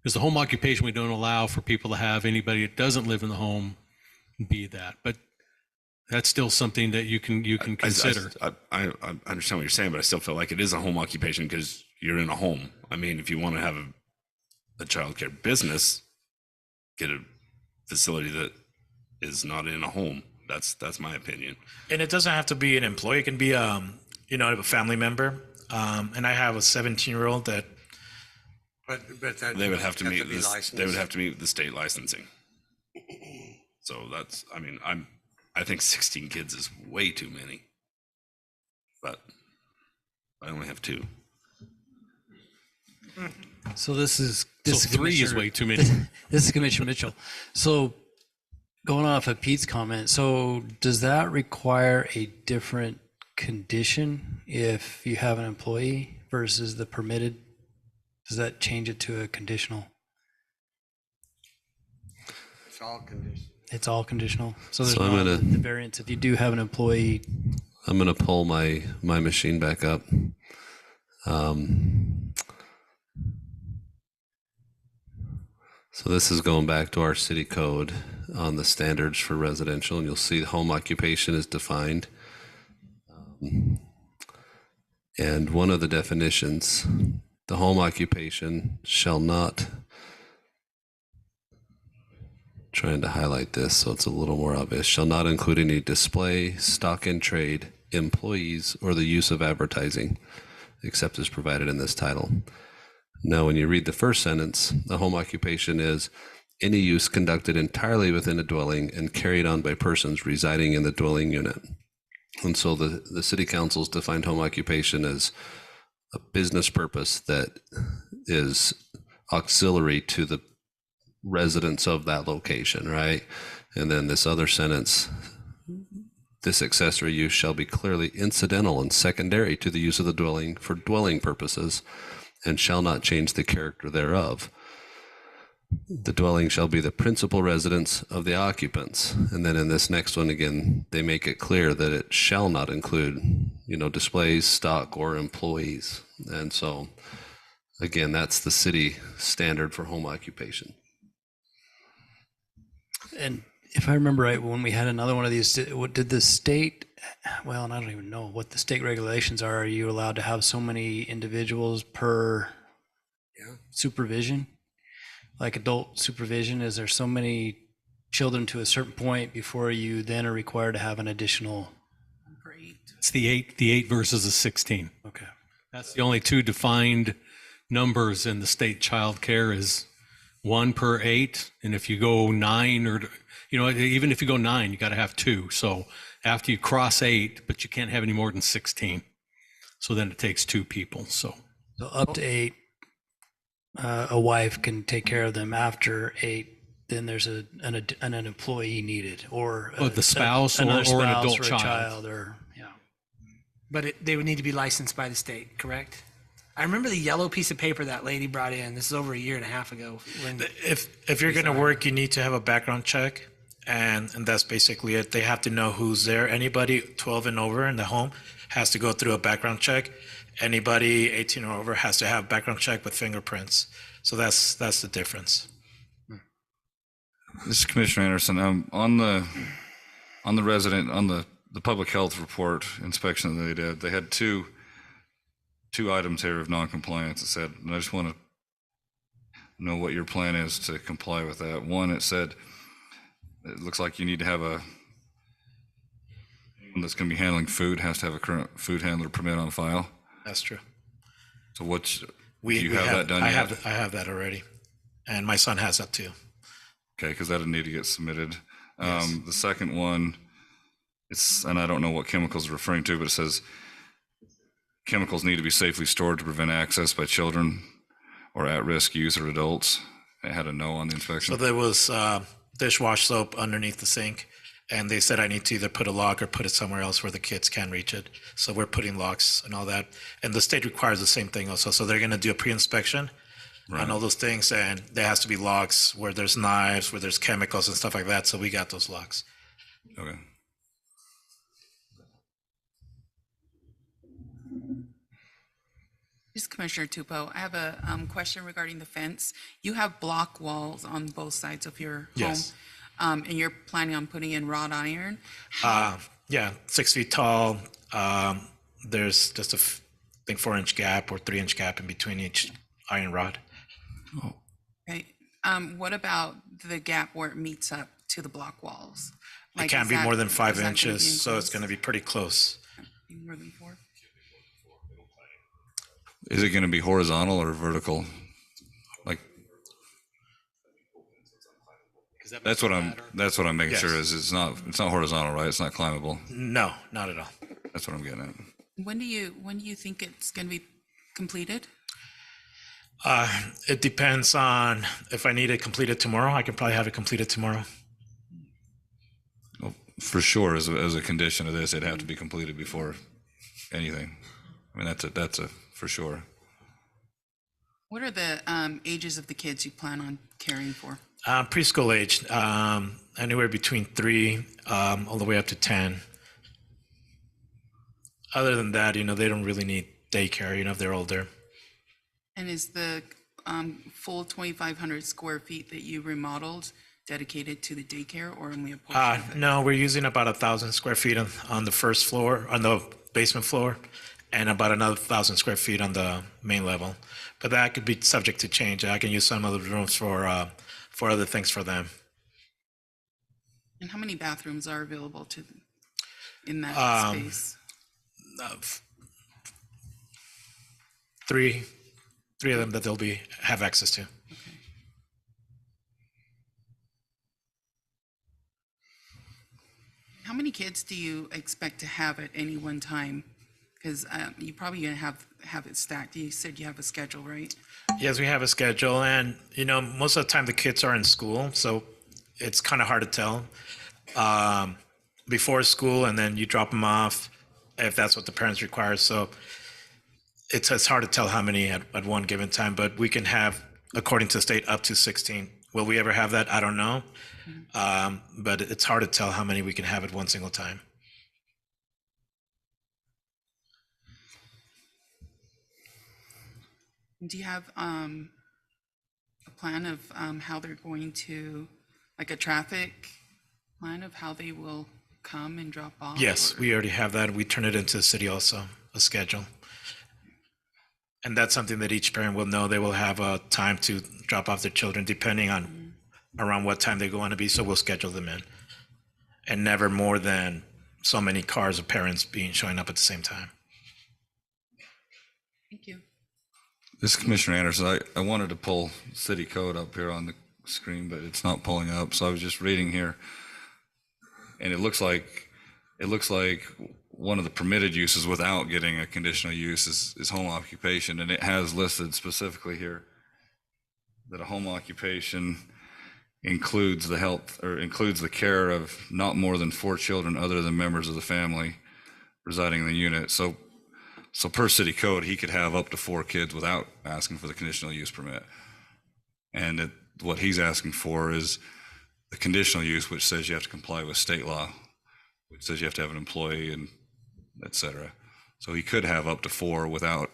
Because the home occupation, we don't allow for people to have anybody that doesn't live in the home be that. But that's still something that you can consider. I understand what you're saying, but I still feel like it is a home occupation because you're in a home. I mean, if you want to have a childcare business, get a facility that is not in a home. That's my opinion. And it doesn't have to be an employee. It can be, you know, a family member. And I have a 17-year-old that. But that They would have to be meet this. licensed. They would have to meet the state licensing. So that's. I mean, I think 16 kids is way too many. But I only have 2. So this is So 3 is Commissioner- way too many. This is Commissioner Mitchell. So going off of Pete's comment, so does that require a different condition if you have an employee versus the permitted? Does that change it to a conditional? It's all conditions. It's all conditional. So there's So I'm not gonna- the variance if you do have an employee. I'm going to pull my machine back up. So this is going back to our city code on the standards for residential, and you'll see the home occupation is defined. And one of the definitions, the home occupation shall not, trying to highlight this so it's a little more obvious, shall not include any display, stock in trade, employees, or the use of advertising, except as provided in this title. Now, when you read the first sentence, the home occupation is any use conducted entirely within a dwelling and carried on by persons residing in the dwelling unit. And so the city council's defined home occupation as a business purpose that is auxiliary to the residents of that location, right? And then this other sentence, this accessory use shall be clearly incidental and secondary to the use of the dwelling for dwelling purposes and shall not change the character thereof. The dwelling shall be the principal residence of the occupants. And then in this next one, again, they make it clear that it shall not include, displays, stock, or employees. And so, again, that's the city standard for home occupation. And if I remember right, when we had another one of these, did the state, well, and I don't even know what the state regulations are. Are you allowed to have so many individuals per supervision? Like adult supervision, is there so many children to a certain point before you then are required to have an additional? It's the eight versus the 16. Okay. That's the only two defined numbers in the state child care is 1 per 8. And if you go 9 or, even if you go 9, you got to have 2. So after you cross 8, but you can't have any more than 16. So then it takes 2 people. So up to 8, a wife can take care of them. After 8, then there's an employee needed, or the spouse or an adult child. But they would need to be licensed by the state, correct? I remember the yellow piece of paper that lady brought in. This is over a year and a half ago. If you're going to work, you need to have a background check, and that's basically it. They have to know who's there. Anybody 12 and over in the home has to go through a background check. Anybody 18 or over has to have background check with fingerprints. So that's the difference. This is Commissioner Anderson. On the public health report inspection that they did, they had two items here of noncompliance. It said, and I just want to know what your plan is to comply with that. One, it said, it looks like you need to have anyone that's going to be handling food has to have a current food handler permit on file. That's true. So do you have that done yet? I have that already, and my son has that too. Okay, because that'll need to get submitted. Yes. The second one, and I don't know what chemicals are referring to, but it says chemicals need to be safely stored to prevent access by children or at-risk youth or adults. It had a no on the inspection. So there was dishwash soap underneath the sink, and they said I need to either put a lock or put it somewhere else where the kids can reach it. So we're putting locks and all that. And the state requires the same thing also. So they're going to do a pre-inspection on all those things, and there has to be locks where there's knives, where there's chemicals and stuff like that. So we got those locks. Okay. This is Commissioner Tupou. I have a question regarding the fence. You have block walls on both sides of your Yes. home, and you're planning on putting in wrought iron. Yeah, 6 feet tall. There's just I think 4-inch gap or 3-inch gap in between each iron rod. Okay. What about the gap where it meets up to the block walls? It can't be more than 5 is that gonna be inches, so it's enclosed? going to be pretty close. More than 4? Is it going to be horizontal or vertical? Like, that's what I'm making Yes. sure is it's not horizontal, right? It's not climbable. No, not at all. That's what I'm getting at. When do you think it's going to be completed? It depends on if I need it completed tomorrow. I can probably have it completed tomorrow. Well, for sure, as a condition of this, it'd have to be completed before anything. I mean, that's a for sure. What are the ages of the kids you plan on caring for? Preschool age, anywhere between 3 all the way up to 10. Other than that, they don't really need daycare, if they're older. And is the full 2,500 square feet that you remodeled dedicated to the daycare, or only a portion of it? No, we're using about 1,000 square feet on the first floor, on the basement floor, and about another 1,000 square feet on the main level. But that could be subject to change. I can use some of the rooms for other things for them. And how many bathrooms are available in that space? 3 of them that they'll have access to. How many kids do you expect to have at any one time? Because you probably gonna have it stacked. You said you have a schedule, right? Yes, we have a schedule, and most of the time the kids are in school, so it's kind of hard to tell before school, and then you drop them off if that's what the parents require. So it's hard to tell how many at one given time, but we can have, according to the state, up to 16. Will we ever have that? I don't know, but it's hard to tell how many we can have at one single time. Do you have a plan of how they're going to, like a traffic plan of how they will come and drop off? Yes, we already have that. We turn it into the city also, a schedule. And that's something that each parent will know. They will have a time to drop off their children depending on around what time they want to be. So we'll schedule them in. And never more than so many cars of parents showing up at the same time. Thank you. This is Commissioner Anderson. I wanted to pull city code up here on the screen, but it's not pulling up. So I was just reading here, and it looks like one of the permitted uses without getting a conditional use is home occupation, and it has listed specifically here that a home occupation includes the care of not more than 4 children other than members of the family residing in the unit. So per city code, he could have up to 4 kids without asking for the conditional use permit. And what he's asking for is the conditional use, which says you have to comply with state law, which says you have to have an employee and et cetera. So he could have up to 4 without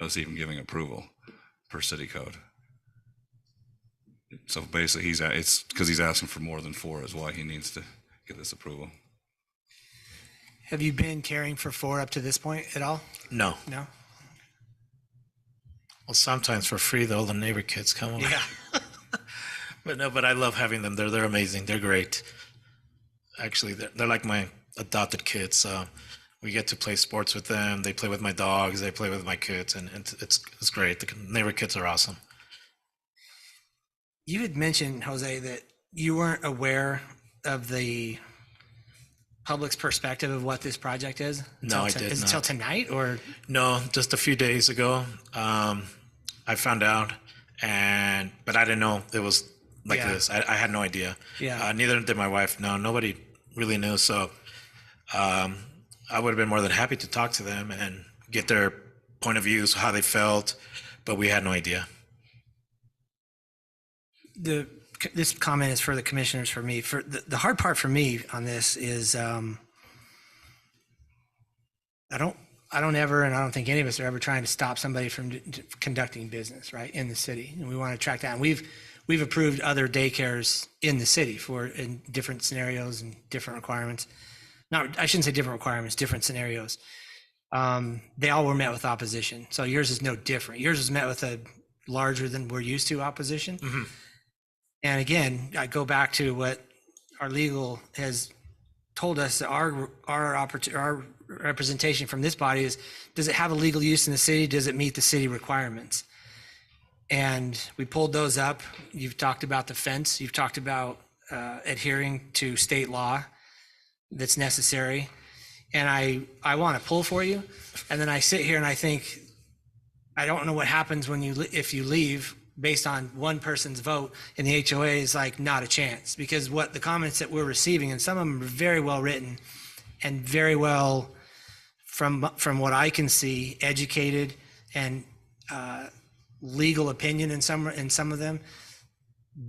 us even giving approval per city code. So basically, it's because he's asking for more than 4 is why he needs to get this approval. Have you been caring for 4 up to this point at all? No. No? Well, sometimes for free, though, the neighbor kids come over. Yeah. But I love having them. They're amazing. They're great. Actually, they're like my adopted kids. We get to play sports with them. They play with my dogs. They play with my kids, and it's great. The neighbor kids are awesome. You had mentioned, Jose, that you weren't aware of the public's perspective of what this project is? No, I did not. Is it till tonight or? No, just a few days ago. I found out, but I didn't know it was like this. I had no idea. Yeah. Neither did my wife. No, nobody really knew. So I would have been more than happy to talk to them and get their point of views, how they felt, but we had no idea. This comment is for the commissioners. For me, for the hard part for me on this is I don't ever, and I don't think any of us are ever trying to stop somebody from conducting business right in the city, and we want to track that. And we've approved other daycares in the city in different scenarios and different requirements. I shouldn't say different requirements, different scenarios. They all were met with opposition. So yours is no different. Yours was met with a larger than we're used to opposition. Mm-hmm. And again, I go back to what our legal has told us that our representation from this body is, does it have a legal use in the city? Does it meet the city requirements? And we pulled those up. You've talked about the fence. You've talked about adhering to state law that's necessary. And I want to pull for you. And then I sit here and I think, I don't know what happens if you leave based on one person's vote, and the HOA is like, not a chance, because what the comments that we're receiving, and some of them are very well written and very well, from what I can see, educated and legal opinion in some of them,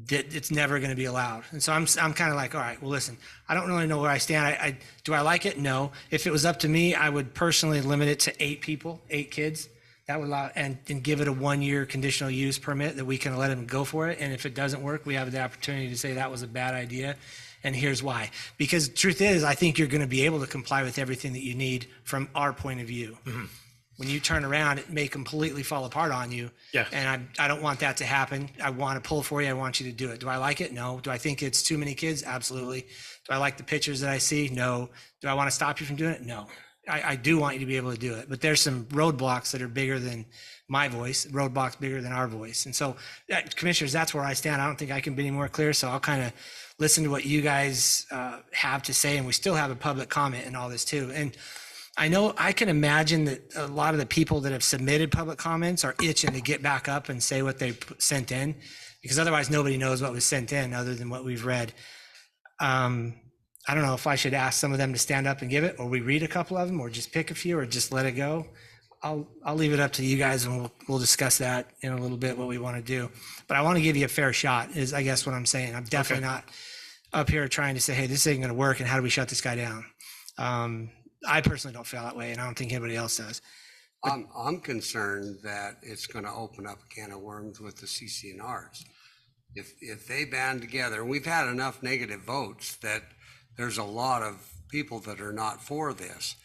that it's never going to be allowed. And so I'm kind of like, all right, well, listen, I don't really know where I stand. Do I like it? No. If it was up to me, I would personally limit it to 8 people, 8 kids. That would allow, and give it a 1-year conditional use permit that we can let them go for it. And if it doesn't work, we have the opportunity to say that was a bad idea. And here's why. Because the truth is, I think you're going to be able to comply with everything that you need from our point of view. Mm-hmm. When you turn around, it may completely fall apart on you. Yeah. And I don't want that to happen. I want to pull for you. I want you to do it. Do I like it? No. Do I think it's too many kids? Absolutely. Do I like the pictures that I see? No. Do I want to stop you from doing it? No. I do want you to be able to do it, but there's some roadblocks that are bigger than my voice, roadblocks bigger than our voice. And so, commissioners, that's where I stand. I don't think I can be any more clear. So I'll kind of listen to what you guys have to say, and we still have a public comment in all this too. And I know, I can imagine that a lot of the people that have submitted public comments are itching to get back up and say what they sent in, because otherwise nobody knows what was sent in other than what we've read. I don't know if I should ask some of them to stand up and give it, or we read a couple of them, or just pick a few, or just let it go. I'll leave it up to you guys, and we'll discuss that in a little bit, what we want to do. But I want to give you a fair shot, is I guess what I'm saying. I'm definitely not up here trying to say, hey, this isn't going to work, and how do we shut this guy down? I personally don't feel that way, and I don't think anybody else does. I'm concerned that it's going to open up a can of worms with the CCNRs. If they band together, and we've had enough negative votes that there's a lot of people that are not for this.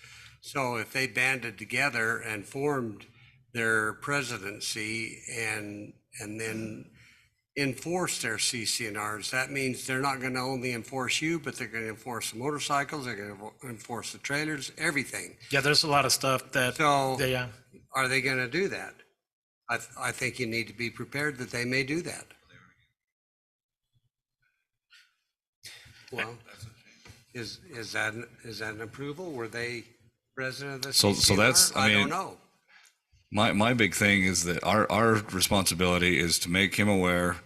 So if they banded together and formed their presidency and then enforce their CCNRs, that means they're not going to only enforce you, but they're going to enforce the motorcycles, they're going to enforce the trailers, everything. Yeah, there's a lot of stuff that. So Yeah. are they going to do that? I think you need to be prepared that they may do that. Well, is that an approval? Were they president of the CCNR? So that's, I don't mean, know. My big thing is that our responsibility is to make him aware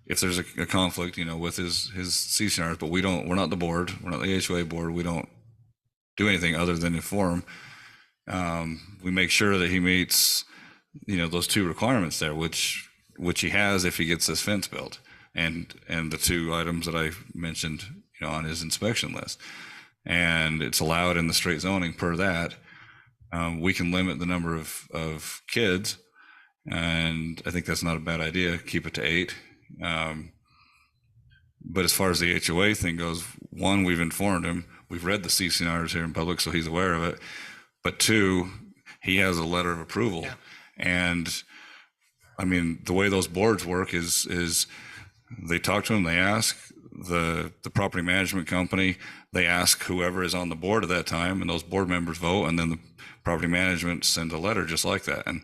if there's a conflict, with his CCNRs, but we're not the board, we're not the HOA board, we don't do anything other than inform. We make sure that he meets, those two requirements there, which he has if he gets this fence built, and the two items that I mentioned, on his inspection list. And it's allowed in the straight zoning per that. We can limit the number of kids, and I think that's not a bad idea. Keep it to 8. But as far as the HOA thing goes, one, we've informed him. We've read the CCNRs here in public, so he's aware of it. But 2, he has a letter of approval. Yeah. And I mean, the way those boards work is they talk to him, they ask the property management company, they ask whoever is on the board at that time, and those board members vote, and then the property management sends a letter just like that. And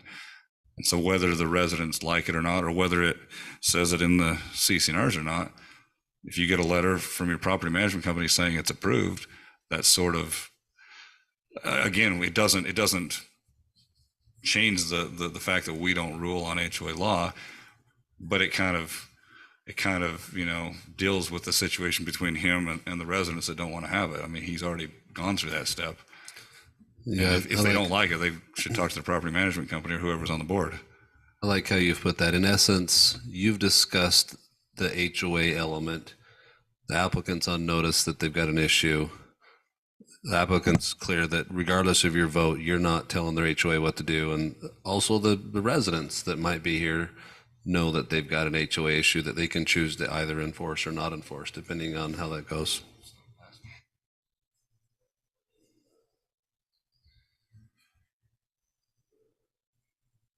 so whether the residents like it or not, or whether it says it in the CCNRs or not, if you get a letter from your property management company saying it's approved, that's sort of, again, it doesn't change the fact that we don't rule on HOA law, but it kind of deals with the situation between him and the residents that don't want to have it. I mean, he's already gone through that step. Yeah, if they don't like it, they should talk to the property management company or whoever's on the board. I like how you've put that. In essence, you've discussed the HOA element. The applicant's on notice that they've got an issue. The applicant's clear that regardless of your vote, you're not telling their HOA what to do. And also the residents that might be here know that they've got an HOA issue that they can choose to either enforce or not enforce, depending on how that goes.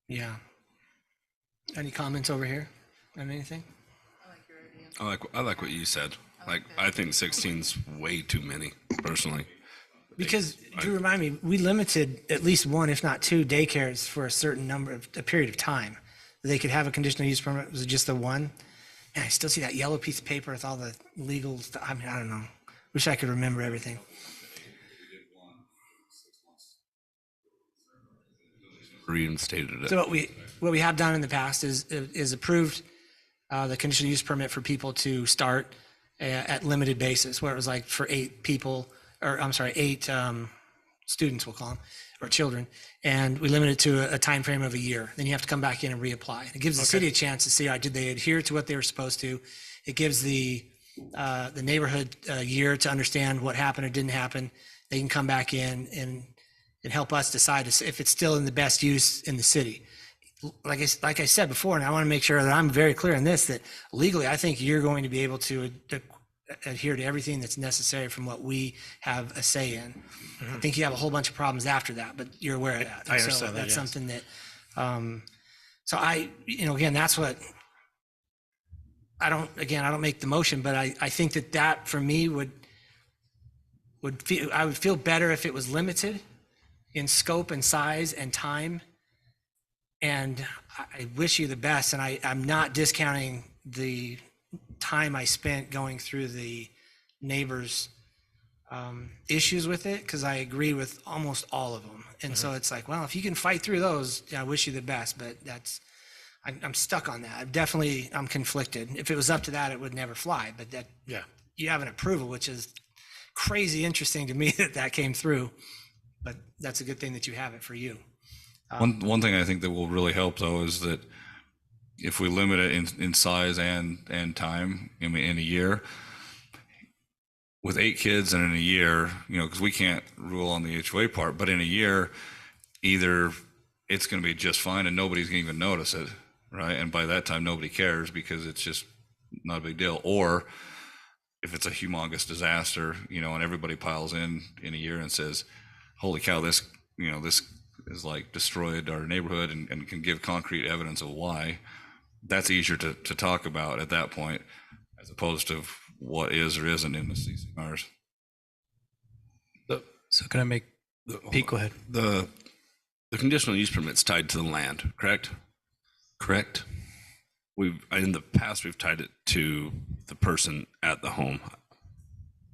Yeah. Any comments over here on anything? I like what you said. I think 16's way too many, personally. Because, to remind me, we limited at least 1, if not 2, daycares for a period of time. They could have a conditional use permit. Was it just the 1? And I still see that yellow piece of paper with all the legal stuff. I mean, I don't know. Wish I could remember everything. Reinstated it. So what we have done in the past is approved the conditional use permit for people to start at limited basis, where it was like for 8 people, or I'm sorry, 8 students, we'll call them, or children, and we limit it to a time frame of a year. Then you have to come back in and reapply. It gives the city a chance to see, all right, did they adhere to what they were supposed to? It gives the neighborhood a year to understand what happened or didn't happen. They can come back in and help us decide if it's still in the best use in the city. Like I said before, and I want to make sure that I'm very clear on this, that legally, I think you're going to be able to adhere to everything that's necessary from what we have a say in. Mm-hmm. I think you have a whole bunch of problems after that, but you're aware of that. I understand that's that, yes. something that, so again, that's what, I don't make the motion, but I think that for me I would feel better if it was limited in scope and size and time. And I wish you the best. And I'm not discounting the time I spent going through the neighbors' issues with it because I agree with almost all of them. And so it's like, well, if you can fight through those, I wish you the best. But I'm stuck on that. I'm conflicted. If it was up to that, it would never fly. But you have an approval, which is crazy interesting to me that came through. But that's a good thing that you have it for you. One thing I think that will really help though is that if we limit it in size and time, I mean, in a year, with 8 kids and in a year, because we can't rule on the HOA part, but in a year, either it's going to be just fine and nobody's going to even notice it, right? And by that time, nobody cares because it's just not a big deal. Or if it's a humongous disaster, and everybody piles in a year and says, holy cow, this is like destroyed our neighborhood and can give concrete evidence of why, that's easier to talk about at that point, as opposed to what is or isn't in the CCRs. So can I make, Pete, go ahead. The conditional use permit's tied to the land, correct? Correct. In the past, we've tied it to the person at the home.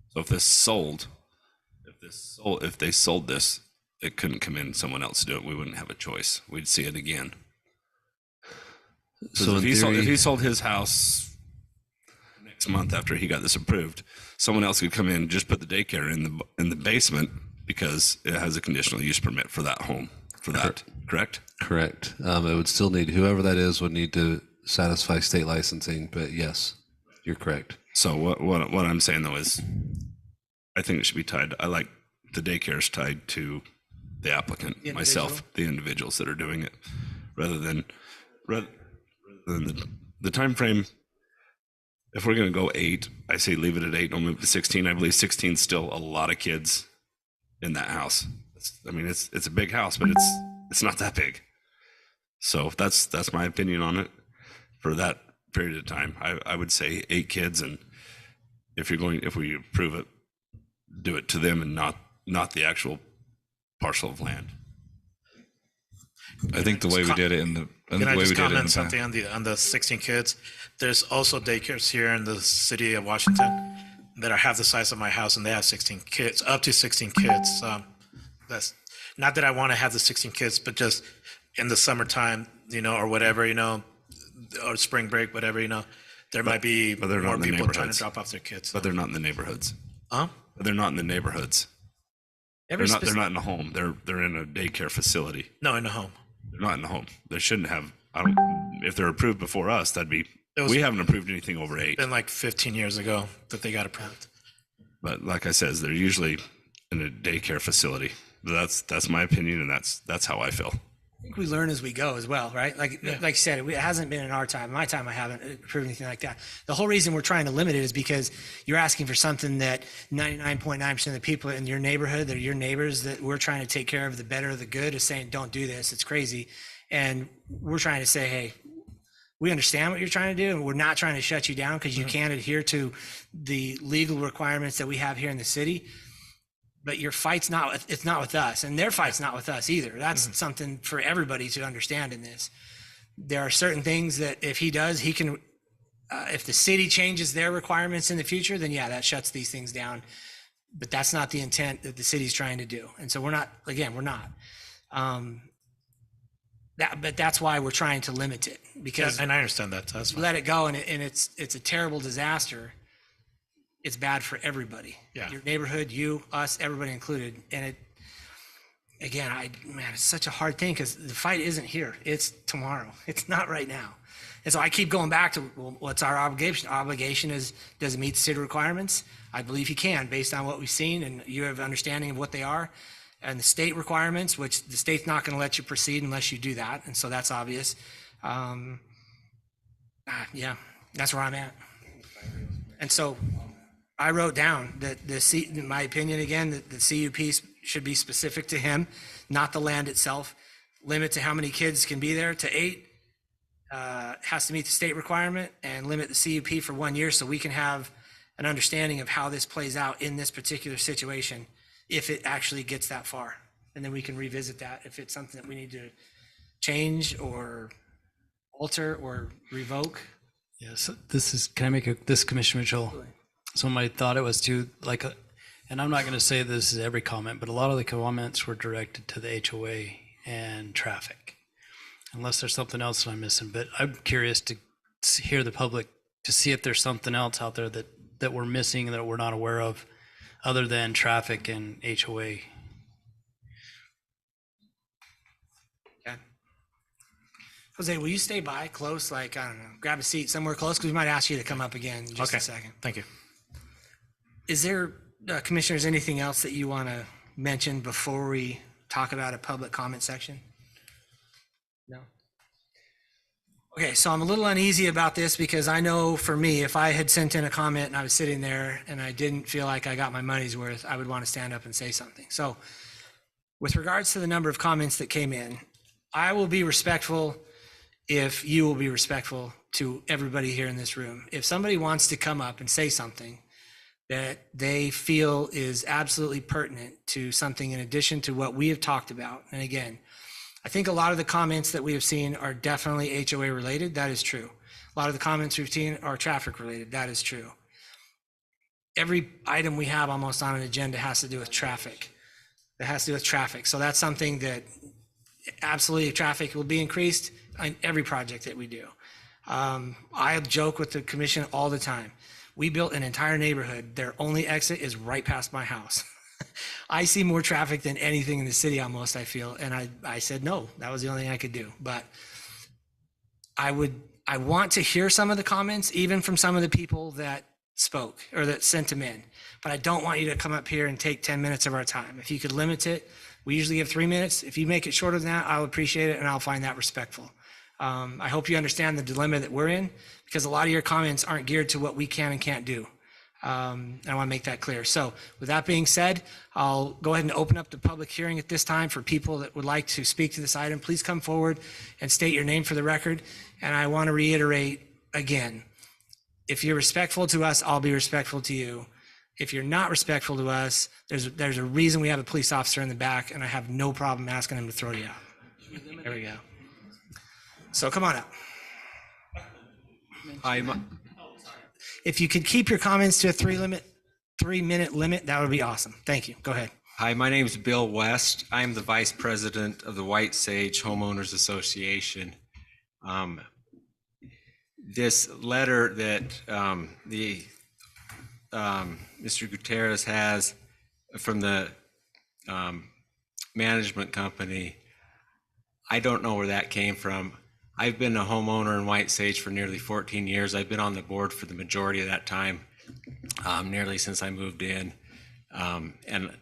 So if they sold this, it couldn't come in, someone else to do it. We wouldn't have a choice. We'd see it again. So if he sold his house next month after he got this approved, someone else could come in, just put the daycare in the basement because it has a conditional use permit for that home, for that, correct? Correct. It would still need, whoever that is would need to satisfy state licensing, but yes, you're correct. So what I'm saying though is, I think it should be tied. I like the daycare's tied to the applicant, myself, the individuals that are doing it, rather than the time frame. If we're going to go 8, I say leave it at 8. Don't move to 16. I believe 16 is still a lot of kids in that house. It's a big house, but it's not that big. So that's my opinion on it for that period of time. I would say 8 kids, and if we approve it, do it to them and not the actual parcel of land. I think the way we did it Can I just comment something on the 16 kids? There's also daycares here in the city of Washington that are half the size of my house, and they have 16 kids, up to 16 kids. That's not that I want to have the 16 kids, but just in the summertime, or whatever, or spring break, whatever, there might be more people trying to drop off their kids. But they're not in the neighborhoods. Huh? But they're not in the neighborhoods. They're not in a home. They're in a daycare facility. No, in a home. They're not in a home. They shouldn't have. If they're approved before us, that'd be. We haven't approved anything over 8. It's been like 15 years ago that they got approved. But like I said, they're usually in a daycare facility. That's my opinion, and that's how I feel. I think we learn as we go as well, right? Like you said, it hasn't been in our time. In my time, I haven't approved anything like that. The whole reason we're trying to limit it is because you're asking for something that 99.9% of the people in your neighborhood, that are your neighbors, that we're trying to take care of, the better or the good, is saying, don't do this. It's crazy. And we're trying to say, hey, we understand what you're trying to do, and we're not trying to shut you down because you can't adhere to the legal requirements that we have here in the city. But your fight's it's not with us, and their fight's not with us either. That's something for everybody to understand in this. There are certain things that if he does, he can, if the city changes their requirements in the future, then that shuts these things down. But that's not the intent that the city's trying to do. And so we're not. But that's why we're trying to limit it, because and I understand that. That's fine. Let it go, and it's a terrible disaster. It's bad for everybody. Yeah. Your neighborhood, you, us, everybody included. And it's such a hard thing because the fight isn't here. It's tomorrow. It's not right now. And so I keep going back to, well, what's our obligation? Our obligation is, does it meet the city requirements? I believe he can, based on what we've seen, and you have understanding of what they are. And the state requirements, which the state's not going to let you proceed unless you do that. And so that's obvious. That's where I'm at. And so I wrote down that in my opinion, again, that the CUP should be specific to him, not the land itself. Limit to how many kids can be there to 8. Has to meet the state requirement, and limit the CUP for 1 year so we can have an understanding of how this plays out in this particular situation, if it actually gets that far. And then we can revisit that if it's something that we need to change or alter or revoke. Yes, can I make this, Commissioner Mitchell? So my thought it was to, and I'm not going to say this is every comment, but a lot of the comments were directed to the HOA and traffic, unless there's something else that I'm missing. But I'm curious to hear the public, to see if there's something else out there that we're missing, that we're not aware of, other than traffic and HOA. Jose, will you stay by close, like, I don't know, grab a seat somewhere close, because we might ask you to come up again in just a second. Thank you. Is there, Commissioners, anything else that you want to mention before we talk about a public comment section? No? Okay, so I'm a little uneasy about this because I know for me, if I had sent in a comment and I was sitting there and I didn't feel like I got my money's worth, I would want to stand up and say something. So with regards to the number of comments that came in, I will be respectful if you will be respectful to everybody here in this room. If somebody wants to come up and say something that they feel is absolutely pertinent to something in addition to what we have talked about, and again, I think a lot of the comments that we have seen are definitely HOA related. That is true. A lot of the comments we've seen are traffic related. That is true. Every item we have almost on an agenda has to do with traffic. It has to do with traffic. So that's something that absolutely traffic will be increased on every project that we do. I joke with the commission all the time. We built an entire neighborhood. Their only exit is right past my house. I see more traffic than anything in the city almost, I feel. And I said, no, that was the only thing I could do. But I want to hear some of the comments, even from some of the people that spoke or that sent them in. But I don't want you to come up here and take 10 minutes of our time. If you could limit it, we usually give 3 minutes. If you make it shorter than that, I'll appreciate it and I'll find that respectful. I hope you understand the dilemma that we're in, because a lot of your comments aren't geared to what we can and can't do. And I want to make that clear. So with that being said, I'll go ahead and open up the public hearing at this time for people that would like to speak to this item. Please come forward and state your name for the record. And I want to reiterate again, if you're respectful to us, I'll be respectful to you. If you're not respectful to us, there's a reason we have a police officer in the back, and I have no problem asking him to throw you out. There we go. So come on up. If you could keep your comments to a 3-minute limit, that would be awesome. Thank you. Go ahead. Hi, my name is Bill West. I'm the Vice President of the White Sage Homeowners Association. This letter that Mr. Gutierrez has from the management company, I don't know where that came from. I've been a homeowner in White Sage for nearly 14 years. I've been on the board for the majority of that time, nearly since I moved in. And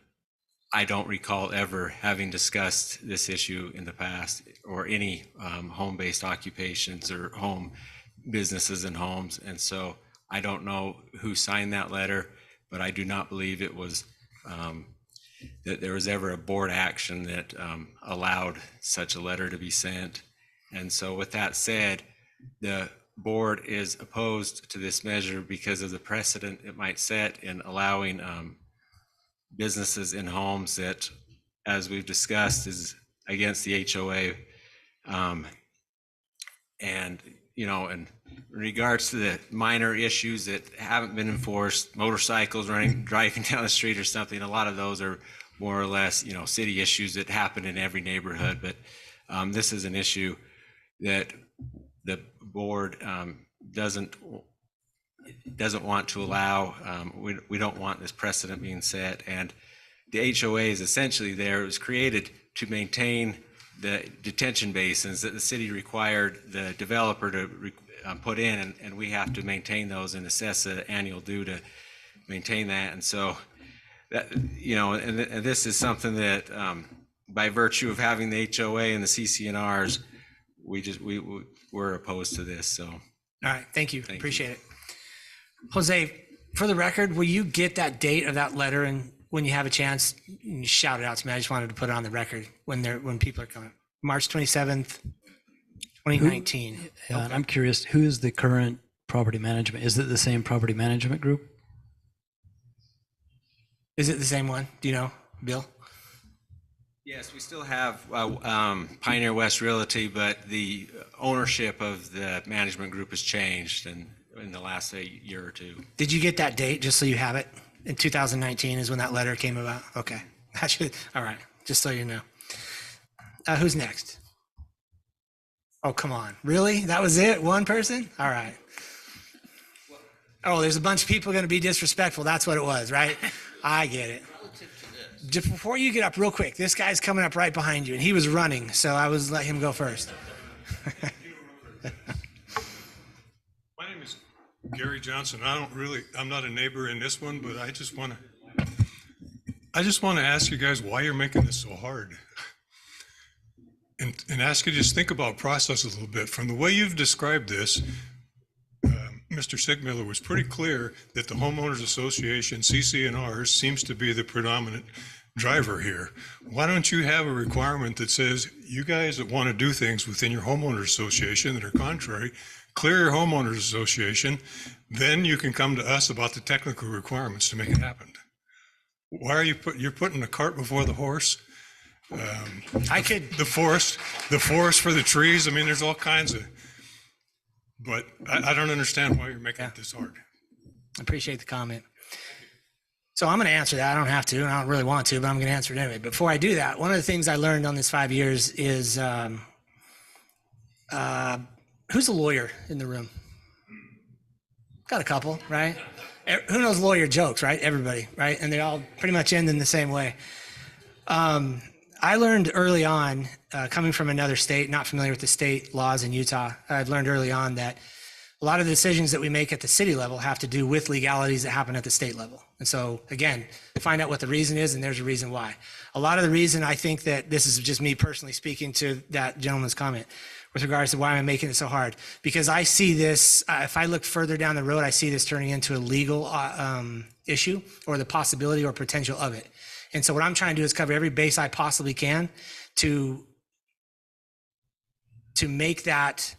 I don't recall ever having discussed this issue in the past, or any home-based occupations or home businesses and homes. And so I don't know who signed that letter, but I do not believe it was that there was ever a board action that allowed such a letter to be sent. And so with that said, the board is opposed to this measure because of the precedent it might set in allowing businesses in homes that, as we've discussed, is against the HOA. And, you know, in regards to the minor issues that haven't been enforced, motorcycles driving down the street or something, a lot of those are more or less, you know, city issues that happen in every neighborhood. But this is an issue that the board doesn't want to allow. We don't want this precedent being set, and the HOA is essentially there. It was created to maintain the detention basins that the city required the developer to put in, and we have to maintain those and assess an annual due to maintain that. And so that, you know, and this is something that by virtue of having the HOA and the CC&Rs, we're opposed to this. So, all right, thank you. Appreciate it. Jose, for the record, will you get that date of that letter, and when you have a chance, you shout it out to me? I just wanted to put it on the record when people are coming. March 27th, 2019. Yeah, okay. I'm curious, who is the current property management? Is it the same property management group? Is it the same one? Do you know, Bill? Yes, we still have Pioneer West Realty, but the ownership of the management group has changed in the last year or two. Did you get that date, just so you have it? in 2019 is when that letter came about. Okay. All right. Just so you know. Who's next? Oh, come on. Really? That was it? One person? All right. Oh, there's a bunch of people going to be disrespectful. That's what it was, right? I get it. Just before you get up real quick, this guy's coming up right behind you, and he was running, so I was let him go first. My name is Gary Johnson. I'm not a neighbor in this one, but I just want to ask you guys why you're making this so hard. And ask you to just think about process a little bit. From the way you've described this, Mr. Sigmiller was pretty clear that the Homeowners Association, CC&Rs, seems to be the predominant driver here. Why don't you have a requirement that says you guys that want to do things within your homeowners association that are contrary, clear your homeowners association, then you can come to us about the technical requirements to make it happen. Why are you're putting the cart before the horse? The forest for the trees. I mean, there's all kinds of, but I don't understand why you're making it this hard. I appreciate the comment. So I'm going to answer that. I don't have to, and I don't really want to, but I'm going to answer it anyway. Before I do that, one of the things I learned on this 5 years is, who's a lawyer in the room? Got a couple, right? Who knows lawyer jokes, right? Everybody, right? And they all pretty much end in the same way. I learned early on, coming from another state, not familiar with the state laws in Utah, I've learned early on that a lot of the decisions that we make at the city level have to do with legalities that happen at the state level. And so, again, find out what the reason is, and there's a reason why. A lot of the reason I think that this is just me personally speaking to that gentleman's comment with regards to why I'm making it so hard, because I see this, if I look further down the road, I see this turning into a legal issue or the possibility or potential of it. And so what I'm trying to do is cover every base I possibly can to make that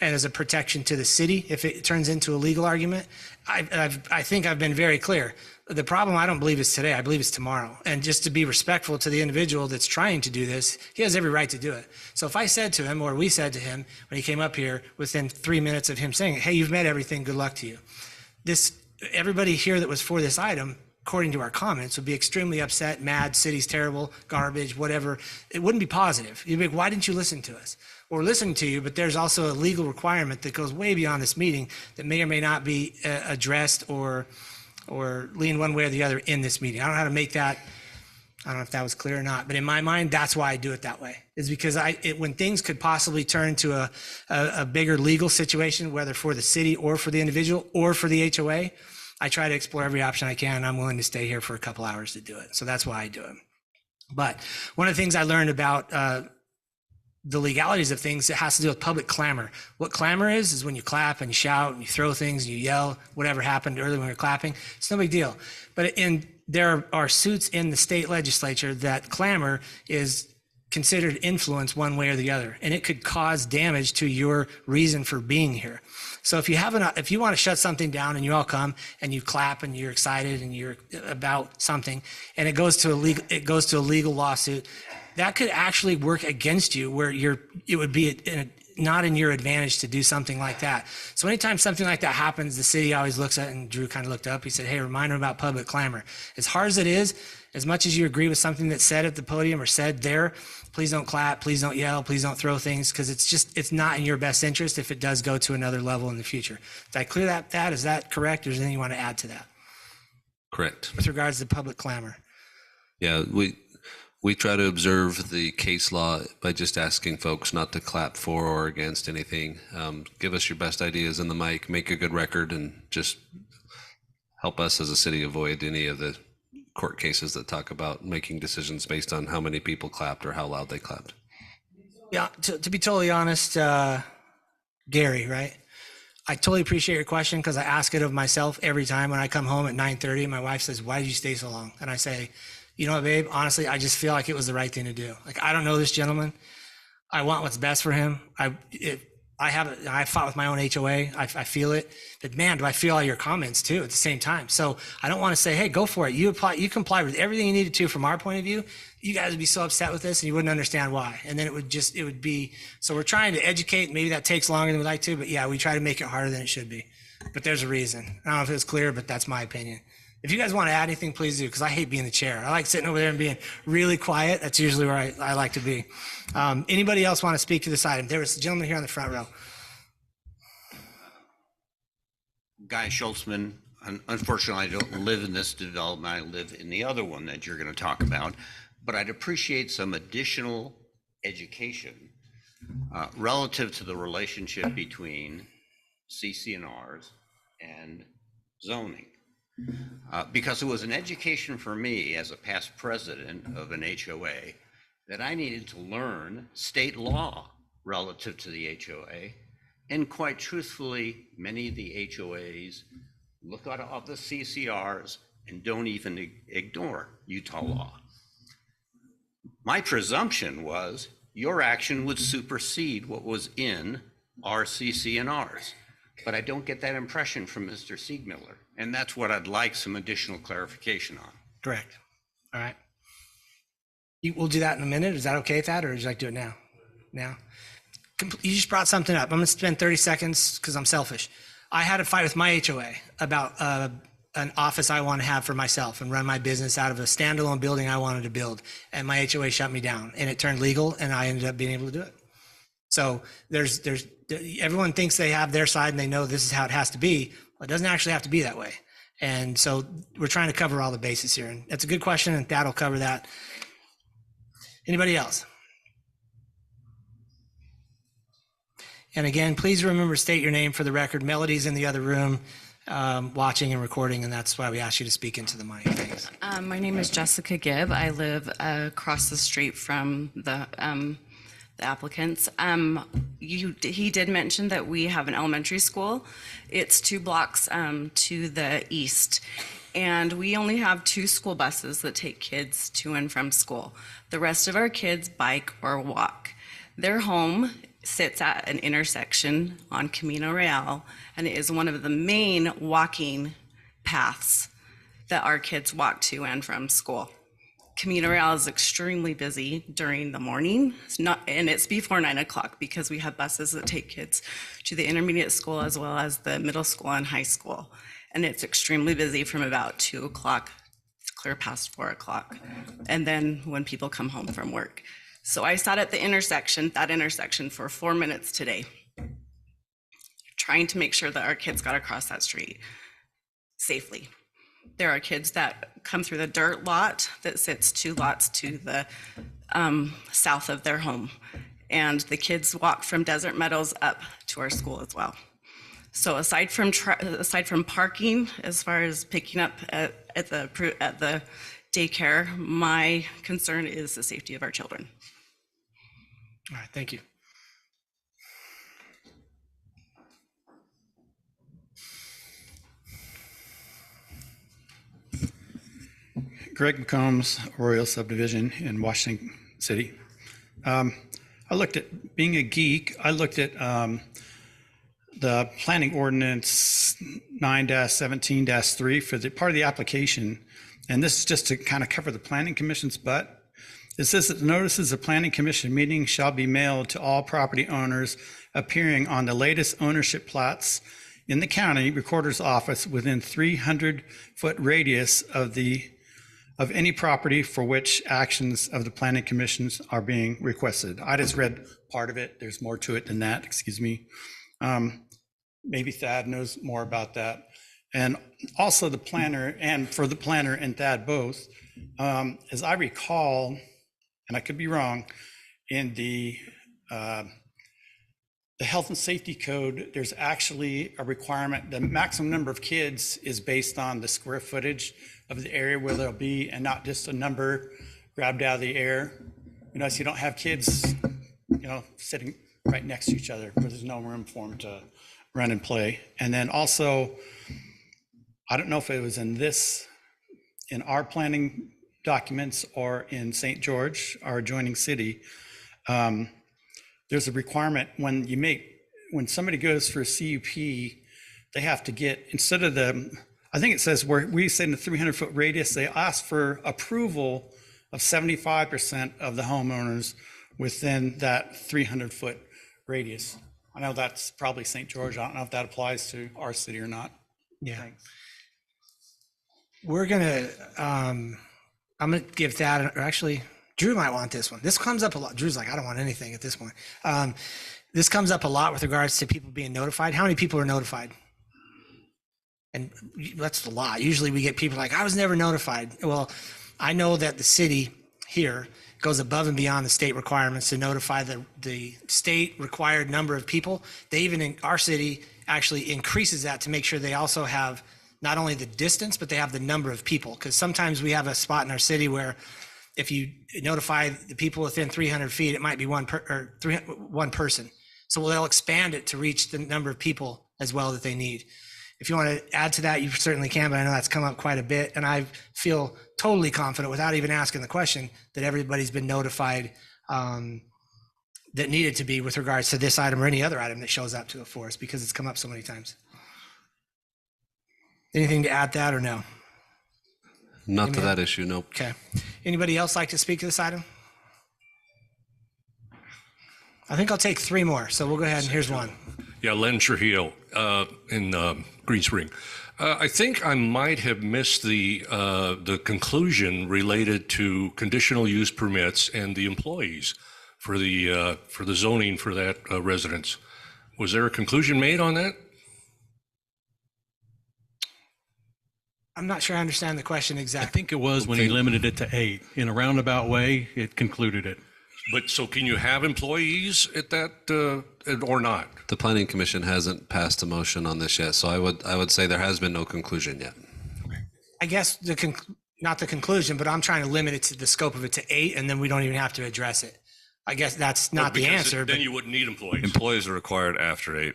as a protection to the city if it turns into a legal argument. I think I've been very clear. The problem I don't believe is today. I believe it's tomorrow. And just to be respectful to the individual that's trying to do this, he has every right to do it. So if I said to him, or we said to him when he came up here, within 3 minutes of him saying, hey, you've met everything, good luck to you. Everybody here that was for this item, according to our comments, would be extremely upset, mad, city's terrible, garbage, whatever. It wouldn't be positive. You'd be like, why didn't you listen to us? We're listening to you, but there's also a legal requirement that goes way beyond this meeting that may or may not be addressed or lean one way or the other in this meeting. I don't know how to make that, I don't know if that was clear or not, but in my mind, that's why I do it that way, is because when things could possibly turn to a bigger legal situation, whether for the city or for the individual or for the HOA, I try to explore every option I can, and I'm willing to stay here for a couple hours to do it. So that's why I do it. But one of the things I learned about the legalities of things, it has to do with public clamor. What clamor is when you clap and you shout and you throw things and you yell, whatever happened earlier when you're clapping. It's no big deal. But there are suits in the state legislature that clamor is considered influence one way or the other, and it could cause damage to your reason for being here. So if you want to shut something down and you all come and you clap and you're excited and you're about something, and it goes to a legal lawsuit, that could actually work against you, where it would be not in your advantage to do something like that. So anytime something like that happens, the city always looks at, and Drew kind of looked up, he said, hey, remind them about public clamor. As hard as it is, as much as you agree with something that's said at the podium or said there, please don't clap, please don't yell, please don't throw things, because it's not in your best interest if it does go to another level in the future. Did I clear that? Is that correct? Or is there anything you want to add to that? Correct. With regards to public clamor. Yeah, we try to observe the case law by just asking folks not to clap for or against anything. Give us your best ideas in the mic, make a good record, and just help us as a city avoid any of the court cases that talk about making decisions based on how many people clapped or how loud they clapped. Yeah, to be totally honest, Gary, right? I totally appreciate your question, because I ask it of myself every time when I come home at 9:30. My wife says, why did you stay so long? And I say, you know what, babe, honestly, I just feel like it was the right thing to do. Like, I don't know this gentleman. I want what's best for him. I fought with my own HOA. I feel it. But man, do I feel all your comments too at the same time. So I don't want to say, hey, go for it. You comply with everything you needed to from our point of view. You guys would be so upset with this and you wouldn't understand why. And then it would be, so we're trying to educate. Maybe that takes longer than we'd like to, but yeah, we try to make it harder than it should be. But there's a reason. I don't know if it was clear, but that's my opinion. If you guys want to add anything, please do, because I hate being the chair. I like sitting over there and being really quiet. That's usually where I like to be. Anybody else want to speak to this item? There was a gentleman here on the front row. Guy Schultzman, unfortunately, I don't live in this development. I live in the other one that you're going to talk about, but I'd appreciate some additional education relative to the relationship between CC&Rs and zoning. Because it was an education for me as a past president of an HOA that I needed to learn state law relative to the HOA. And quite truthfully, many of the HOAs look out of the CCRs and don't even ignore Utah law. My presumption was your action would supersede what was in our CC&Rs, but I don't get that impression from Mr. Siegmiller. And that's what I'd like some additional clarification on. Correct. All right. We'll do that in a minute. Is that okay, Thad, or would you like to do it now? Now? You just brought something up. I'm going to spend 30 seconds because I'm selfish. I had a fight with my HOA about an office I want to have for myself and run my business out of a standalone building I wanted to build. And my HOA shut me down and it turned legal and I ended up being able to do it. So everyone thinks they have their side and they know this is how it has to be. Well, it doesn't actually have to be that way. And so we're trying to cover all the bases here. And that's a good question, and that'll cover that. Anybody else? And again, please remember, state your name for the record. Melody's in the other room watching and recording, and that's why we asked you to speak into the mic. Thanks. My name is Jessica Gibb. I live across the street from the applicants. He did mention that we have an elementary school. It's 2 blocks to the east. And we only have 2 school buses that take kids to and from school. The rest of our kids bike or walk. Their home sits at an intersection on Camino Real, and it is one of the main walking paths that our kids walk to and from school. Camino Real is extremely busy during the morning, and it's before 9 o'clock because we have buses that take kids to the intermediate school as well as the middle school and high school. And it's extremely busy from about 2 o'clock, clear past 4 o'clock, and then when people come home from work. So I sat at that intersection for 4 minutes today, trying to make sure that our kids got across that street safely. There are kids that come through the dirt lot that sits 2 lots to the south of their home. And the kids walk from Desert Meadows up to our school as well. So aside from parking, as far as picking up at the daycare, my concern is the safety of our children. All right, thank you. Greg McCombs, Oriole Subdivision in Washington City. I looked at, being a geek, I looked at the planning ordinance 9-17-3 for the part of the application. And this is just to kind of cover the planning commission's butt. It says that the notices of planning commission meetings shall be mailed to all property owners appearing on the latest ownership plats in the county recorder's office within 300-foot radius of any property for which actions of the planning commissions are being requested. I just read part of it. There's more to it than that, excuse me. Maybe Thad knows more about that. And also the planner, and for the planner and Thad both, as I recall, and I could be wrong, in the health and safety code, there's actually a requirement. The maximum number of kids is based on the square footage of the area where they'll be, and not just a number grabbed out of the air. You know, so you don't have kids, sitting right next to each other where there's no room for them to run and play. And then also, I don't know if it was in our planning documents or in St. George, our adjoining city, there's a requirement when somebody goes for a CUP, they have to get, instead of I think it says where we say in the 300-foot radius, they ask for approval of 75% of the homeowners within that 300-foot radius. I know that's probably St. George. I don't know if that applies to our city or not. Yeah. Thanks. We're gonna, I'm gonna give that, or actually, Drew might want this one. This comes up a lot. Drew's like, I don't want anything at this point. This comes up a lot with regards to people being notified. How many people are notified? And that's a lot. Usually we get people like, I was never notified. Well, I know that the city here goes above and beyond the state requirements to notify the state required number of people. They even, in our city, actually increases that to make sure they also have not only the distance, but they have the number of people. Because sometimes we have a spot in our city where if you notify the people within 300 feet, it might be one person. So they'll expand it to reach the number of people as well that they need. If you want to add to that, you certainly can, but I know that's come up quite a bit. And I feel totally confident without even asking the question that everybody's been notified that needed to be with regards to this item or any other item that shows up to it for us, because it's come up so many times. Anything to add to that or no? Not to that issue, nope. Okay. Anybody else like to speak to this item? I think I'll take three more, so we'll go ahead and here's one. Yeah, Len Trujillo in Green Spring. I think I might have missed the conclusion related to conditional use permits and the employees for the zoning for that residence. Was there a conclusion made on that? I'm not sure I understand the question I exactly. think it was when he limited it to 8. In a roundabout way, it concluded it. But so can you have employees at that or not? The Planning Commission hasn't passed a motion on this yet, so I would say there has been no conclusion yet. I guess not the conclusion, but I'm trying to limit it to the scope of it to 8, and then we don't even have to address it. I guess that's not the answer. Then you wouldn't need employees. Employees are required after 8.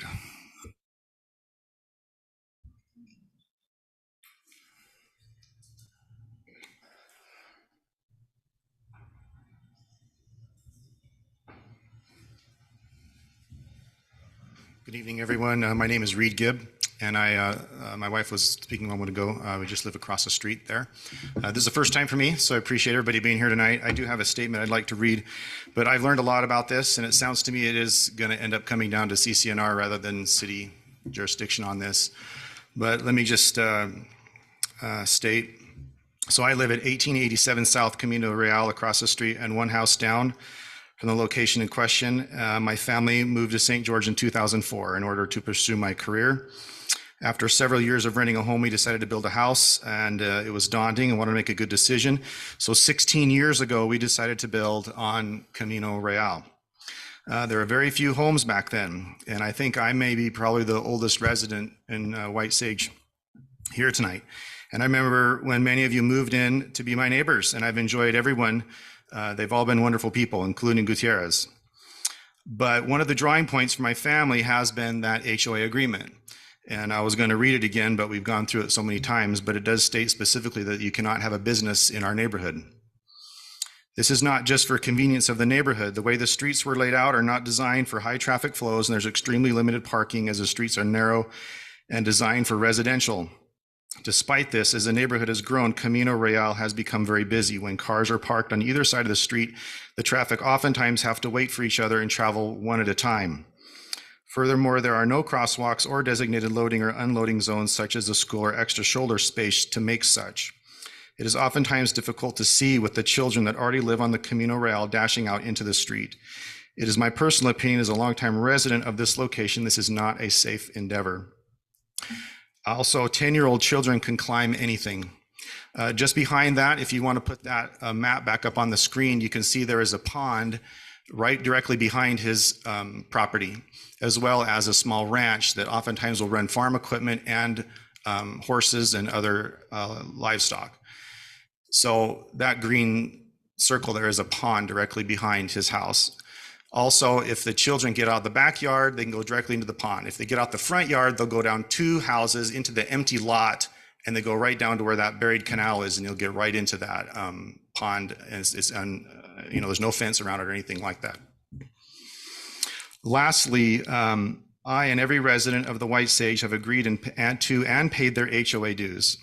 Good evening, everyone. My name is Reed Gibb, and my wife was speaking a moment ago. We just live across the street there. This is the first time for me, so I appreciate everybody being here tonight. I do have a statement I'd like to read, but I've learned a lot about this, and it sounds to me it is going to end up coming down to CCNR rather than city jurisdiction on this. But let me just state. So I live at 1887 South Camino Real across the street and one house down from the location in question. My family moved to St. George in 2004 in order to pursue my career. After several years of renting a home, we decided to build a house, and it was daunting and wanted to make a good decision. So 16 years ago, we decided to build on Camino Real. There were very few homes back then, and I think I may be probably the oldest resident in White Sage here tonight. And I remember when many of you moved in to be my neighbors, and I've enjoyed everyone. They've all been wonderful people, including Gutierrez. But one of the drawing points for my family has been that HOA agreement. And I was going to read it again, but we've gone through it so many times, but it does state specifically that you cannot have a business in our neighborhood. This is not just for convenience of the neighborhood. The way the streets were laid out are not designed for high traffic flows, and there's extremely limited parking as the streets are narrow and designed for residential. Despite this, as the neighborhood has grown, Camino Real has become very busy. When cars are parked on either side of the street, the traffic oftentimes have to wait for each other and travel one at a time. Furthermore, there are no crosswalks or designated loading or unloading zones such as the school or extra shoulder space to make such. It is oftentimes difficult to see with the children that already live on the Camino Real dashing out into the street. It is my personal opinion as a longtime resident of this location, this is not a safe endeavor. Also, 10-year-old children can climb anything. Just behind that, if you want to put that map back up on the screen, you can see there is a pond right directly behind his property, as well as a small ranch that oftentimes will run farm equipment and horses and other livestock. So that green circle there is a pond directly behind his house. Also, if the children get out of the backyard, they can go directly into the pond. If they get out the front yard, they'll go down 2 houses into the empty lot, and they go right down to where that buried canal is, and you'll get right into that pond. And there's no fence around it or anything like that. Lastly, I and every resident of the White Sage have agreed to and paid their HOA dues.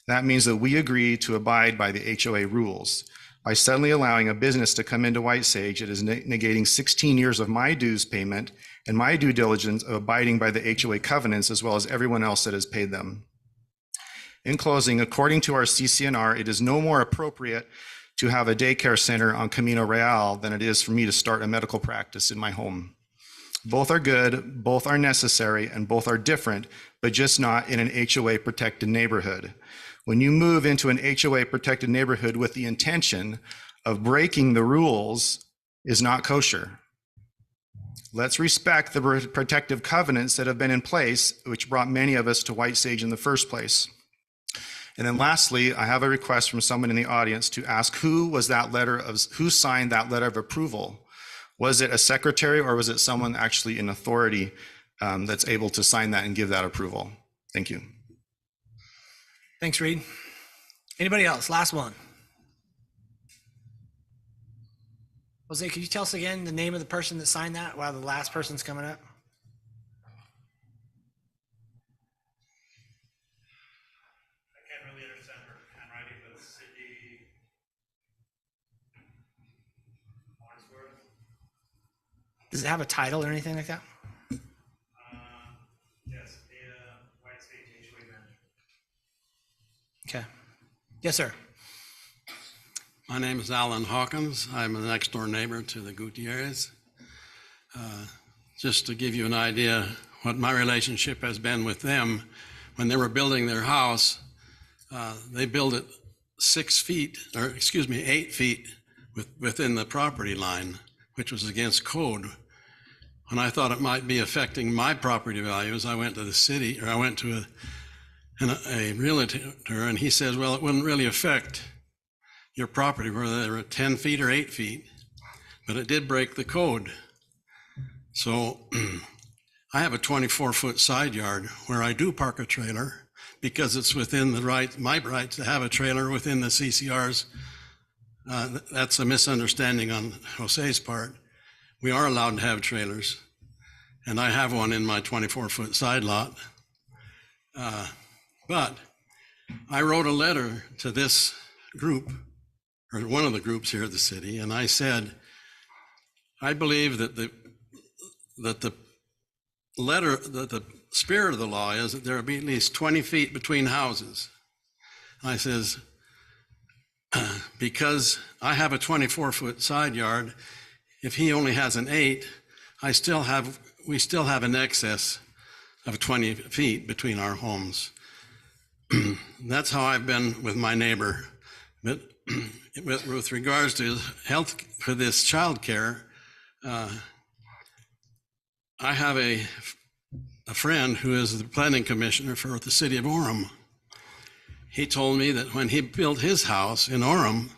That means that we agree to abide by the HOA rules. By suddenly allowing a business to come into White Sage, it is negating 16 years of my dues payment and my due diligence of abiding by the HOA covenants, as well as everyone else that has paid them. In closing, according to our CCNR, it is no more appropriate to have a daycare center on Camino Real than it is for me to start a medical practice in my home. Both are good, both are necessary, and both are different, but just not in an HOA protected neighborhood. When you move into an HOA protected neighborhood with the intention of breaking the rules is not kosher. Let's respect the protective covenants that have been in place, which brought many of us to White Sage in the first place. And then lastly, I have a request from someone in the audience to ask who signed that letter of approval? Was it a secretary or was it someone actually in authority that's able to sign that and give that approval? Thank you. Thanks, Reed. Anybody else? Last one. Jose, could you tell us again the name of the person that signed that while the last person's coming up? I can't really understand her handwriting, but Cindy Farnsworth. Does it have a title or anything like that? Yes, White Sage HOA manager. Okay. Yes, sir. My name is Alan Hawkins. I'm a next door neighbor to the Gutierrez. Just to give you an idea what my relationship has been with them, when they were building their house, they built it 8 feet within the property line, which was against code. When I thought it might be affecting my property values, I went to the city, or I went to a realtor, and he says, well, it wouldn't really affect your property whether they were 10 feet or 8 feet, but it did break the code. So I have a 24-foot side yard where I do park a trailer because it's within my right to have a trailer within the CCRs. That's a misunderstanding on Jose's part. We are allowed to have trailers, and I have one in my 24-foot side lot. But I wrote a letter to this group, or one of the groups here at the city, and I said, I believe that the spirit of the law is that there will be at least 20 feet between houses. I says, because I have a 24-foot side yard, if he only has an 8, we still have an excess of 20 feet between our homes. That's how I've been with my neighbor. But with regards to health for this child care, I have a friend who is the planning commissioner for the city of Orem. He told me that when he built his house in Orem,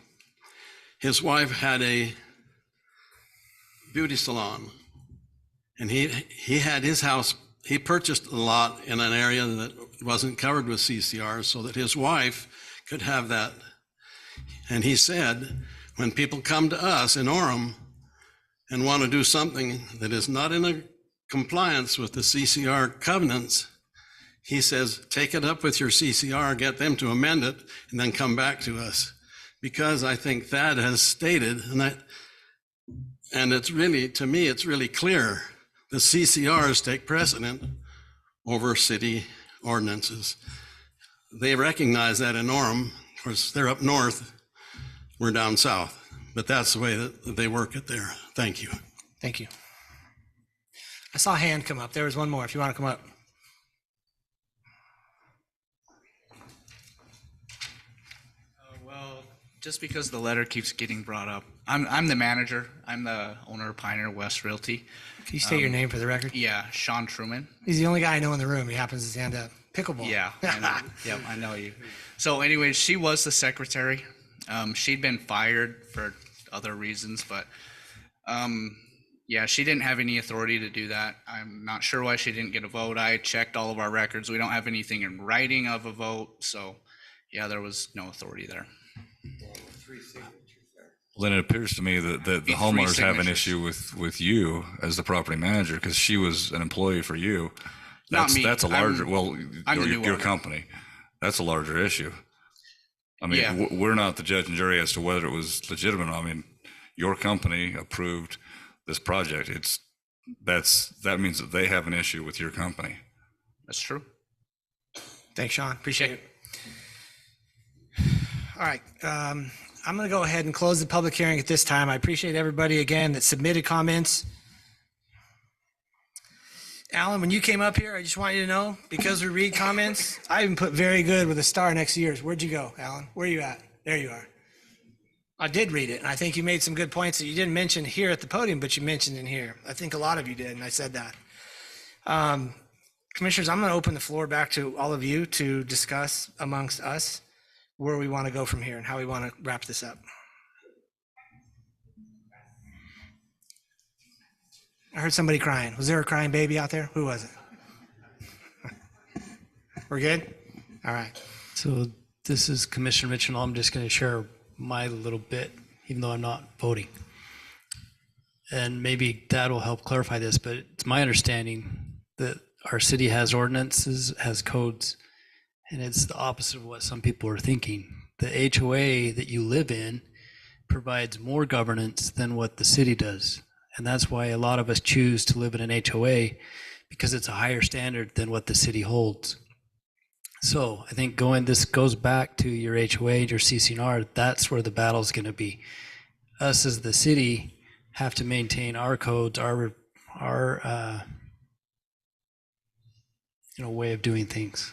his wife had a beauty salon, and he had his house. He purchased a lot in an area that wasn't covered with CCR so that his wife could have that. And he said, when people come to us in Orem and want to do something that is not in compliance with the CCR covenants, he says, take it up with your CCR, get them to amend it, and then come back to us. Because I think Thad has stated, and it's really, to me, it's really clear, the CCRs take precedent over city ordinances. They recognize that in Orem. Of course, they're up north, we're down south, but that's the way that they work it there. Thank you. Thank you. I saw a hand come up. There was one more, if you want to come up. Well, just because the letter keeps getting brought up, I'm the manager. I'm the owner of Pioneer West Realty. Can you state your name for the record? Yeah, Sean Truman. He's the only guy I know in the room. He happens to stand up. Pickleball. Yeah, I know. Yep, I know you. So anyway, she was the secretary. She'd been fired for other reasons, but yeah, she didn't have any authority to do that. I'm not sure why she didn't get a vote. I checked all of our records. We don't have anything in writing of a vote. So yeah, there was no authority there. Well, then it appears to me that the homeowners have an issue with you as the property manager because she was an employee for you. Not me. That's a larger, I'm the new your owner. company. That's a larger issue. I mean, Yeah. we're not the judge and jury as to whether it was legitimate. I mean, your company approved this project. That means that they have an issue with your company. That's true. Thanks, Sean. Appreciate it. All right. I'm going to go ahead and close the public hearing at this time. I appreciate everybody again that submitted comments. Alan, when you came up here, I just want you to know, because we read comments, I even put very good with a star next to yours. Where'd you go, Alan? Where are you at? There you are. I did read it, and I think you made some good points that you didn't mention here at the podium, but you mentioned in here. I think a lot of you did, and I said that. Commissioners, I'm going to open the floor back to all of you to discuss amongst us where we want to go from here and how we want to wrap this up. I heard somebody crying. Was there a crying baby out there? Who was it? We're good? All right. So this is Commissioner Mitchell. I'm just going to share my little bit, even though I'm not voting. And maybe that will help clarify this, but it's my understanding that our city has ordinances, has codes, and it's the opposite of what some people are thinking. The HOA that you live in provides more governance than what the city does. And that's why a lot of us choose to live in an HOA, because it's a higher standard than what the city holds. So I think this goes back to your HOA, your CCNR, that's where the battle's going to be. Us as the city have to maintain our codes, our way of doing things.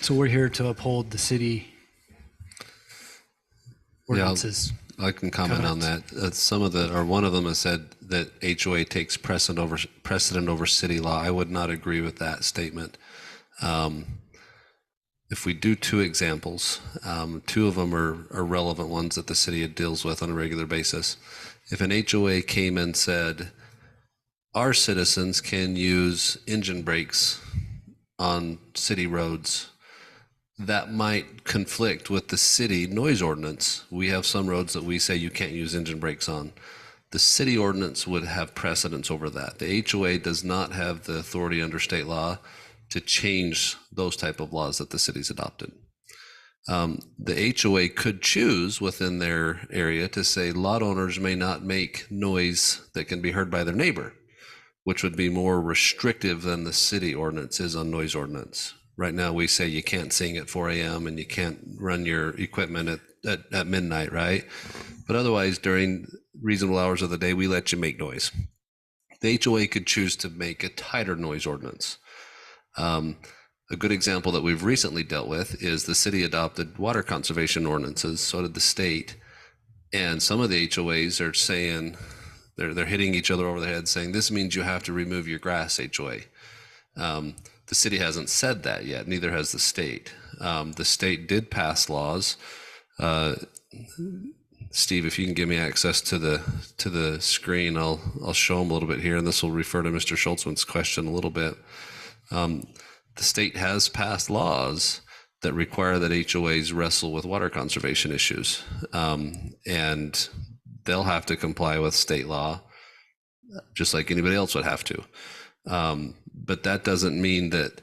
So we're here to uphold the city ordinances. I can comment on that. Some of the, or one of them has said that HOA takes precedent over city law. I would not agree with that statement. If we do two examples, two of them are relevant ones that the city deals with on a regular basis. If an HOA came and said, our citizens can use engine brakes on city roads, that might conflict with the city noise ordinance. We have some roads that we say you can't use engine brakes on. The city ordinance would have precedence over that. The HOA does not have the authority under state law to change those type of laws that the city's adopted. The HOA could choose within their area to say lot owners may not make noise that can be heard by their neighbor, which would be more restrictive than the city ordinance is on noise ordinance. Right now, we say you can't sing at 4 a.m. and you can't run your equipment at midnight, right? But otherwise, during reasonable hours of the day, we let you make noise. The HOA could choose to make a tighter noise ordinance. A good example that we've recently dealt with is the city adopted water conservation ordinances, so did the state. And some of the HOAs are saying, they're hitting each other over the head saying, this means you have to remove your grass, HOA. The city hasn't said that yet, neither has the state. The state did pass laws. Steve, if you can give me access to the screen, I'll show them a little bit here, and this will refer to Mr. Schultzman's question a little bit. The state has passed laws that require that HOAs wrestle with water conservation issues, and they'll have to comply with state law, just like anybody else would have to. But that doesn't mean that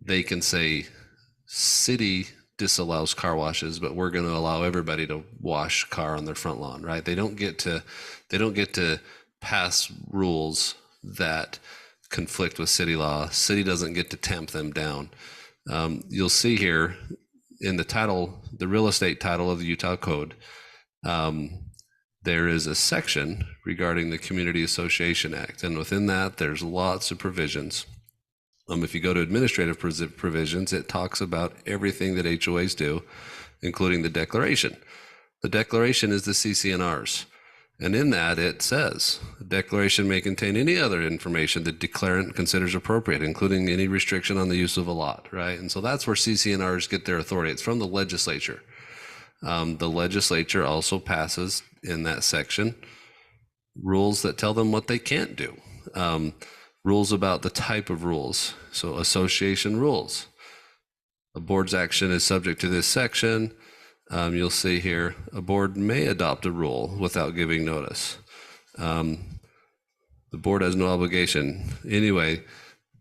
they can say city disallows car washes, but we're going to allow everybody to wash car on their front lawn, right? They don't get to pass rules that conflict with city law. City doesn't get to tamp them down. You'll see here in the title, the real estate title of the Utah Code, there is a section regarding the Community Association Act, and within that, there's lots of provisions. If you go to administrative provisions, it talks about everything that HOAs do, including the declaration. The declaration is the CCNRs, and in that it says, the declaration may contain any other information the declarant considers appropriate, including any restriction on the use of a lot, right? And so that's where CCNRs get their authority. It's from the legislature. The legislature also passes in that section rules that tell them what they can't do. Rules about the type of rules. So association rules. A board's action is subject to this section. You'll see here, a board may adopt a rule without giving notice. The board has no obligation. Anyway,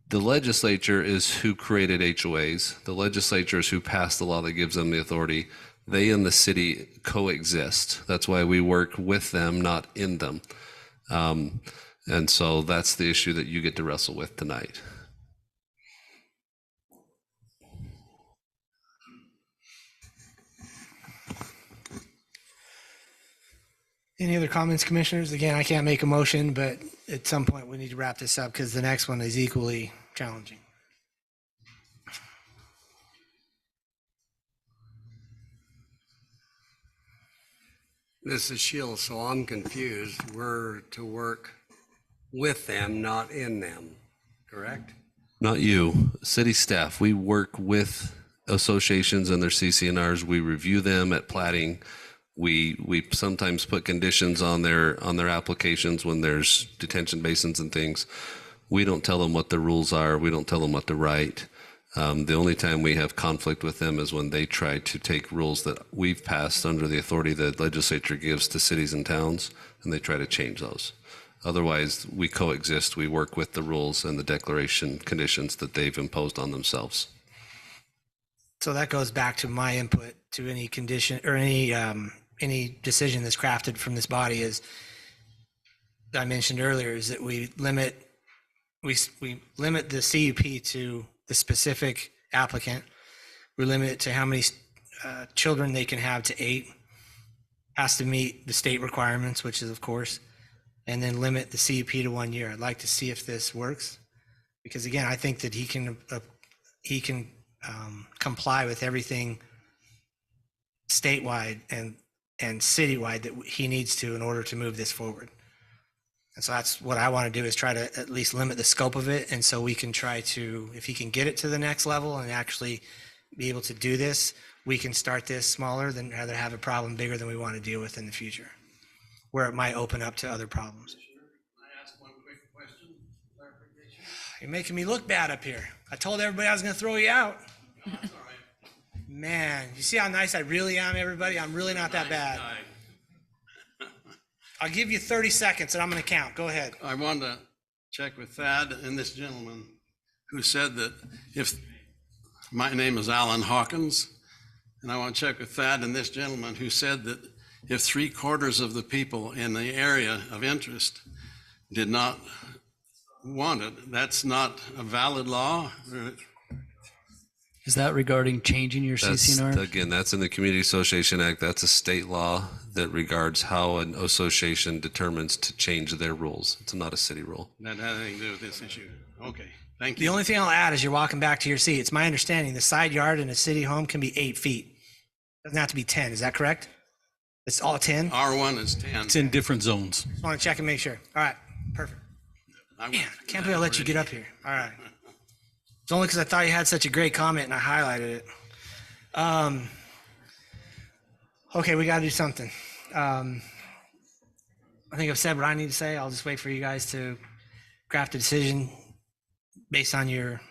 the legislature is who created HOAs. The legislature is who passed the law that gives them the authority. They and the city coexist. That's why we work with them, not in them. And so that's the issue that you get to wrestle with tonight. Any other comments, commissioners? Again, I can't make a motion, but at some point we need to wrap this up because the next one is equally challenging. This is Sheila, so I'm confused. We're to work with them, not in them, correct? Not you, city staff. We work with associations and their CCNRs. We review them at plating. We sometimes put conditions on their applications when there's detention basins and things. We don't tell them what the rules are. We don't tell them what to write. The only time we have conflict with them is when they try to take rules that we've passed under the authority the legislature gives to cities and towns, and they try to change those. Otherwise, we coexist. We work with the rules and the declaration conditions that they've imposed on themselves. So that goes back to my input to any condition or any decision that's crafted from this body is that I mentioned earlier is that we limit the CUP to the specific applicant. We limit it to how many children they can have to 8, has to meet the state requirements, which is of course, and then limit the CUP to 1 year. I'd like to see if this works, because again, I think that he can comply with everything statewide and citywide that he needs to in order to move this forward. And so that's what I want to do, is try to at least limit the scope of it. And so we can try to, if he can get it to the next level and actually be able to do this, we can start this smaller than rather have a problem bigger than we want to deal with in the future, where it might open up to other problems. I ask one quick question, clarification? You're making me look bad up here. I told everybody I was going to throw you out. No, that's all right. Man, you see how nice I really am, everybody? I'm really not that bad. I'll give you 30 seconds and I'm going to count. Go ahead. I wanted to check with Thad and this gentleman who said that if, my name is Alan Hawkins, and I want to check with Thad and this gentleman who said that if 3/4 of the people in the area of interest did not want it, that's not a valid law? Is that regarding changing your CCNR? Again, that's in the Community Association Act. That's a state law that regards how an association determines to change their rules. It's not a city rule. That had anything to do with this issue? Okay, thank you. The only thing I'll add is you're walking back to your seat. It's my understanding the side yard in a city home can be 8 feet. Doesn't have to be 10. Is that correct? It's all 10? R1 is 10. It's in different zones. Just want to check and make sure. All right, perfect. Man, I can't believe I let you get up here. All right. It's only because I thought you had such a great comment and I highlighted it. Okay, we got to do something. I think I've said what I need to say. I'll just wait for you guys to craft a decision based on your.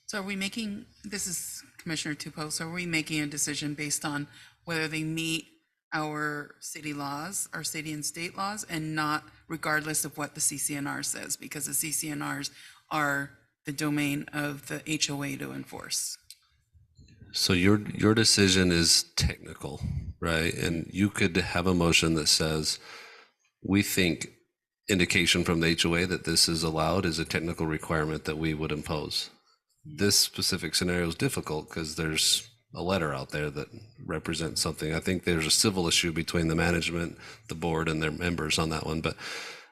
So are we making, this is Commissioner Tupou, so are we making a decision based on whether they meet our city laws, our city and state laws, and not regardless of what the CCNR says, because the CCNRs are the domain of the HOA to enforce? So your decision is technical, right? And you could have a motion that says, we think indication from the HOA that this is allowed is a technical requirement that we would impose. This specific scenario is difficult because there's a letter out there that represents something. I think there's a civil issue between the management, the board, and their members on that one. But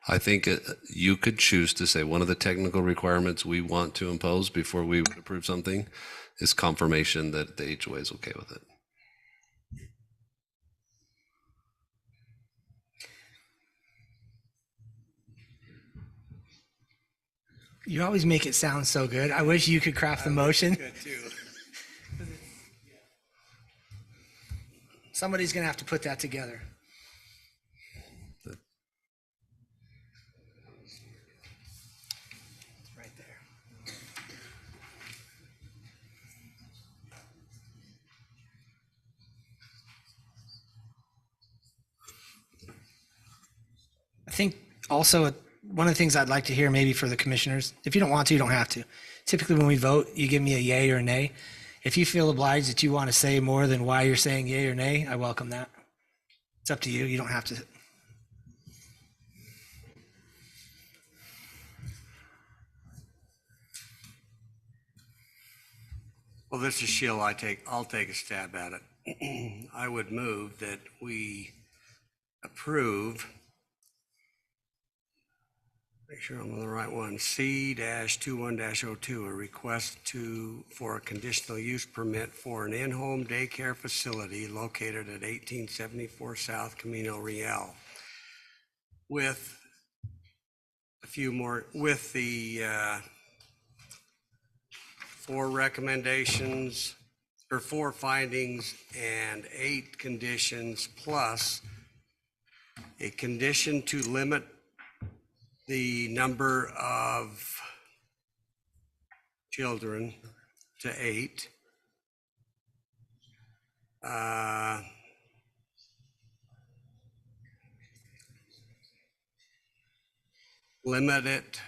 I think you could choose to say one of the technical requirements we want to impose before we would approve something is confirmation that the HOA is okay with it. You always make it sound so good. I wish you could craft the motion. Good too. Somebody's going to have to put that together. Right there. I think also one of the things I'd like to hear maybe for the commissioners, if you don't want to, you don't have to. Typically when we vote, you give me a yay or a nay. If you feel obliged that you want to say more than why you're saying yay or nay, I welcome that. It's up to you. You don't have to. Well, this is Sheila. I'll take a stab at it. I would move that we approve make sure I'm on the right one. C-21-02, a request for a conditional use permit for an in-home daycare facility located at 1874 South Camino Real. With a few more, with the 4 recommendations, or 4 findings and 8 conditions, plus a condition to limit the number of children to 8. Limit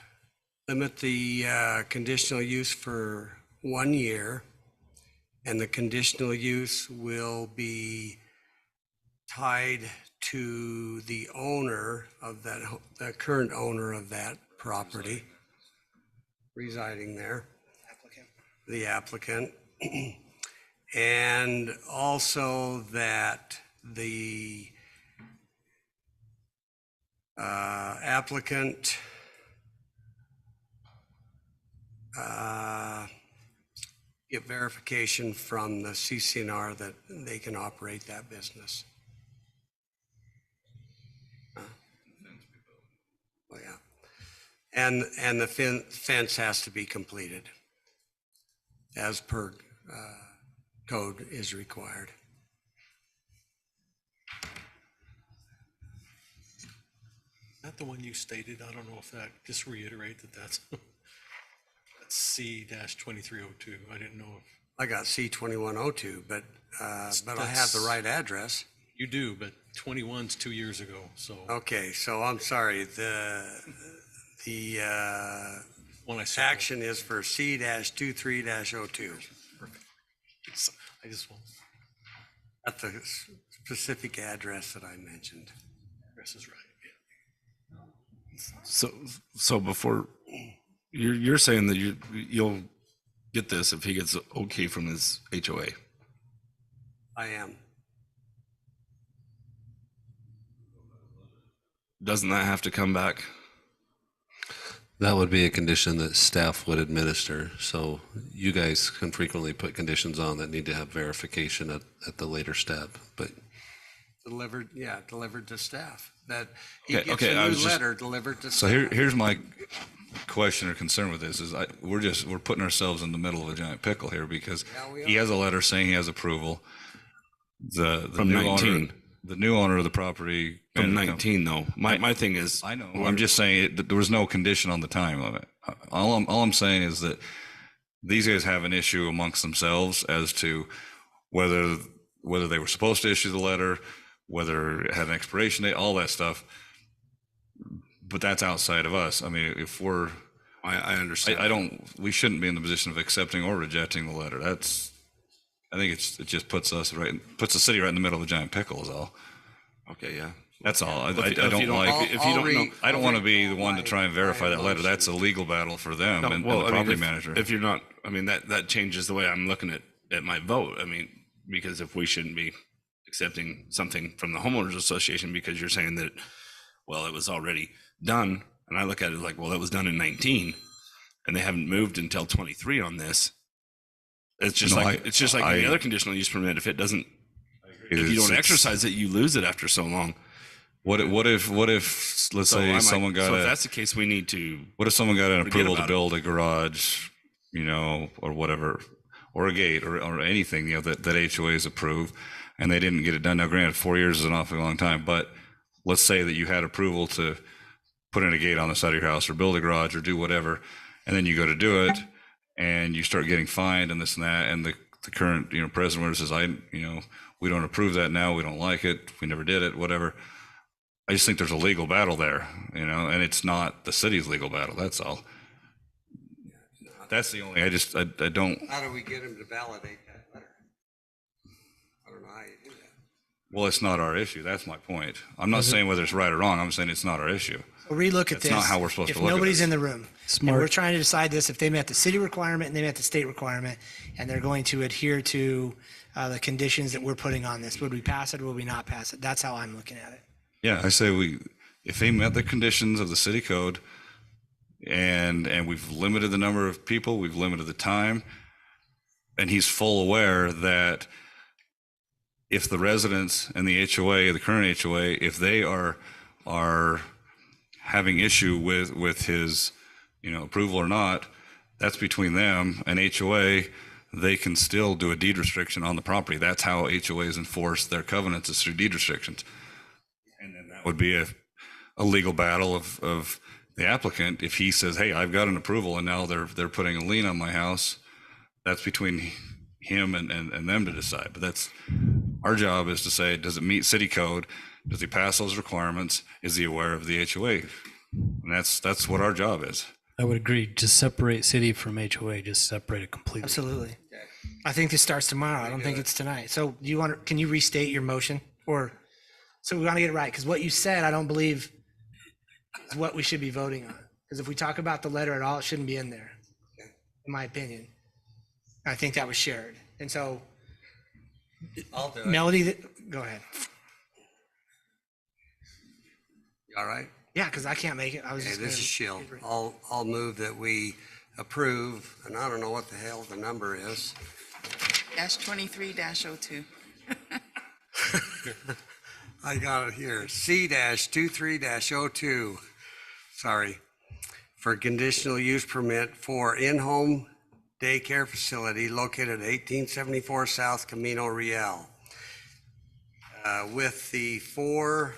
the conditional use for 1 year, and the conditional use will be tied to the owner of that, the current owner of that property residing there, the applicant. And also that the applicant get verification from the CCNR that they can operate that business. Oh, yeah. And the fence has to be completed as per code is required. Is that the one you stated? I don't know if that, just reiterate that that's C-2302. I didn't know if. I got C-2102, but I have the right address. You do, but 21's 2 years ago, so. Okay, so I'm sorry, the action is for C-23-02. I just want. At the specific address that I mentioned. Address is right, So before, you're saying that you'll get this if he gets okay from his HOA? I am. Doesn't that have to come back? That would be a condition that staff would administer. So you guys can frequently put conditions on that need to have verification at the later step, but. Delivered to staff. That he Okay, gets okay, I a was new just- letter delivered to So staff. here's my question or concern with this is we're putting ourselves in the middle of a giant pickle here because Yeah, we he are. has a letter saying he has approval. The From new 19. owner, the new owner of the property. From 19 though. My thing is. I know. I'm just saying that there was no condition on the time limit. All I'm saying is that these guys have an issue amongst themselves as to whether they were supposed to issue the letter, whether it had an expiration date, all that stuff. But that's outside of us. I mean, if we're, I understand. We shouldn't be in the position of accepting or rejecting the letter. I think it just puts the city right in the middle of a giant pickle is all. Okay, yeah. That's all. I If you don't know. I don't want to be the one to try and verify that letter. That's a legal battle for them and the property manager. If you're not, I mean, that changes the way I'm looking at my vote. I mean, because if we shouldn't be accepting something from the homeowners association because you're saying that, well, it was already done. And I look at it like, well, it was done in 19 and they haven't moved until 23 on this. It's just like any other conditional use permit. If it doesn't, if you don't exercise it, you lose it after so long. What if let's say someone got if that's the case, we need to. What if someone got an forget approval to about build a garage, or whatever, or a gate or anything, that HOA is approved and they didn't get it done. Now, granted, 4 years is an awfully long time, but let's say that you had approval to put in a gate on the side of your house or build a garage or do whatever, and then you go to do it and you start getting fined and this and that, and the current, president says, we don't approve that now, we don't like it, we never did it, whatever. I just think there's a legal battle there, and it's not the city's legal battle, that's all. That's the only, I don't. How do we get him to validate that letter? I don't know how you do that. Well, it's not our issue. That's my point. I'm not saying whether it's right or wrong. I'm saying it's not our issue. So relook at That's this. not how we're supposed to look at If nobody's this. in the room, and we're trying to decide this, if they met the city requirement and they met the state requirement, and they're going to adhere to the conditions that we're putting on this, would we pass it or would we not pass it? That's how I'm looking at it. Yeah, I say if they met the conditions of the city code, and we've limited the number of people, we've limited the time, and he's full aware that if the residents and the HOA, the current HOA, if they are having issue with his, approval or not, that's between them and HOA. They can still do a deed restriction on the property. That's how HOAs enforce their covenants, is through deed restrictions. And then that would be a legal battle of the applicant. If he says, hey, I've got an approval and now they're putting a lien on my house, that's between him and them to decide. But that's our job, is to say, does it meet city code? Does he pass those requirements? Is he aware of the HOA? And that's what our job is. I would agree. Just separate city from HOA. Just separate it completely. Absolutely. I think this starts tomorrow. I don't think it's tonight. So can you restate your motion? So we want to get it right, because what you said, I don't believe is what we should be voting on. Because if we talk about the letter at all, it shouldn't be in there, in my opinion. I think that was shared. And so, I'll do it. Melody, go ahead. You all right? Yeah, because I can't make it. I was Okay, just this is Shield. I'll move that we approve, and I don't know what the hell the number is. -23-02. I got it here. C-23-02. Sorry. For conditional use permit for in-home daycare facility located at 1874 South Camino Real. With the 4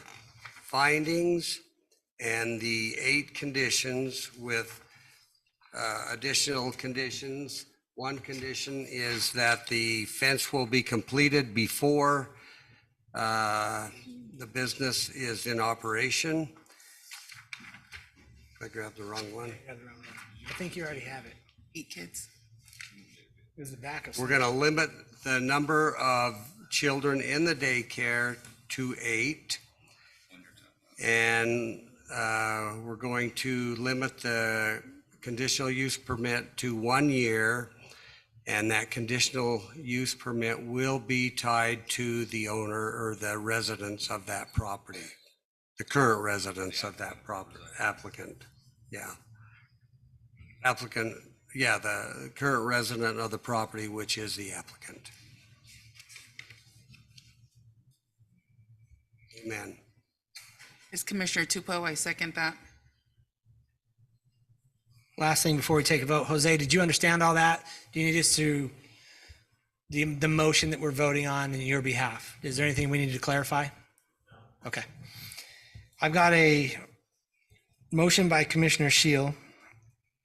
findings and the 8 conditions with additional conditions. One condition is that the fence will be completed before the business is in operation. I grabbed the wrong one. I think you already have it. 8 kids. It was the back of. We're going to limit the number of children in the daycare to 8. And we're going to limit the conditional use permit to 1 year. And that conditional use permit will be tied to the owner or the residents of that property, the current residents of that applicant. Yeah. Applicant, yeah, the current resident of the property, which is the applicant. Amen. Is Commissioner Tupou? I second that. Last thing before we take a vote, Jose, did you understand all that? Do you need us to, the motion that we're voting on in your behalf? Is there anything we need to clarify? Okay. I've got a motion by Commissioner Shield.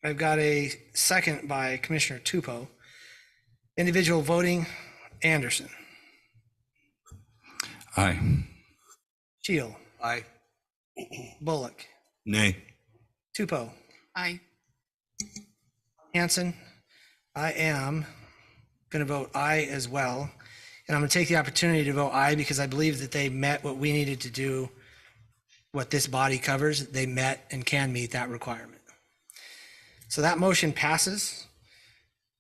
I've got a second by Commissioner Tupou. Individual voting, Anderson. Aye. Shield. Aye. Bullock. Nay. Tupou. Aye. Hanson. I am going to vote aye as well. And I'm going to take the opportunity to vote aye because I believe that they met what we needed to do, what this body covers. They met and can meet that requirement. So that motion passes.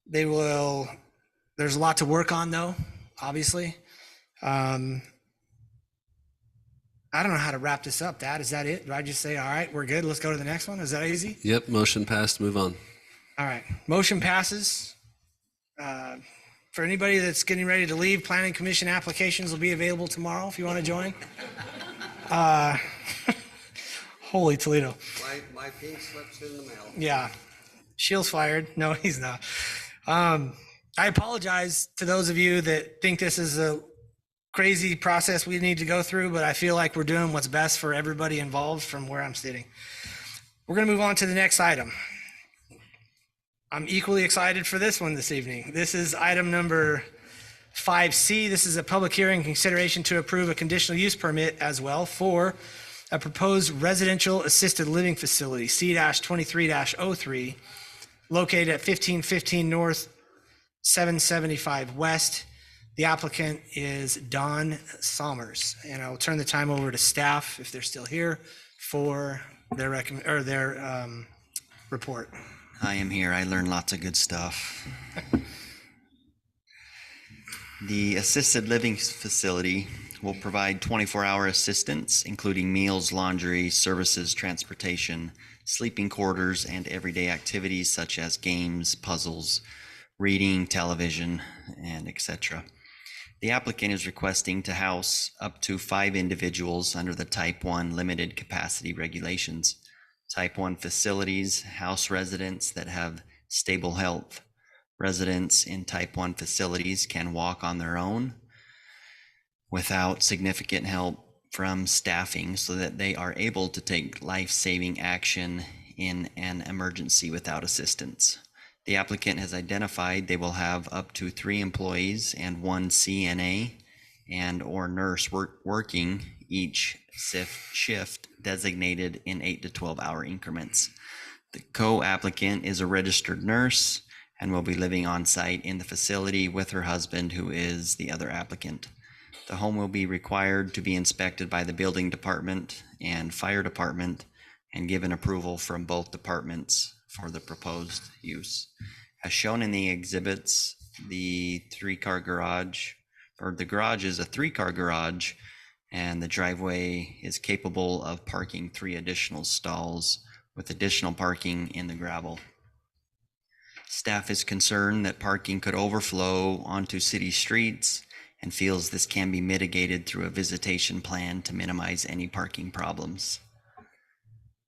There's a lot to work on though, obviously. I don't know how to wrap this up. Is that it? Do I just say, all right, we're good, let's go to the next one? Is that easy? Yep, motion passed, move on. All right, motion passes. For anybody that's getting ready to leave, Planning Commission applications will be available tomorrow if you want to join. Holy Toledo. My pink slips in the mail. Yeah. Shield's fired. No, he's not. I apologize to those of you that think this is a crazy process we need to go through, but I feel like we're doing what's best for everybody involved from where I'm sitting. We're going to move on to the next item. I'm equally excited for this one this evening. This is item number 5C. This is a public hearing consideration to approve a conditional use permit as well for a proposed residential assisted living facility, C-23-03, located at 1515 North, 775 West. The applicant is Don Sommers, and I will turn the time over to staff if they're still here for their report. I am here. I learned lots of good stuff. The assisted living facility will provide 24-hour assistance, including meals, laundry, services, transportation, sleeping quarters, and everyday activities such as games, puzzles, reading, television, and etc. The applicant is requesting to house up to 5 individuals under the Type 1 limited capacity regulations. Type 1 facilities house residents that have stable health. Residents in Type 1 facilities can walk on their own without significant help from staffing so that they are able to take life-saving action in an emergency without assistance. The applicant has identified they will have up to 3 employees and 1 CNA and or nurse working each shift designated in 8 to 12-hour increments. The co-applicant is a registered nurse and will be living on site in the facility with her husband, who is the other applicant. The home will be required to be inspected by the building department and fire department and given approval from both departments for the proposed use. As shown in the exhibits, the garage is a 3-car garage, and the driveway is capable of parking 3 additional stalls with additional parking in the gravel. Staff is concerned that parking could overflow onto city streets and feels this can be mitigated through a visitation plan to minimize any parking problems.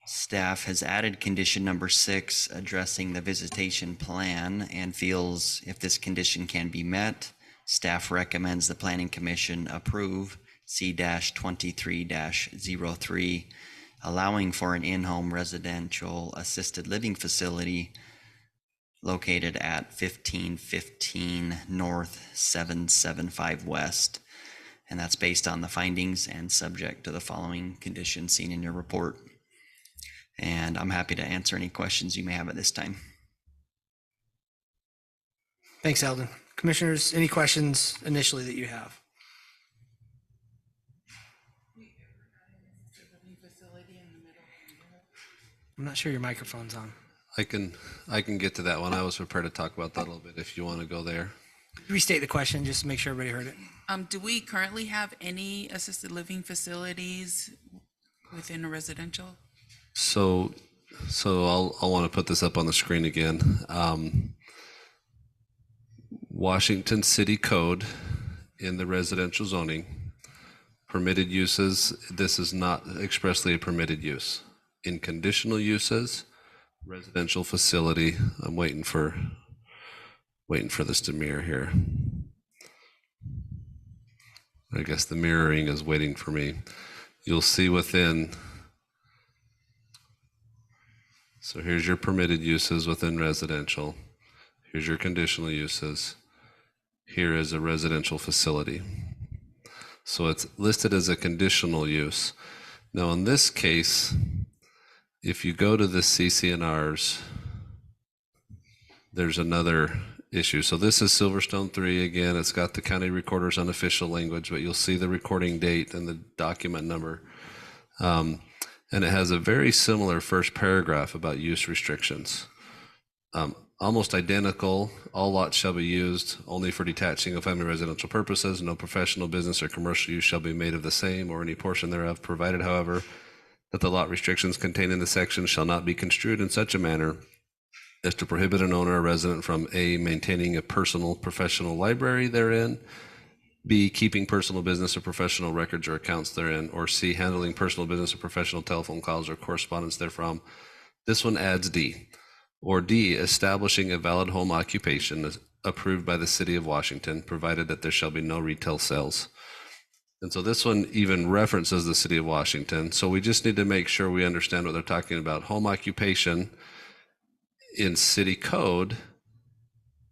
Staff has added condition number 6 addressing the visitation plan and feels if this condition can be met, staff recommends the Planning Commission approve C-23-03, allowing for an in-home residential assisted living facility located at 1515 North 775 West. And that's based on the findings and subject to the following conditions seen in your report. And I'm happy to answer any questions you may have at this time. Thanks, Eldon. Commissioners, any questions initially that you have? I'm not sure your microphone's on. I can get to that one. I was prepared to talk about that a little bit if you want to go there. Restate the question just to make sure everybody heard it. Do we currently have any assisted living facilities within a residential? So I'll want to put this up on the screen again. Washington City Code in the residential zoning, permitted uses, this is not expressly a permitted use. In conditional uses, residential facility, I'm waiting for this to mirror here. I guess the mirroring is waiting for me. You'll see within, so here's your permitted uses within residential. Here's your conditional uses. Here is a residential facility. So it's listed as a conditional use. Now in this case, if you go to the CC&Rs, there's another issue. So this is Silverstone 3 again. It's got the county recorder's unofficial language, but you'll see the recording date and the document number. And it has a very similar first paragraph about use restrictions. Almost identical, all lots shall be used only for detached single-family residential purposes. No professional, business, or commercial use shall be made of the same or any portion thereof, provided, however, that the lot restrictions contained in the section shall not be construed in such a manner as to prohibit an owner or resident from A, maintaining a personal professional library therein, B, keeping personal business or professional records or accounts therein, or C, handling personal business or professional telephone calls or correspondence therefrom. This one adds D. Or D, establishing a valid home occupation approved by the City of Washington, provided that there shall be no retail sales. And so this one even references the City of Washington. So we just need to make sure we understand what they're talking about. Home occupation in city code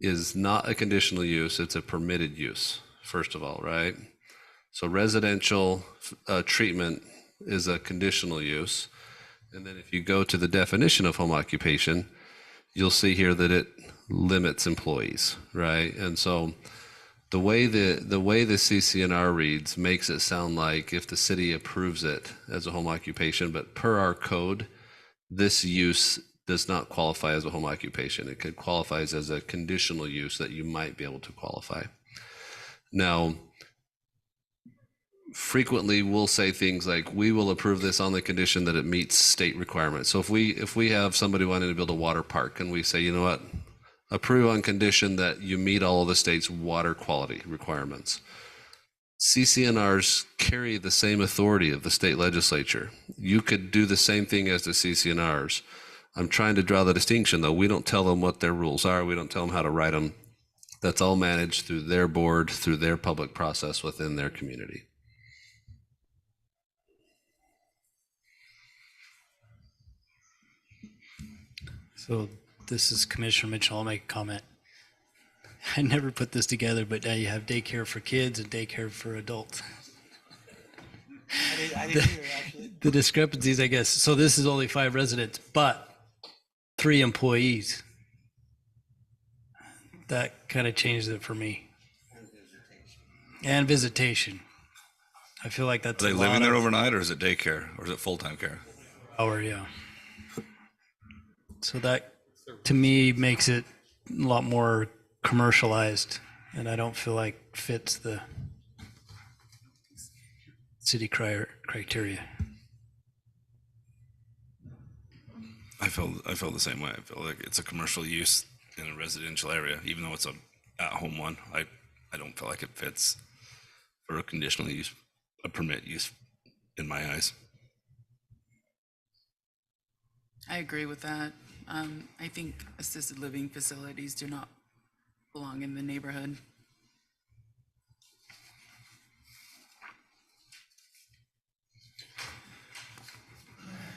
is not a conditional use, it's a permitted use, first of all, right? So residential treatment is a conditional use. And then if you go to the definition of home occupation, you'll see here that it limits employees, right? And so the way the CC&R reads makes it sound like if the city approves it as a home occupation, but per our code, this use does not qualify as a home occupation. It could qualify as a conditional use that you might be able to qualify. Now, frequently we'll say things like, we will approve this on the condition that it meets state requirements. So if we have somebody wanting to build a water park and we say, you know what, approve on condition that you meet all of the state's water quality requirements. CCNRs carry the same authority of the state legislature. You could do the same thing as the CCNRs. I'm trying to draw the distinction, though. We don't tell them what their rules are. We don't tell them how to write them. That's all managed through their board, through their public process within their community. So this is Commissioner Mitchell. I'll make a comment. I never put this together, but now you have daycare for kids and daycare for adults. I didn't hear, actually. The discrepancies, I guess. So this is only 5 residents, but 3 employees. That kind of changed it for me. And visitation. I feel like that's Are they a living lot there of overnight, or is it daycare, or is it full-time care? hour, yeah. So that, to me, makes it a lot more commercialized, and I don't feel like fits the city criteria. I feel the same way. I feel like it's a commercial use in a residential area, even though it's a at-home one. I don't feel like it fits for a conditional use, a permit use, in my eyes. I agree with that. I think assisted living facilities do not belong in the neighborhood.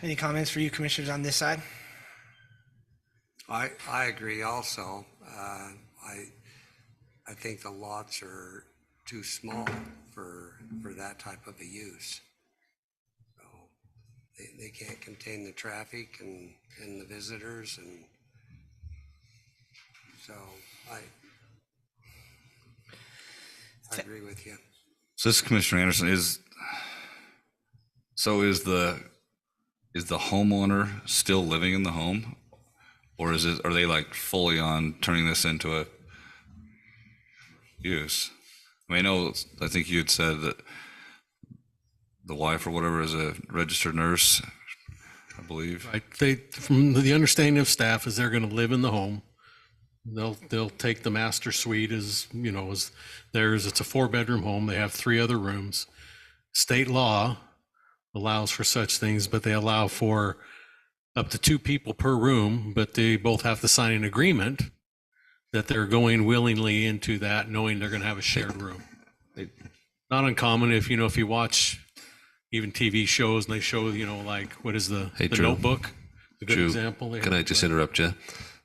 Any comments for you commissioners on this side? I agree also. I think the lots are too small for that type of a use. So they can't contain the traffic and the visitors, and so I agree with you. So this is Commissioner Anderson, is the homeowner still living in the home? Or are they like fully on turning this into a use? I mean, I think you had said that the wife or whatever is a registered nurse, I believe. Right. From the understanding of staff, is they're going to live in the home. They'll take the master suite as theirs. It's a 4-bedroom home. They have 3 other rooms. State law allows for such things, but they allow for up to 2 people per room, but they both have to sign an agreement that they're going willingly into that, knowing they're going to have a shared room. Not uncommon if you watch even TV shows and they show, like, what is the Drew. Notebook? A good Drew, example. can I just interrupt you?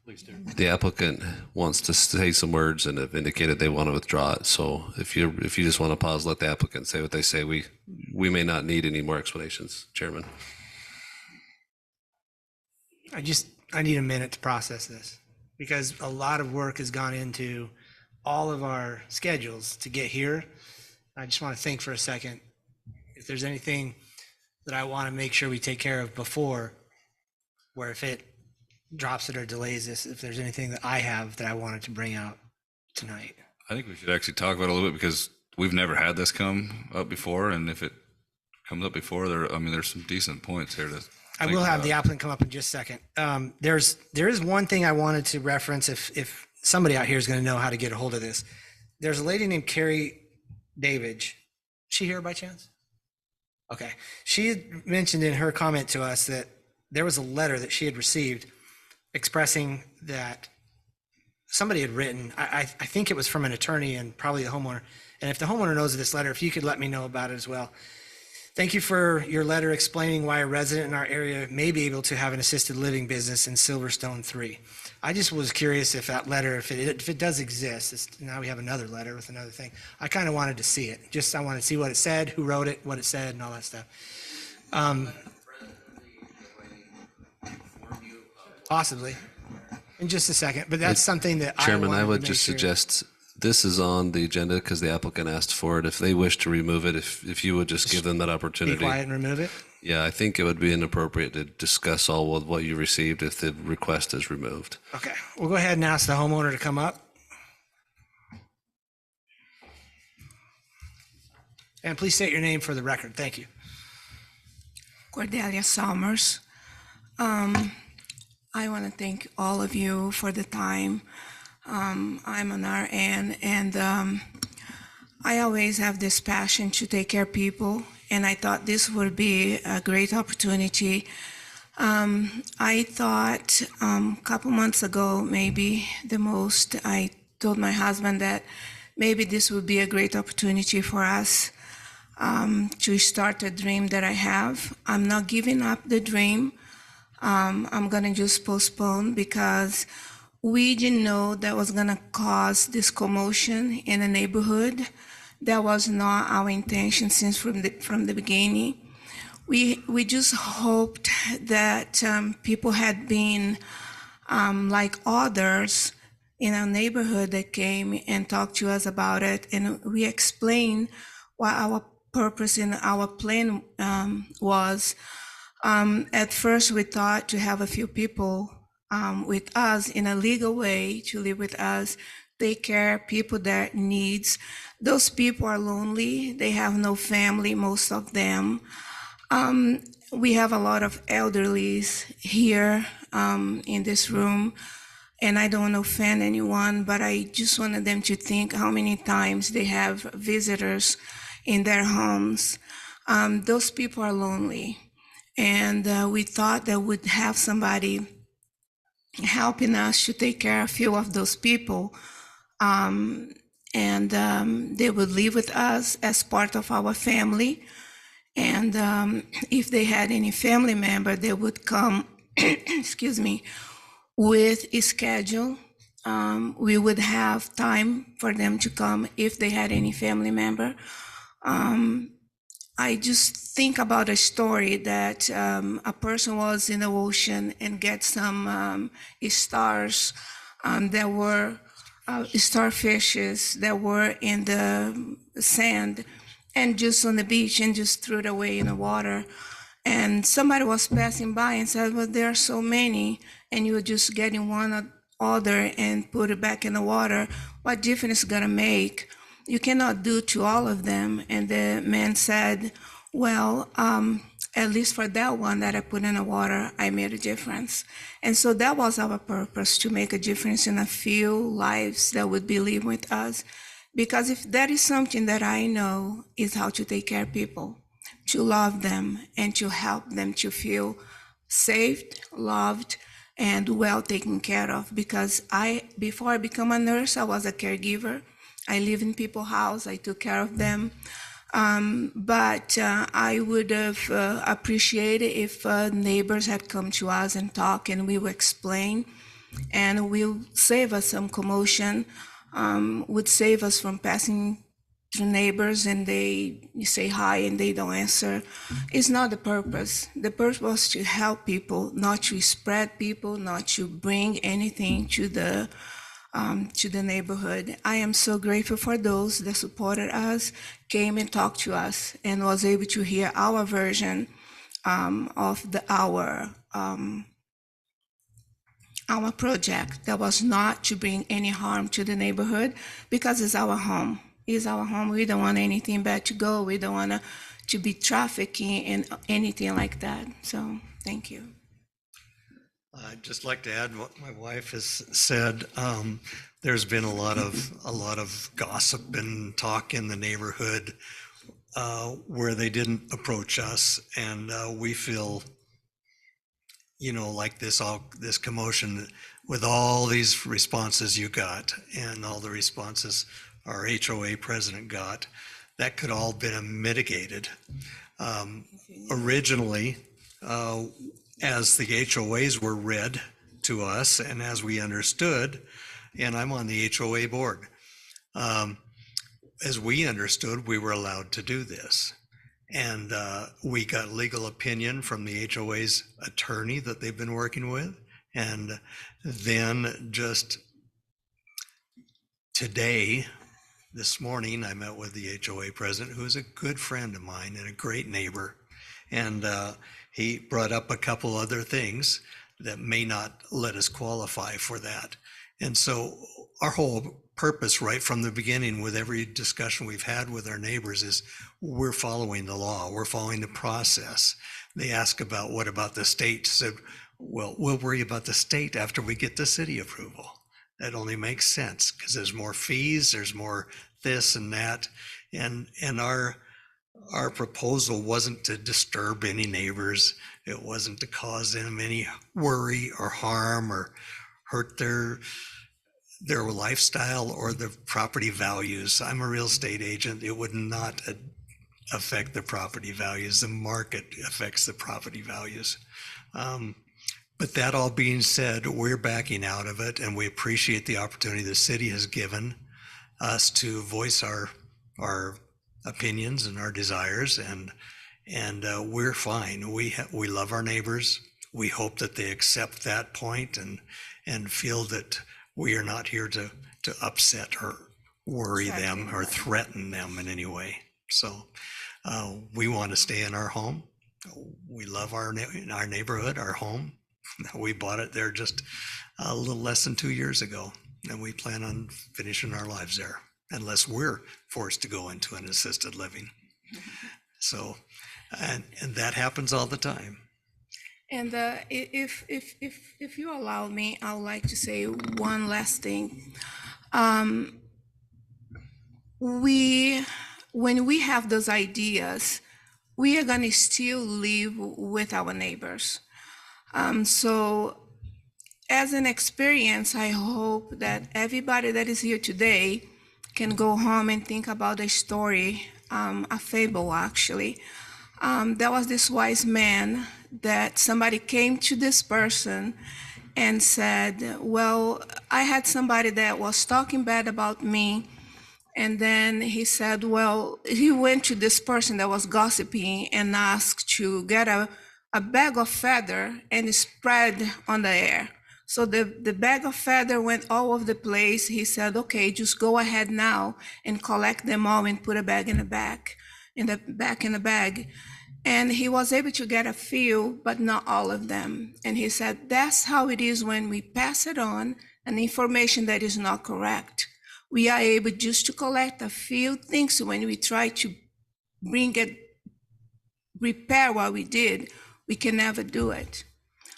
Please do. The applicant wants to say some words and have indicated they want to withdraw it. So if you just want to pause, let the applicant say what they say. We may not need any more explanations, Chairman. I need a minute to process this, because a lot of work has gone into all of our schedules to get here. I just want to think for a second if there's anything that I want to make sure we take care of before, where if it drops it or delays this, if there's anything that I have that I wanted to bring out tonight. I think we should actually talk about it a little bit, because we've never had this come up before, and if it comes up before, there's some decent points here to I will have the applicant come up in just a second. There is one thing I wanted to reference if somebody out here is going to know how to get a hold of this. There's a lady named Carrie Davidge. Is she here by chance? Okay. She had mentioned in her comment to us that there was a letter that she had received expressing that somebody had written, I think it was from an attorney and probably the homeowner. And if the homeowner knows of this letter, if you could let me know about it as well. Thank you for your letter explaining why a resident in our area may be able to have an assisted living business in Silverstone 3. I just was curious if that letter, if it does exist, now we have another letter with another thing. I kind of wanted to see it. I wanted to see what it said, who wrote it, what it said, and all that stuff. Possibly. In just a second, but that's something that Chairman, I would to just make sure. suggest this is on the agenda because the applicant asked for it. If they wish to remove it, if you would just give them that Be opportunity. quiet and remove it. Yeah, I think it would be inappropriate to discuss all of what you received if the request is removed. Okay, we'll go ahead and ask the homeowner to come up. And please state your name for the record. Thank you. Cordelia Summers. I want to thank all of you for the time. I'm an RN, and I always have this passion to take care of people, and I thought this would be a great opportunity. I thought a couple months ago, maybe the most, I told my husband that maybe this would be a great opportunity for us to start a dream that I have. I'm not giving up the dream. I'm gonna just postpone because we didn't know that was gonna cause this commotion in the neighborhood. That was not our intention since from the beginning. We just hoped that people had been like others in our neighborhood that came and talked to us about it, and we explained what our purpose in our plan was. At first, we thought to have a few people with us in a legal way to live with us, take care of people that needs. Those people are lonely. They have no family, most of them. We have a lot of elderlies here in this room, and I don't want to offend anyone, but I just wanted them to think how many times they have visitors in their homes. Those people are lonely. And we thought that we'd have somebody helping us to take care of a few of those people. And they would live with us as part of our family. And if they had any family member, they would come, excuse me, with a schedule. We would have time for them to come if they had any family member. I just think about a story that a person was in the ocean and get some stars that were starfishes that were in the sand and just on the beach and just threw it away in the water. And somebody was passing by and said, well, there are so many, and you were just getting one or other and put it back in the water. What difference is gonna make? You cannot do to all of them. And the man said, well, at least for that one that I put in the water, I made a difference. And so that was our purpose, to make a difference in a few lives that would be living with us. Because if that is something that I know, is how to take care of people, to love them and to help them to feel safe, loved, and well taken care of. Because before I became a nurse, I was a caregiver. I lived in people's house, I took care of them. But I would have appreciated if neighbors had come to us and talk, and we would explain, and will save us some commotion, would save us from passing through neighbors and they say hi and they don't answer. It's not the purpose. The purpose was to help people, not to spread people, not to bring anything to the neighborhood. I am so grateful for those that supported us, came and talked to us, and was able to hear our version of our project. That was not to bring any harm to the neighborhood, because it's our home. It's our home. We don't want anything bad to go. We don't want to be trafficking and anything like that. So thank you. I'd just like to add what my wife has said. There's been a lot of gossip and talk in the neighborhood where they didn't approach us, and we feel, like this commotion with all these responses you got and all the responses our HOA president got, that could all been mitigated. Originally, as the HOAs were read to us and as we understood, and I'm on the HOA board, as we understood, we were allowed to do this. And we got legal opinion from the HOA's attorney that they've been working with. And then just today, this morning, I met with the HOA president, who is a good friend of mine and a great neighbor. And he brought up a couple other things that may not let us qualify for that. And so our whole purpose right from the beginning with every discussion we've had with our neighbors is we're following the law, we're following the process. They ask about what about the state? Said, well, we'll worry about the state after we get the city approval. That only makes sense because there's more fees, there's more this and that. And our proposal wasn't to disturb any neighbors. It wasn't to cause them any worry or harm or hurt their lifestyle or the property values. I'm a real estate agent. It would not affect the property values. The market affects the property values. But that all being said, we're backing out of it, and we appreciate the opportunity the city has given us to voice our opinions and our desires, and we're fine. We love our neighbors. We hope that they accept that point and feel that we are not here to upset or worry them or threaten them in any way. So we want to stay in our home. We love our neighborhood, our home. We bought it there just a little less than 2 years ago, and we plan on finishing our lives there unless we're forced to go into an assisted living. So, and that happens all the time. And if you allow me, I would like to say one last thing. When we have those ideas, we are going to still live with our neighbors. So as an experience, I hope that everybody that is here today can go home and think about a story, a fable actually. There was this wise man that somebody came to this person and said, well, I had somebody that was talking bad about me. And then he said, well, he went to this person that was gossiping and asked to get a bag of feather and spread on the air. So the bag of feather went all over the place. He said, okay, just go ahead now and collect them all and put a bag in the back, in the bag. And he was able to get a few, but not all of them. And he said, that's how it is when we pass it on an information that is not correct. We are able just to collect a few things when we try to repair what we did, we can never do it.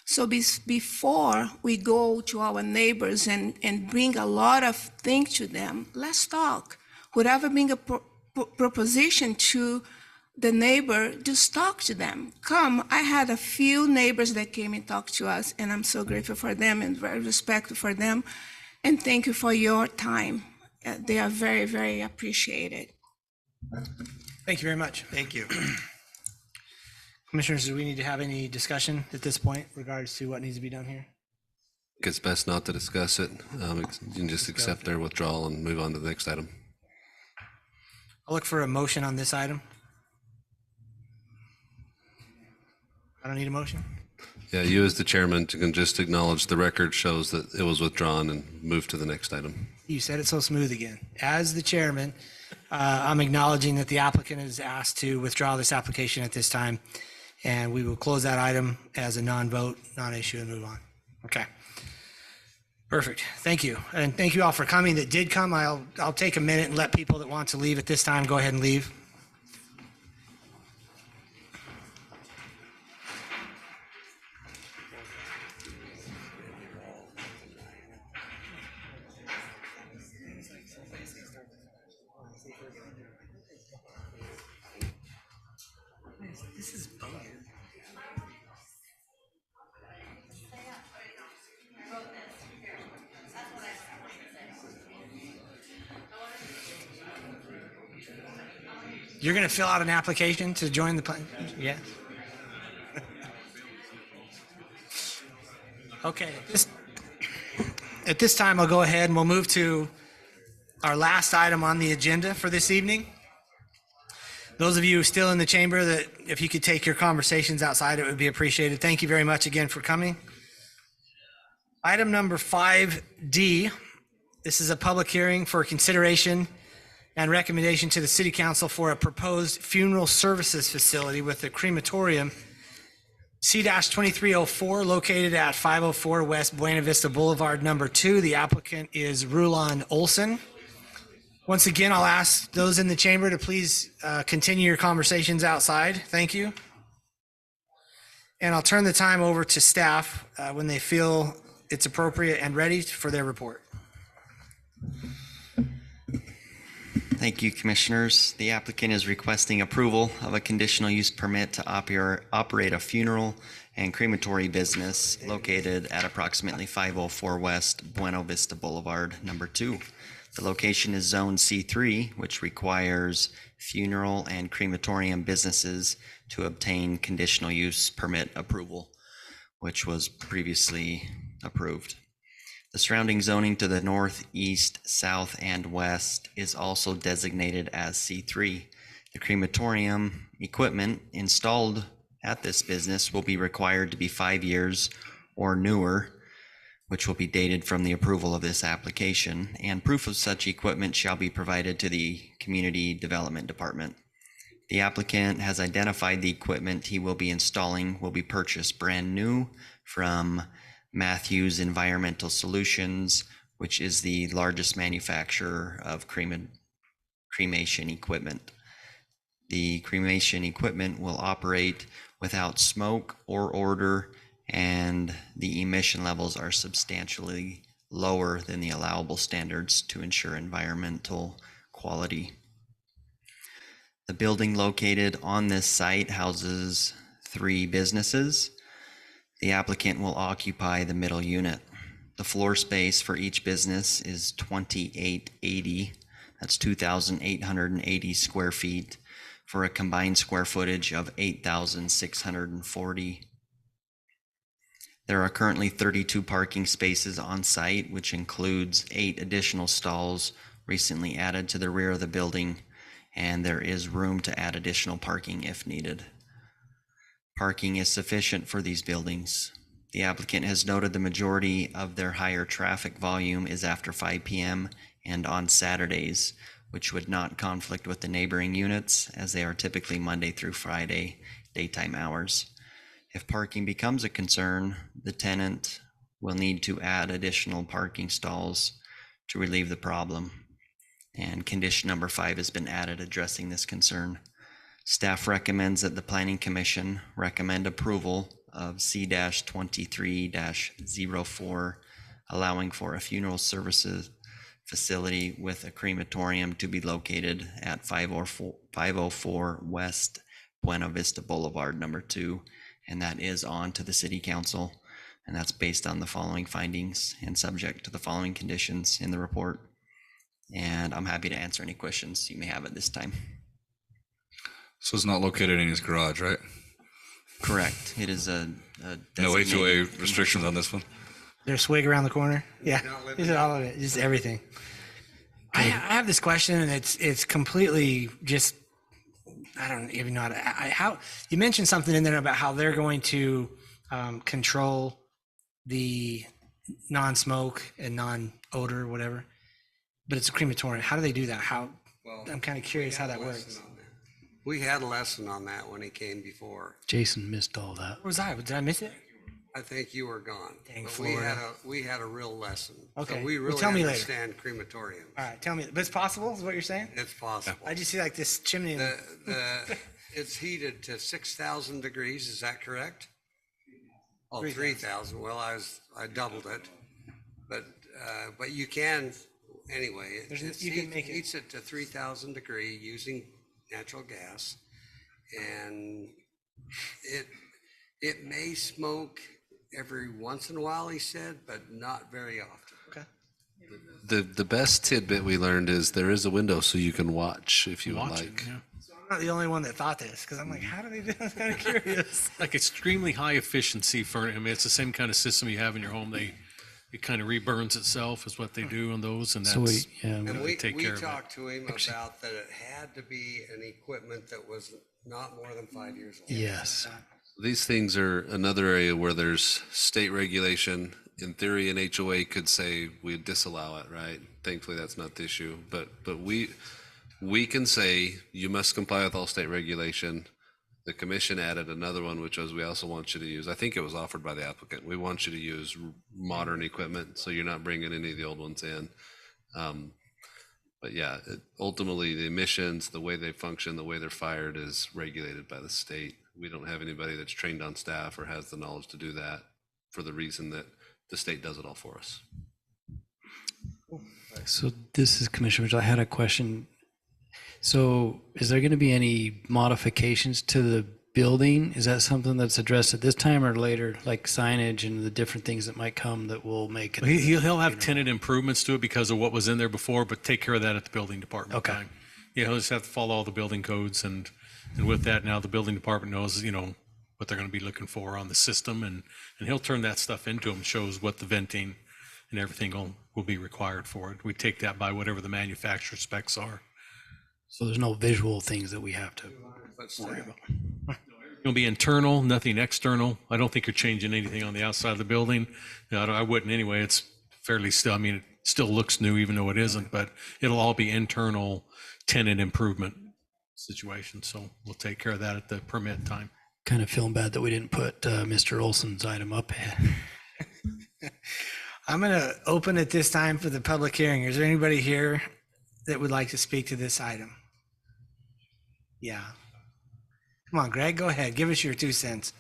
So before we go to our neighbors and bring a lot of things to them, let's talk. Whatever bring a proposition to the neighbor, just talk to them. Come, I had a few neighbors that came and talked to us, and I'm so grateful for them and very respectful for them. And thank you for your time. They are very, very appreciated. Thank you very much. Thank you. Commissioners, do we need to have any discussion at this point in regards to what needs to be done here? It's best not to discuss it. You can just accept their withdrawal and move on to the next item. I'll look for a motion on this item. I don't need a motion. Yeah, you as the chairman can just acknowledge the record shows that it was withdrawn and move to the next item. You said it so smooth again. As the chairman, I'm acknowledging that the applicant is asked to withdraw this application at this time, and we will close that item as a non-vote, non-issue, and move on. Okay. Perfect. Thank you. And thank you all for coming that did come. I'll take a minute and let people that want to leave at this time go ahead and leave. This is bogus. You're going to fill out an application to join the plan? Yeah. Okay. At this time, I'll go ahead and we'll move to our last item on the agenda for this evening. Those of you still in the chamber, that if you could take your conversations outside, it would be appreciated. Thank you very much again for coming. Item number 5D. This is a public hearing for consideration and recommendation to the City Council for a proposed funeral services facility with a crematorium C-2304 located at 504 West Buena Vista Boulevard, number 2. The applicant is Rulon Olson. Once again, I'll ask those in the chamber to please continue your conversations outside. Thank you. And I'll turn the time over to staff when they feel it's appropriate and ready for their report. Thank you, Commissioners. The applicant is requesting approval of a conditional use permit to operate a funeral and crematory business located at approximately 504 West Buena Vista Boulevard, number 2. The location is Zone C3, which requires funeral and crematorium businesses to obtain conditional use permit approval, which was previously approved. The surrounding zoning to the north, east, south, and west is also designated as C3. The crematorium equipment installed at this business will be required to be 5 years or newer, which will be dated from the approval of this application, and proof of such equipment shall be provided to the Community Development Department. The applicant has identified the equipment he will be installing will be purchased brand new from Matthews Environmental Solutions, which is the largest manufacturer of cremation equipment. The cremation equipment will operate without smoke or odor, and the emission levels are substantially lower than the allowable standards to ensure environmental quality. The building located on this site houses 3 businesses. The applicant will occupy the middle unit. The floor space for each business is 2880. That's 2,880 square feet for a combined square footage of 8,640. There are currently 32 parking spaces on site, which includes 8 additional stalls recently added to the rear of the building, and there is room to add additional parking if needed. Parking is sufficient for these buildings. The applicant has noted the majority of their higher traffic volume is after 5 p.m. and on Saturdays, which would not conflict with the neighboring units, as they are typically Monday through Friday daytime hours. If parking becomes a concern, the tenant will need to add additional parking stalls to relieve the problem. And condition number 5 has been added addressing this concern. Staff recommends that the Planning Commission recommend approval of C-23-04, allowing for a funeral services facility with a crematorium to be located at 504 West Buena Vista Boulevard, number 2, and that is on to the City Council, and that's based on the following findings and subject to the following conditions in the report. And I'm happy to answer any questions you may have at this time. So it's not located in his garage, right? Correct. It is a No HOA designated restrictions on this one? There's swig around the corner. Yeah, is it all of it? Just everything. I have this question, and it's completely just, I don't even know how you mentioned something in there about how they're going to control the non-smoke and non-odor, whatever. But it's a crematorium. How do they do that? I'm kind of curious how that works. We had a lesson on that when he came before. Jason missed all that. Where was I? Did I miss it? I think you were gone. Dang, But Florida. we had a real lesson. Okay. So we Well, really tell me later. understand crematorium. All right, tell me. But it's possible, is what you're saying? It's possible. I just see like this chimney. It's heated to 6,000 degrees, is that correct? Oh, 3,000. 3,000. Well, I doubled it. But you can, anyway, You can make it. heats it to 3,000 degree using natural gas. And it may smoke every once in a while, he said, but not very often. Okay. The best tidbit we learned is there is a window so you can watch if you would like. So I'm not the only one that thought this, because I'm like, how do they do this? I'm kind of curious. Like extremely high efficiency for, I mean, it's the same kind of system you have in your home. It kind of reburns itself is what they do on those, and So that's, And we take care of it. talked to him about that it had to be an equipment that was not more than 5 years old. Yes. These things are another area where there's state regulation. In theory, an HOA could say we disallow it, right? Thankfully, that's not the issue. But we can say you must comply with all state regulation. The commission added another one, which was we also want you to use, I think it was offered by the applicant, we want you to use modern equipment, so you're not bringing any of the old ones in. But yeah, ultimately, the emissions, the way they function, the way they're fired is regulated by the state. We don't have anybody that's trained on staff or has the knowledge to do that for the reason that the state does it all for us. So this is Commissioner Mitchell. I had a question. So is there going to be any modifications to the building? Is that something that's addressed at this time or later, like signage and the different things that might come that will make it? He'll have tenant improvements to it because of what was in there before, but take care of that at the building department Okay. time. Yeah, he'll just have to follow all the building codes, and with that, now the building department knows, what they're going to be looking for on the system, and he'll turn that stuff into them, shows what the venting and everything will be required for it. We take that by whatever the manufacturer specs are. So there's no visual things that we have to worry about. It'll be internal, nothing external. I don't think you're changing anything on the outside of the building. I wouldn't anyway. It's fairly still, it still looks new even though it isn't, but it'll all be internal tenant improvement situation. So we'll take care of that at the permit time. Kind of feeling bad that we didn't put Mr. Olson's item up. I'm going to open it this time for the public hearing. Is there anybody here that would like to speak to this item? Yeah. Come on, Greg, go ahead. Give us your 2 cents.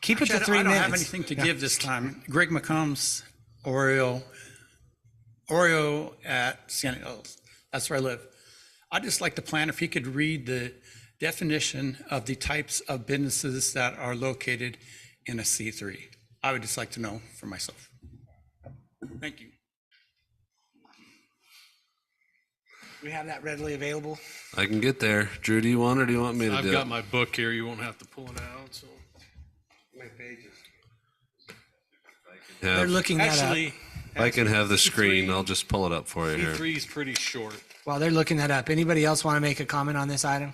Keep it to 3 minutes. I don't have anything to give this time. Greg McCombs, Oreo at Sienna Hills. That's where I live. I'd just like the planner, if he could read the definition of the types of businesses that are located in a C3. I would just like to know for myself. Thank you. We have that readily available. I can get there. Drew, do you want or do you want me to I've do got it? my book here. You won't have to pull it out. So My pages. They're looking that up. actually, If I can have the screen, I'll just pull it up for you here. C3 is pretty short. While they're looking that up, anybody else want to make a comment on this item?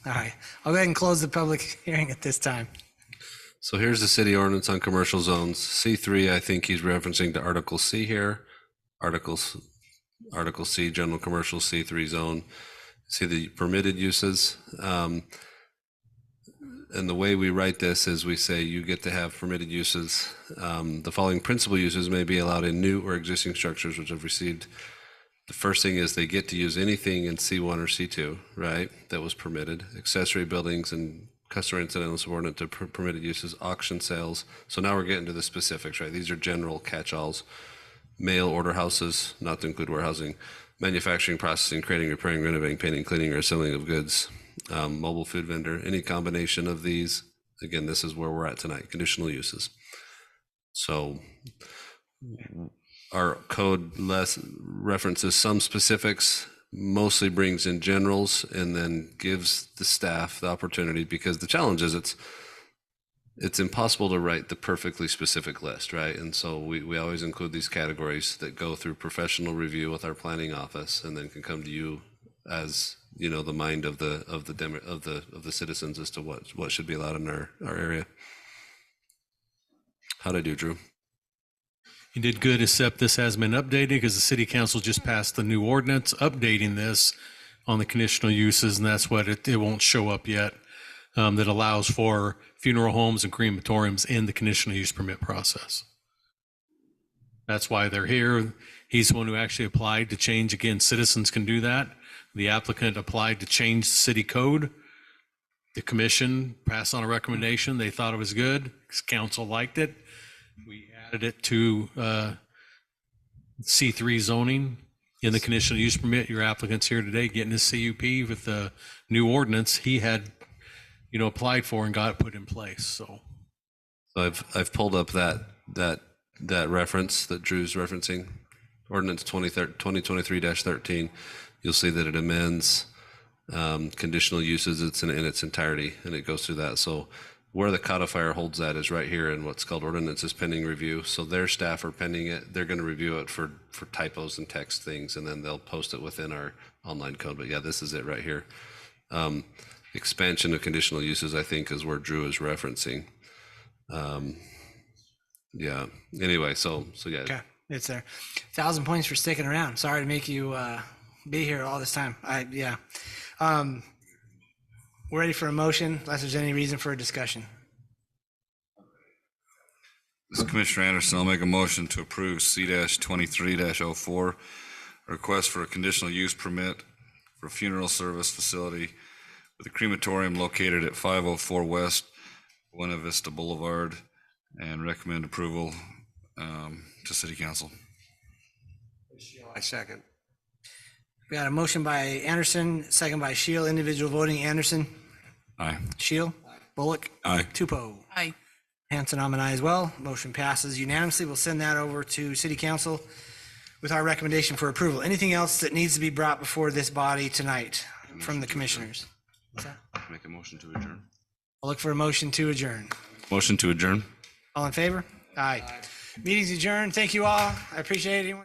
All right, I'll go ahead and close the public hearing at this time. So here's the city ordinance on commercial zones. C3, I think he's referencing to Article C here. Article C, general commercial C3 zone. See the permitted uses. And the way we write this is we say you get to have permitted uses. The following principal uses may be allowed in new or existing structures which have received. The first thing is they get to use anything in C1 or C2, right? That was permitted. Accessory buildings and customer incidental subordinate to permitted uses, auction sales. So now we're getting to the specifics, right? These are general catch-alls. Mail order houses, not to include warehousing. Manufacturing, processing, creating, repairing, renovating, painting, cleaning, or assembling of goods. Mobile food vendor, any combination of these. Again, this is where we're at tonight, conditional uses. So our code less references some specifics, mostly brings in generals, and then gives the staff the opportunity, because the challenge is it's impossible to write the perfectly specific list, right? And so we always include these categories that go through professional review with our planning office, and then can come to you as the mind of the citizens as to what should be allowed in our area. How'd I do, Drew? You did good, except this has been updated because the city council just passed the new ordinance updating this on the conditional uses, and that's what it won't show up yet. That allows for funeral homes and crematoriums in the conditional use permit process. That's why they're here. He's the one who actually applied to change. Again, citizens can do that. The applicant applied to change the city code. The commission passed on a recommendation. They thought it was good. Council liked it. We added it to C3 zoning in the conditional use permit. Your applicant's here today getting his CUP with the new ordinance he had applied for and got it put in place. So I've pulled up that reference that Drew's referencing, ordinance 2023-13. You'll see that it amends conditional uses. It's in its entirety, and it goes through that. So where the codifier holds that is right here in what's called ordinances pending review. So their staff are pending it. They're going to review it for typos and text things, and then they'll post it within our online code. But yeah, this is it right here. Expansion of conditional uses, I think, is where Drew is referencing. Yeah. Anyway, so yeah. Okay, it's there. 1,000 points for sticking around. Sorry to make you be here all this time. What We're ready for a motion, unless there's any reason for a discussion. This is Commissioner Anderson. I'll make a motion to approve C-23-04, a request for a conditional use permit for a funeral service facility with a crematorium located at 504 West Buena Vista Boulevard, and recommend approval to City Council. I second. We got a motion by Anderson, second by Shield. Individual voting, Anderson. Aye. Shield. Bullock. Aye. Tupou. Aye. Hanson, I'm an aye as well. Motion passes unanimously. We'll send that over to City Council with our recommendation for approval. Anything else that needs to be brought before this body tonight from the commissioners? Make a motion to adjourn. I'll look for a motion to adjourn. Motion to adjourn. All in favor? Aye. Meeting's adjourned. Thank you all. I appreciate it.